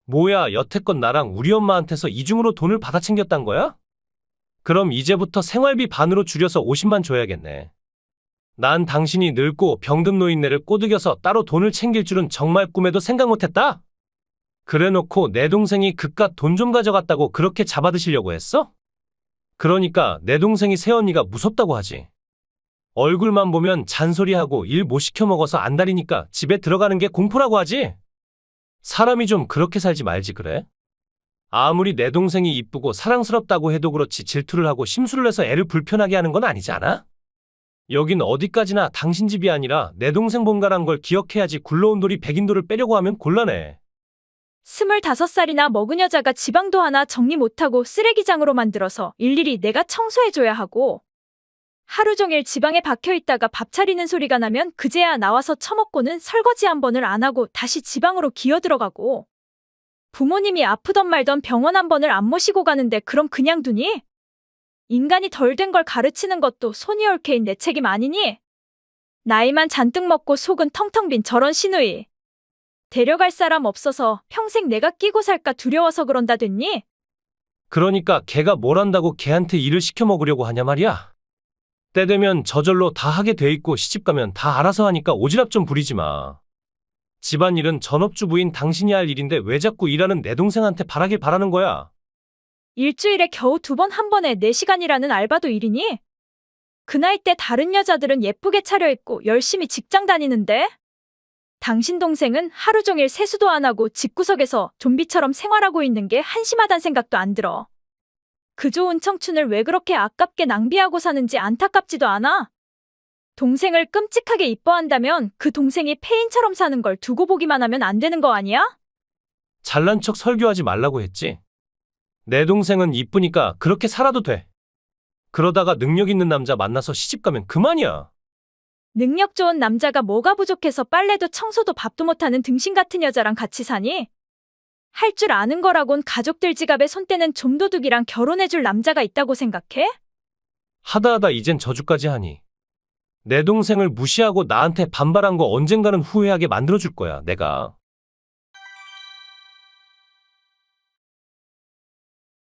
뭐야, 여태껏 나랑 우리 엄마한테서 이중으로 돈을 받아 챙겼단 거야? 그럼 이제부터 생활비 반으로 줄여서 50만 줘야겠네. 난 당신이 늙고 병든 노인네를 꼬드겨서 따로 돈을 챙길 줄은 정말 꿈에도 생각 못했다. 그래놓고 내 동생이 그깟 돈 좀 가져갔다고 그렇게 잡아드시려고 했어? 그러니까 내 동생이 새언니가 무섭다고 하지. 얼굴만 보면 잔소리하고 일 못 시켜 먹어서 안달이니까 집에 들어가는 게 공포라고 하지. 사람이 좀 그렇게 살지 말지 그래? 아무리 내 동생이 이쁘고 사랑스럽다고 해도 그렇지 질투를 하고 심술을 해서 애를 불편하게 하는 건 아니지 않아? 여긴 어디까지나 당신 집이 아니라 내 동생 본가란 걸 기억해야지. 굴러온 돌이 백인돌을 빼려고 하면 곤란해. 25살이나 먹은 여자가 지방도 하나 정리 못하고 쓰레기장으로 만들어서 일일이 내가 청소해줘야 하고 하루 종일 지방에 박혀있다가 밥 차리는 소리가 나면 그제야 나와서 처먹고는 설거지 한 번을 안 하고 다시 지방으로 기어들어가고 부모님이 아프던 말던 병원 한 번을 안 모시고 가는데 그럼 그냥 두니? 인간이 덜 된 걸 가르치는 것도 손이 얽혀인 내 책임 아니니? 나이만 잔뜩 먹고 속은 텅텅 빈 저런 시누이. 데려갈 사람 없어서 평생 내가 끼고 살까 두려워서 그런다 됐니? 그러니까 걔가 뭘 한다고 걔한테 일을 시켜 먹으려고 하냐 말이야. 때 되면 저절로 다 하게 돼 있고 시집가면 다 알아서 하니까 오지랖 좀 부리지 마. 집안일은 전업주부인 당신이 할 일인데 왜 자꾸 일하는 내 동생한테 바라길 바라는 거야? 일주일에 겨우 2번 한 번에 4시간이라는 알바도 일이니? 그 나이 때 다른 여자들은 예쁘게 차려입고 열심히 직장 다니는데? 당신 동생은 하루 종일 세수도 안 하고 집구석에서 좀비처럼 생활하고 있는 게 한심하단 생각도 안 들어. 그 좋은 청춘을 왜 그렇게 아깝게 낭비하고 사는지 안타깝지도 않아? 동생을 끔찍하게 이뻐한다면 그 동생이 폐인처럼 사는 걸 두고 보기만 하면 안 되는 거 아니야? 잘난 척 설교하지 말라고 했지. 내 동생은 이쁘니까 그렇게 살아도 돼. 그러다가 능력 있는 남자 만나서 시집가면 그만이야. 능력 좋은 남자가 뭐가 부족해서 빨래도 청소도 밥도 못하는 등신 같은 여자랑 같이 사니? 할 줄 아는 거라곤 가족들 지갑에 손 떼는 좀도둑이랑 결혼해줄 남자가 있다고 생각해? 하다 이젠 저주까지 하니. 내 동생을 무시하고 나한테 반발한 거 언젠가는 후회하게 만들어줄 거야, 내가.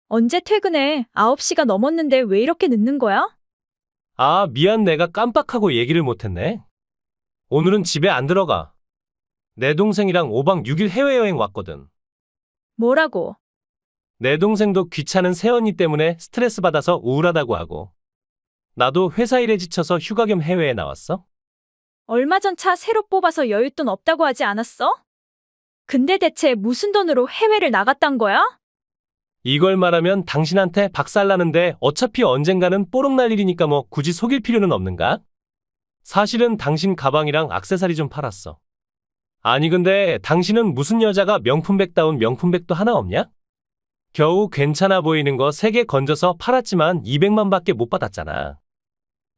언제 퇴근해? 9시가 넘었는데 왜 이렇게 늦는 거야? 아, 미안, 내가 깜빡하고 얘기를 못했네. 오늘은 집에 안 들어가. 내 동생이랑 5박 6일 해외여행 왔거든. 뭐라고? 내 동생도 귀찮은 새언니 때문에 스트레스 받아서 우울하다고 하고. 나도 회사 일에 지쳐서 휴가 겸 해외에 나왔어. 얼마 전 차 새로 뽑아서 여윳돈 없다고 하지 않았어? 근데 대체 무슨 돈으로 해외를 나갔단 거야? 이걸 말하면 당신한테 박살나는데 어차피 언젠가는 뽀록 날 일이니까 뭐 굳이 속일 필요는 없는가? 사실은 당신 가방이랑 액세서리 좀 팔았어. 아니 근데 당신은 무슨 여자가 명품백다운 명품백도 하나 없냐? 겨우 괜찮아 보이는 거 3개 건져서 팔았지만 200만 밖에 못 받았잖아.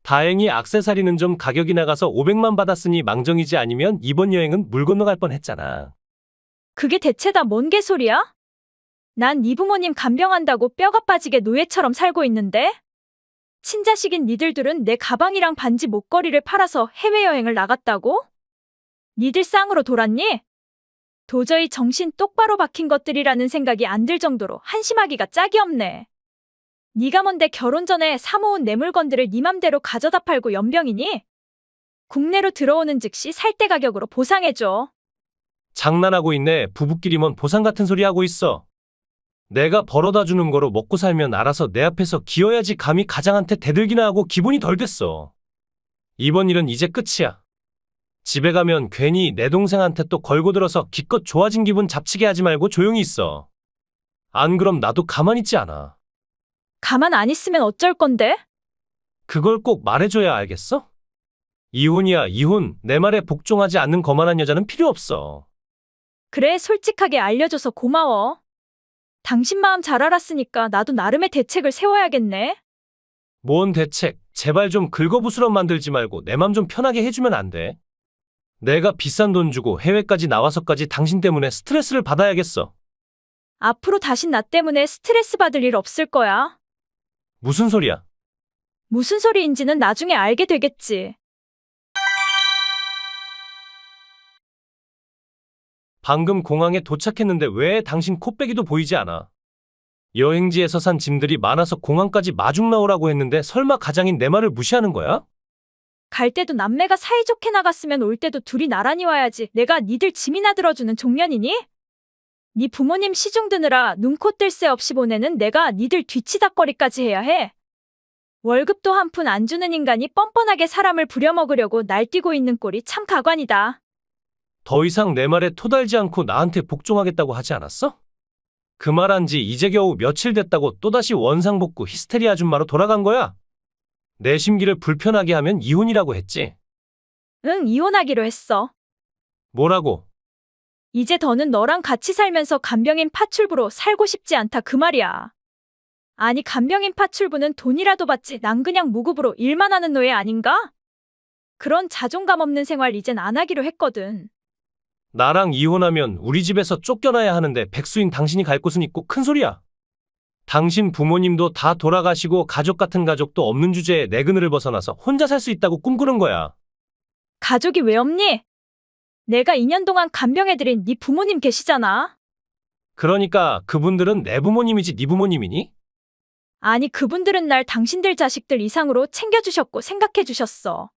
다행히 액세서리는 좀 가격이 나가서 500만 받았으니 망정이지 아니면 이번 여행은 물 건너갈 뻔했잖아. 그게 대체 다 뭔 개소리야? 난 네 부모님 간병한다고 뼈가 빠지게 노예처럼 살고 있는데? 친자식인 니들 둘은 내 가방이랑 반지 목걸이를 팔아서 해외여행을 나갔다고? 니들 쌍으로 돌았니? 도저히 정신 똑바로 박힌 것들이라는 생각이 안 들 정도로 한심하기가 짝이 없네. 네가 뭔데 결혼 전에 사모은 내 물건들을 네 맘대로 가져다 팔고 연병이니? 국내로 들어오는 즉시 살때 가격으로 보상해줘. 장난하고 있네. 부부끼리 뭔 보상 같은 소리 하고 있어. 내가 벌어다 주는 거로 먹고 살면 알아서 내 앞에서 기어야지 감히 가장한테 대들기나 하고 기분이 덜 됐어. 이번 일은 이제 끝이야. 집에 가면 괜히 내 동생한테 또 걸고 들어서 기껏 좋아진 기분 잡치게 하지 말고 조용히 있어. 안 그럼 나도 가만히 있지 않아. 가만 안 있으면 어쩔 건데? 그걸 꼭 말해줘야 알겠어? 이혼이야, 이혼. 내 말에 복종하지 않는 거만한 여자는 필요 없어. 그래, 솔직하게 알려줘서 고마워. 당신 마음 잘 알았으니까 나도 나름의 대책을 세워야겠네. 뭔 대책? 제발 좀 긁어부스럼 만들지 말고 내 맘 좀 편하게 해주면 안 돼? 내가 비싼 돈 주고 해외까지 나와서까지 당신 때문에 스트레스를 받아야겠어. 앞으로 다신 나 때문에 스트레스 받을 일 없을 거야. 무슨 소리야? 무슨 소리인지는 나중에 알게 되겠지. 방금 공항에 도착했는데 왜 당신 코빼기도 보이지 않아? 여행지에서 산 짐들이 많아서 공항까지 마중 나오라고 했는데 설마 가장인 내 말을 무시하는 거야? 갈 때도 남매가 사이좋게 나갔으면 올 때도 둘이 나란히 와야지. 내가 니들 짐이나 들어주는 종년이니? 네 부모님 시중 드느라 눈코 뜰 새 없이 보내는 내가 니들 뒤치다꺼리까지 해야 해. 월급도 한 푼 안 주는 인간이 뻔뻔하게 사람을 부려먹으려고 날뛰고 있는 꼴이 참 가관이다. 더 이상 내 말에 토달지 않고 나한테 복종하겠다고 하지 않았어? 그 말한 지 이제 겨우 며칠 됐다고 또다시 원상복구 히스테리 아줌마로 돌아간 거야? 내 심기를 불편하게 하면 이혼이라고 했지. 응, 이혼하기로 했어. 뭐라고? 이제 더는 너랑 같이 살면서 간병인 파출부로 살고 싶지 않다 그 말이야. 아니 간병인 파출부는 돈이라도 받지 난 그냥 무급으로 일만 하는 노예 아닌가? 그런 자존감 없는 생활 이젠 안 하기로 했거든. 나랑 이혼하면 우리 집에서 쫓겨나야 하는데 백수인 당신이 갈 곳은 있고 큰 소리야. 당신 부모님도 다 돌아가시고 가족 같은 가족도 없는 주제에 내 그늘을 벗어나서 혼자 살 수 있다고 꿈꾸는 거야. 가족이 왜 없니? 내가 2년 동안 간병해드린 네 부모님 계시잖아. 그러니까 그분들은 내 부모님이지 네 부모님이니? 아니 그분들은 날 당신들 자식들 이상으로 챙겨주셨고 생각해주셨어.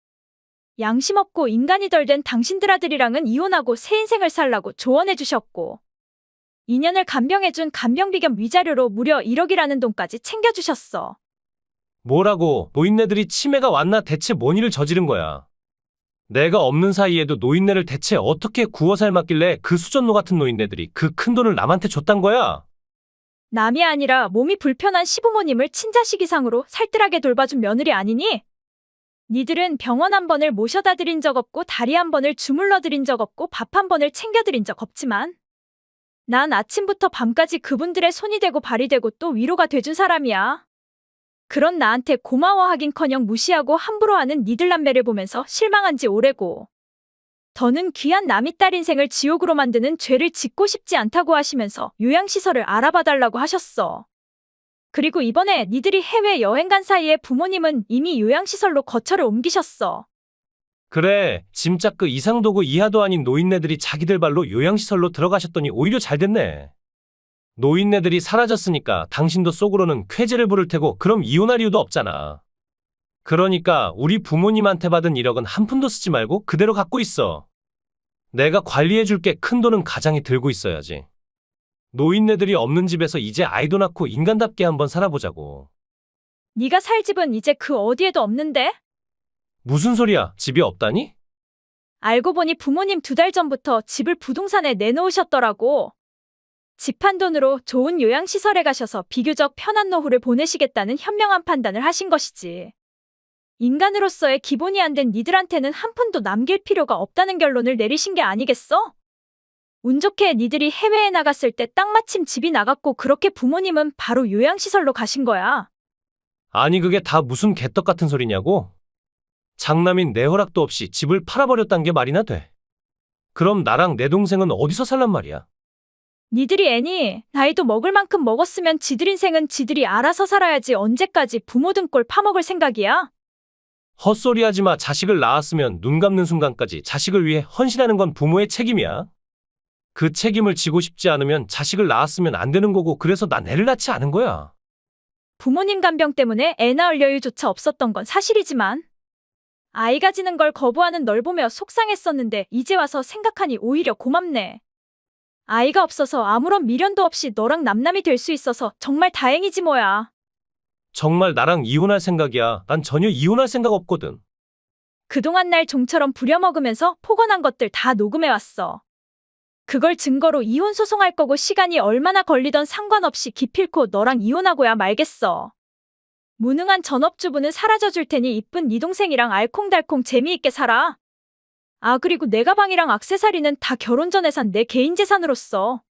양심 없고 인간이 덜 된 당신들 아들이랑은 이혼하고 새 인생을 살라고 조언해주셨고 2년을 간병해준 간병비 겸 위자료로 무려 1억이라는 돈까지 챙겨주셨어. 뭐라고 노인네들이 치매가 왔나 대체 뭔 일을 저지른 거야. 내가 없는 사이에도 노인네를 대체 어떻게 구워 삶았길래 그 수전노 같은 노인네들이 그 큰 돈을 남한테 줬단 거야. 남이 아니라 몸이 불편한 시부모님을 친자식 이상으로 살뜰하게 돌봐준 며느리 아니니? 니들은 병원 한 번을 모셔다 드린 적 없고 다리 한 번을 주물러 드린 적 없고 밥 한 번을 챙겨 드린 적 없지만 난 아침부터 밤까지 그분들의 손이 되고 발이 되고 또 위로가 돼준 사람이야. 그런 나한테 고마워하긴커녕 무시하고 함부로 하는 니들 남매를 보면서 실망한 지 오래고 더는 귀한 남이 딸 인생을 지옥으로 만드는 죄를 짓고 싶지 않다고 하시면서 요양시설을 알아봐달라고 하셨어. 그리고 이번에 니들이 해외 여행 간 사이에 부모님은 이미 요양시설로 거처를 옮기셨어. 그래, 짐작 그 이상도구 이하도 아닌 노인네들이 자기들 발로 요양시설로 들어가셨더니 오히려 잘 됐네. 노인네들이 사라졌으니까 당신도 속으로는 쾌재를 부를 테고 그럼 이혼할 이유도 없잖아. 그러니까 우리 부모님한테 받은 1억은 한 푼도 쓰지 말고 그대로 갖고 있어. 내가 관리해줄게. 큰 돈은 가장이 들고 있어야지. 노인네들이 없는 집에서 이제 아이도 낳고 인간답게 한번 살아보자고. 네가 살 집은 이제 그 어디에도 없는데? 무슨 소리야? 집이 없다니? 알고 보니 부모님 2달 전부터 집을 부동산에 내놓으셨더라고. 집 한 돈으로 좋은 요양시설에 가셔서 비교적 편한 노후를 보내시겠다는 현명한 판단을 하신 것이지. 인간으로서의 기본이 안 된 니들한테는 한 푼도 남길 필요가 없다는 결론을 내리신 게 아니겠어? 운 좋게 니들이 해외에 나갔을 때 딱 마침 집이 나갔고 그렇게 부모님은 바로 요양시설로 가신 거야. 아니 그게 다 무슨 개떡 같은 소리냐고? 장남인 내 허락도 없이 집을 팔아버렸단 게 말이나 돼. 그럼 나랑 내 동생은 어디서 살란 말이야? 니들이 애니 나이도 먹을 만큼 먹었으면 지들 인생은 지들이 알아서 살아야지 언제까지 부모 등골 파먹을 생각이야? 헛소리하지 마. 자식을 낳았으면 눈 감는 순간까지 자식을 위해 헌신하는 건 부모의 책임이야. 그 책임을 지고 싶지 않으면 자식을 낳았으면 안 되는 거고 그래서 난 애를 낳지 않은 거야. 부모님 간병 때문에 애 낳을 여유조차 없었던 건 사실이지만 아이 가지는 걸 거부하는 널 보며 속상했었는데 이제 와서 생각하니 오히려 고맙네. 아이가 없어서 아무런 미련도 없이 너랑 남남이 될 수 있어서 정말 다행이지 뭐야. 정말 나랑 이혼할 생각이야. 난 전혀 이혼할 생각 없거든. 그동안 날 종처럼 부려먹으면서 폭언한 것들 다 녹음해왔어. 그걸 증거로 이혼 소송할 거고 시간이 얼마나 걸리던 상관없이 기필코 너랑 이혼하고야 말겠어. 무능한 전업주부는 사라져줄 테니 이쁜 네 동생이랑 알콩달콩 재미있게 살아. 아 그리고 내 가방이랑 액세서리는 다 결혼 전에 산 내 개인 재산으로서.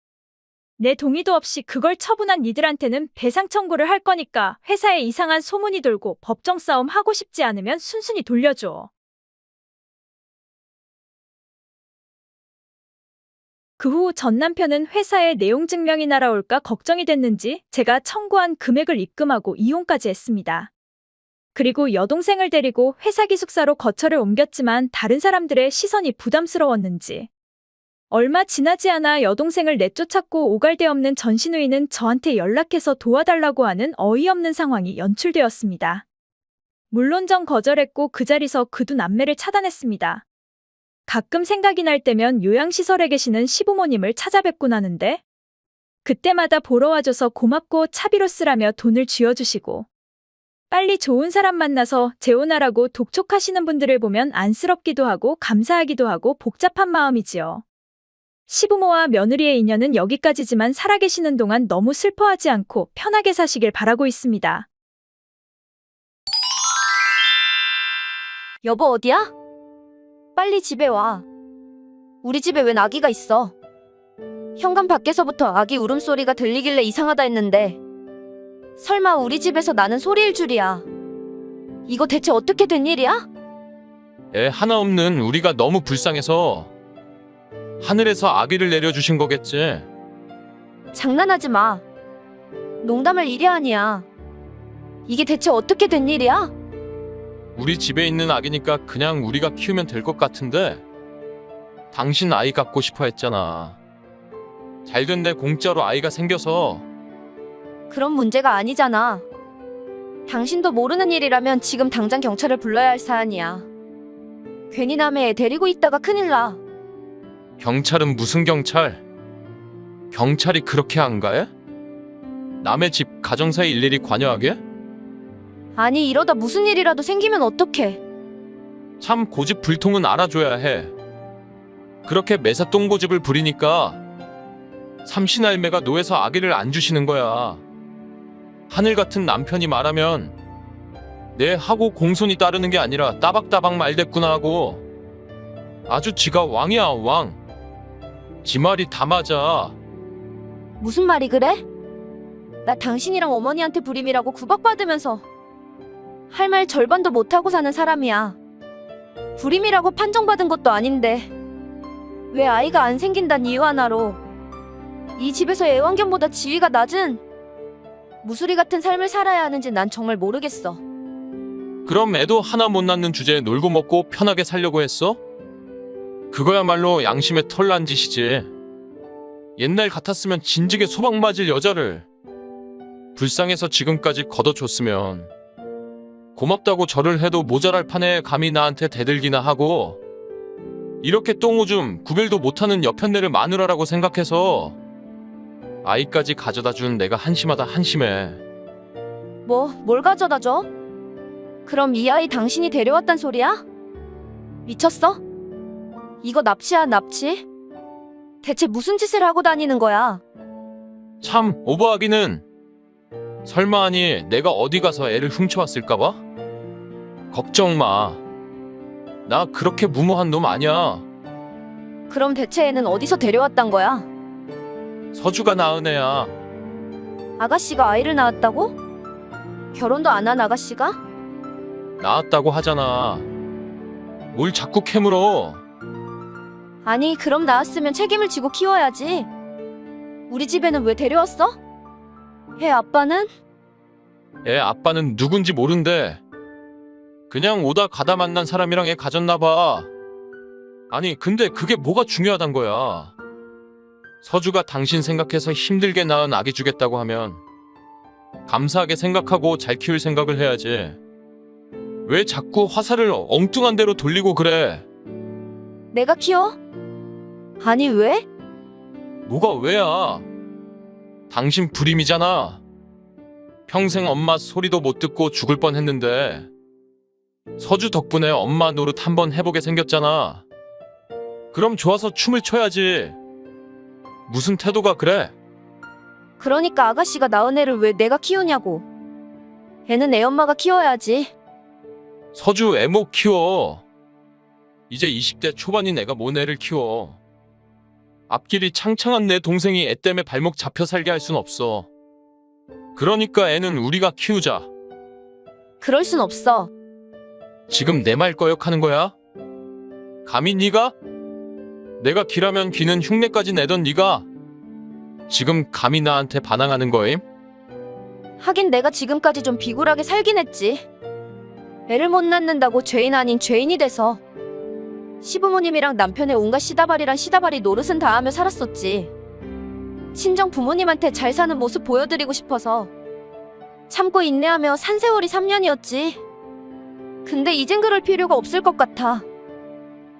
내 동의도 없이 그걸 처분한 니들한테는 배상 청구를 할 거니까 회사에 이상한 소문이 돌고 법정 싸움 하고 싶지 않으면 순순히 돌려줘. 그 후 전 남편은 회사에 내용 증명이 날아올까 걱정이 됐는지 제가 청구한 금액을 입금하고 이혼까지 했습니다. 그리고 여동생을 데리고 회사 기숙사로 거처를 옮겼지만 다른 사람들의 시선이 부담스러웠는지 얼마 지나지 않아 여동생을 내쫓았고 오갈데 없는 전신우이는 저한테 연락해서 도와달라고 하는 어이없는 상황이 연출되었습니다. 물론 전 거절했고 그 자리서 그 두 남매를 차단했습니다. 가끔 생각이 날 때면 요양시설에 계시는 시부모님을 찾아뵙곤 하는데 그때마다 보러 와줘서 고맙고 차비로 쓰라며 돈을 쥐어주시고 빨리 좋은 사람 만나서 재혼하라고 독촉하시는 분들을 보면 안쓰럽기도 하고 감사하기도 하고 복잡한 마음이지요. 시부모와 며느리의 인연은 여기까지지만 살아계시는 동안 너무 슬퍼하지 않고 편하게 사시길 바라고 있습니다. 여보 어디야? 빨리 집에 와. 우리 집에 웬 아기가 있어? 현관 밖에서부터 아기 울음소리가 들리길래 이상하다 했는데 설마 우리 집에서 나는 소리일 줄이야. 이거 대체 어떻게 된 일이야? 애 하나 없는 우리가 너무 불쌍해서 하늘에서 아기를 내려주신 거겠지. 장난하지 마. 농담할 일이 아니야. 이게 대체 어떻게 된 일이야? 우리 집에 있는 아기니까 그냥 우리가 키우면 될 것 같은데 당신 아이 갖고 싶어 했잖아. 잘된데 공짜로 아이가 생겨서. 그런 문제가 아니잖아. 당신도 모르는 일이라면 지금 당장 경찰을 불러야 할 사안이야. 괜히 남의 애 데리고 있다가 큰일 나. 경찰은 무슨 경찰? 경찰이 그렇게 안 가해? 남의 집 가정사에 일일이 관여하게? 아니 이러다 무슨 일이라도 생기면 어떡해. 참 고집불통은 알아줘야 해. 그렇게 매사 똥고집을 부리니까 삼신할매가 노에서 아기를 안 주시는 거야. 하늘 같은 남편이 말하면 내 하고 공손히 따르는 게 아니라 따박따박 말댔구나 하고 아주 지가 왕이야 왕. 지 말이 다 맞아. 무슨 말이 그래? 나 당신이랑 어머니한테 불임이라고 구박받으면서 할 말 절반도 못하고 사는 사람이야. 불임이라고 판정받은 것도 아닌데 왜 아이가 안 생긴단 이유 하나로 이 집에서 애완견보다 지위가 낮은 무수리 같은 삶을 살아야 하는지 난 정말 모르겠어. 그럼 애도 하나 못 낳는 주제에 놀고 먹고 편하게 살려고 했어? 그거야말로 양심에 털 난 짓이지. 옛날 같았으면 진즉에 소방 맞을 여자를 불쌍해서 지금까지 걷어줬으면 고맙다고 절을 해도 모자랄 판에 감히 나한테 대들기나 하고 이렇게 똥오줌 구별도 못하는 여편네를 마누라라고 생각해서 아이까지 가져다 준 내가 한심하다 한심해. 뭘 가져다 줘? 그럼 이 아이 당신이 데려왔단 소리야? 미쳤어? 이거 납치야 납치? 대체 무슨 짓을 하고 다니는 거야? 참 오버하기는. 설마 아니 내가 어디 가서 애를 훔쳐왔을까봐? 걱정 마. 나 그렇게 무모한 놈 아니야. 그럼 대체 애는 어디서 데려왔단 거야? 서주가 낳은 애야. 아가씨가 아이를 낳았다고? 결혼도 안 한 아가씨가? 낳았다고 하잖아. 뭘 자꾸 캐물어. 아니 그럼 낳았으면 책임을 지고 키워야지. 우리 집에는 왜 데려왔어? 애 아빠는? 애 아빠는 누군지 모른대. 그냥 오다 가다 만난 사람이랑 애 가졌나 봐. 아니 근데 그게 뭐가 중요하단 거야. 서주가 당신 생각해서 힘들게 낳은 아기 주겠다고 하면 감사하게 생각하고 잘 키울 생각을 해야지. 왜 자꾸 화살을 엉뚱한 데로 돌리고 그래? 내가 키워? 아니 왜? 뭐가 왜야? 당신 불임이잖아. 평생 엄마 소리도 못 듣고 죽을 뻔했는데 서주 덕분에 엄마 노릇 한번 해보게 생겼잖아. 그럼 좋아서 춤을 춰야지. 무슨 태도가 그래? 그러니까 아가씨가 낳은 애를 왜 내가 키우냐고. 애는 애 엄마가 키워야지. 서주 애 못 키워. 이제 20대 초반인 애가 뭔 애를 키워. 앞길이 창창한 내 동생이 애 때문에 발목 잡혀 살게 할 순 없어. 그러니까 애는 우리가 키우자. 그럴 순 없어. 지금 내 말 거역하는 거야? 감히 네가? 내가 기라면 귀는 흉내까지 내던 네가 지금 감히 나한테 반항하는 거임? 하긴 내가 지금까지 좀 비굴하게 살긴 했지. 애를 못 낳는다고 죄인 아닌 죄인이 돼서 시부모님이랑 남편의 온갖 시다발이란 시다발이 노릇은 다 하며 살았었지. 친정 부모님한테 잘 사는 모습 보여드리고 싶어서 참고 인내하며 산 세월이 3년이었지. 근데 이젠 그럴 필요가 없을 것 같아.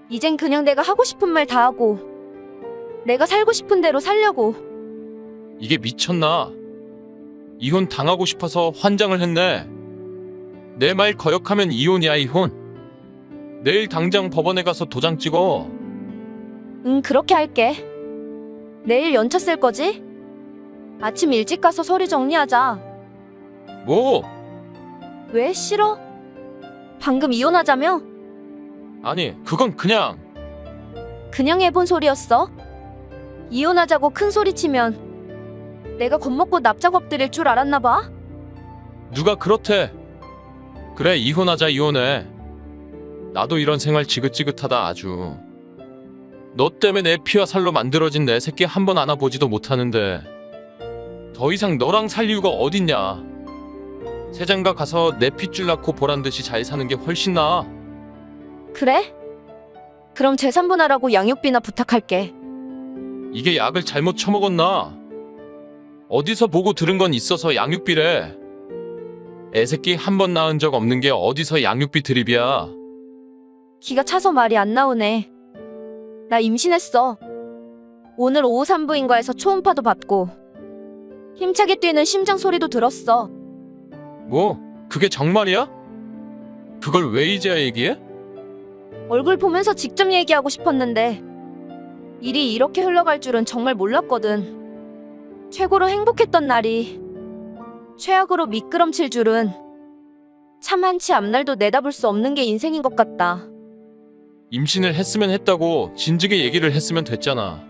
이젠 그냥 내가 하고 싶은 말 다 하고 내가 살고 싶은 대로 살려고. 이게 미쳤나? 이혼 당하고 싶어서 환장을 했네. 내 말 거역하면 이혼이야 이혼. 내일 당장 법원에 가서 도장 찍어. 응 그렇게 할게. 내일 연차 쓸 거지? 아침 일찍 가서 서류 정리하자. 뭐? 왜 싫어? 방금 이혼하자며? 아니 그건 그냥 그냥 해본 소리였어? 이혼하자고 큰 소리 치면 내가 겁먹고 납작 엎드릴 줄 알았나 봐? 누가 그렇대. 그래 이혼하자 이혼해. 나도 이런 생활 지긋지긋하다 아주. 너 때문에 내 피와 살로 만들어진 내 새끼 한 번 안아보지도 못하는데 더 이상 너랑 살 이유가 어딨냐. 새장가 가서 내 핏줄 낳고 보란듯이 잘 사는 게 훨씬 나아. 그래? 그럼 재산분할하고 양육비나 부탁할게. 이게 약을 잘못 처먹었나? 어디서 보고 들은 건 있어서 양육비래. 애새끼 한 번 낳은 적 없는 게 어디서 양육비 드립이야. 기가 차서 말이 안 나오네. 나 임신했어. 오늘 오후 산부인과에서 초음파도 받고 힘차게 뛰는 심장 소리도 들었어. 뭐 그게 정말이야? 그걸 왜 이제야 얘기해? 얼굴 보면서 직접 얘기하고 싶었는데 일이 이렇게 흘러갈 줄은 정말 몰랐거든. 최고로 행복했던 날이 최악으로 미끄럼칠 줄은 참 한치 앞날도 내다볼 수 없는 게 인생인 것 같다. 임신을 했으면 했다고 진즉에 얘기를 했으면 됐잖아.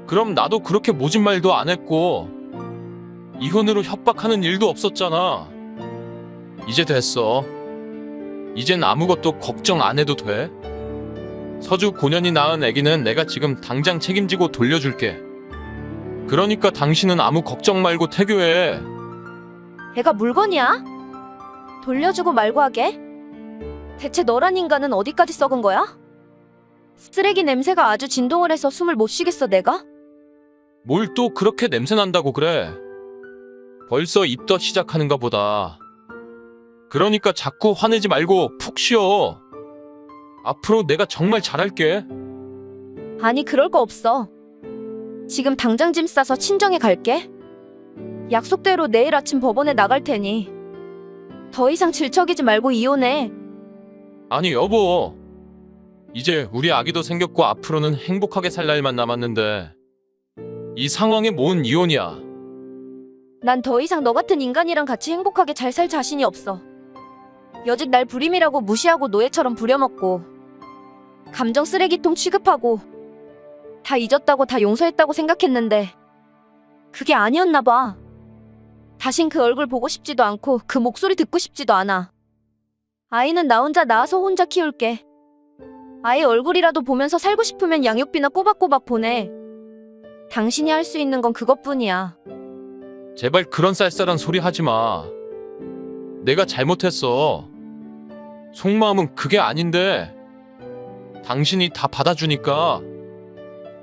그럼 나도 그렇게 모진 말도 안 했고 이혼으로 협박하는 일도 없었잖아. 이제 됐어. 이젠 아무것도 걱정 안 해도 돼. 서주 고년이 낳은 아기는 내가 지금 당장 책임지고 돌려줄게. 그러니까 당신은 아무 걱정 말고 태교해. 애가 물건이야? 돌려주고 말고 하게? 대체 너란 인간은 어디까지 썩은 거야? 쓰레기 냄새가 아주 진동을 해서 숨을 못 쉬겠어 내가? 뭘 또 그렇게 냄새 난다고 그래. 벌써 입덧 시작하는가 보다. 그러니까 자꾸 화내지 말고 푹 쉬어. 앞으로 내가 정말 잘할게. 아니 그럴 거 없어. 지금 당장 짐 싸서 친정에 갈게. 약속대로 내일 아침 법원에 나갈 테니 더 이상 질척이지 말고 이혼해. 아니 여보. 이제 우리 아기도 생겼고 앞으로는 행복하게 살 날만 남았는데 이 상황에 뭔 이혼이야. 난 더 이상 너 같은 인간이랑 같이 행복하게 잘 살 자신이 없어. 여직 날 불임이라고 무시하고 노예처럼 부려먹고 감정 쓰레기통 취급하고 다 잊었다고 다 용서했다고 생각했는데 그게 아니었나 봐. 다신 그 얼굴 보고 싶지도 않고 그 목소리 듣고 싶지도 않아. 아이는 나 혼자 낳아서 혼자 키울게. 아이 얼굴이라도 보면서 살고 싶으면 양육비나 꼬박꼬박 보내. 당신이 할 수 있는 건 그것뿐이야. 제발 그런 쌀쌀한 소리 하지 마. 내가 잘못했어. 속마음은 그게 아닌데 당신이 다 받아주니까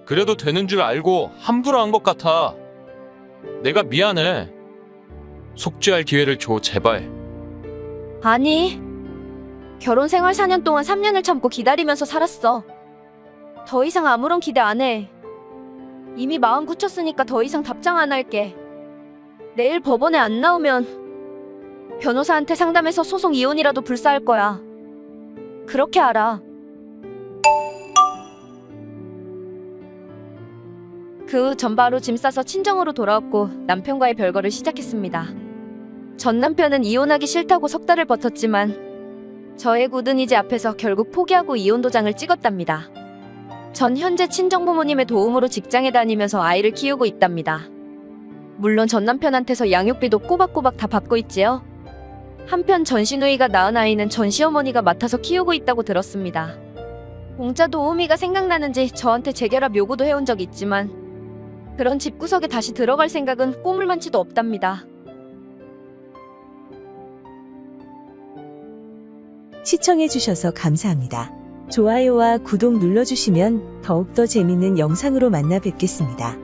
그래도 되는 줄 알고 함부로 한 것 같아. 내가 미안해. 속죄할 기회를 줘 제발. 아니, 결혼 생활 4년 동안 3년을 참고 기다리면서 살았어. 더 이상 아무런 기대 안 해. 이미 마음 굳혔으니까 더 이상 답장 안 할게. 내일 법원에 안 나오면 변호사한테 상담해서 소송 이혼이라도 불사할 거야. 그렇게 알아. 그 후 전 바로 짐 싸서 친정으로 돌아왔고 남편과의 별거를 시작했습니다. 전 남편은 이혼하기 싫다고 석 달을 버텼지만 저의 굳은 의지 앞에서 결국 포기하고 이혼 도장을 찍었답니다. 전 현재 친정부모님의 도움으로 직장에 다니면서 아이를 키우고 있답니다. 물론 전 남편한테서 양육비도 꼬박꼬박 다 받고 있지요. 한편 전 시누이가 낳은 아이는 전 시어머니가 맡아서 키우고 있다고 들었습니다. 공짜 도우미가 생각나는지 저한테 재결합 요구도 해온 적이 있지만 그런 집구석에 다시 들어갈 생각은 꼬물만치도 없답니다. 시청해주셔서 감사합니다. 좋아요와 구독 눌러주시면 더욱더 재밌는 영상으로 만나 뵙겠습니다.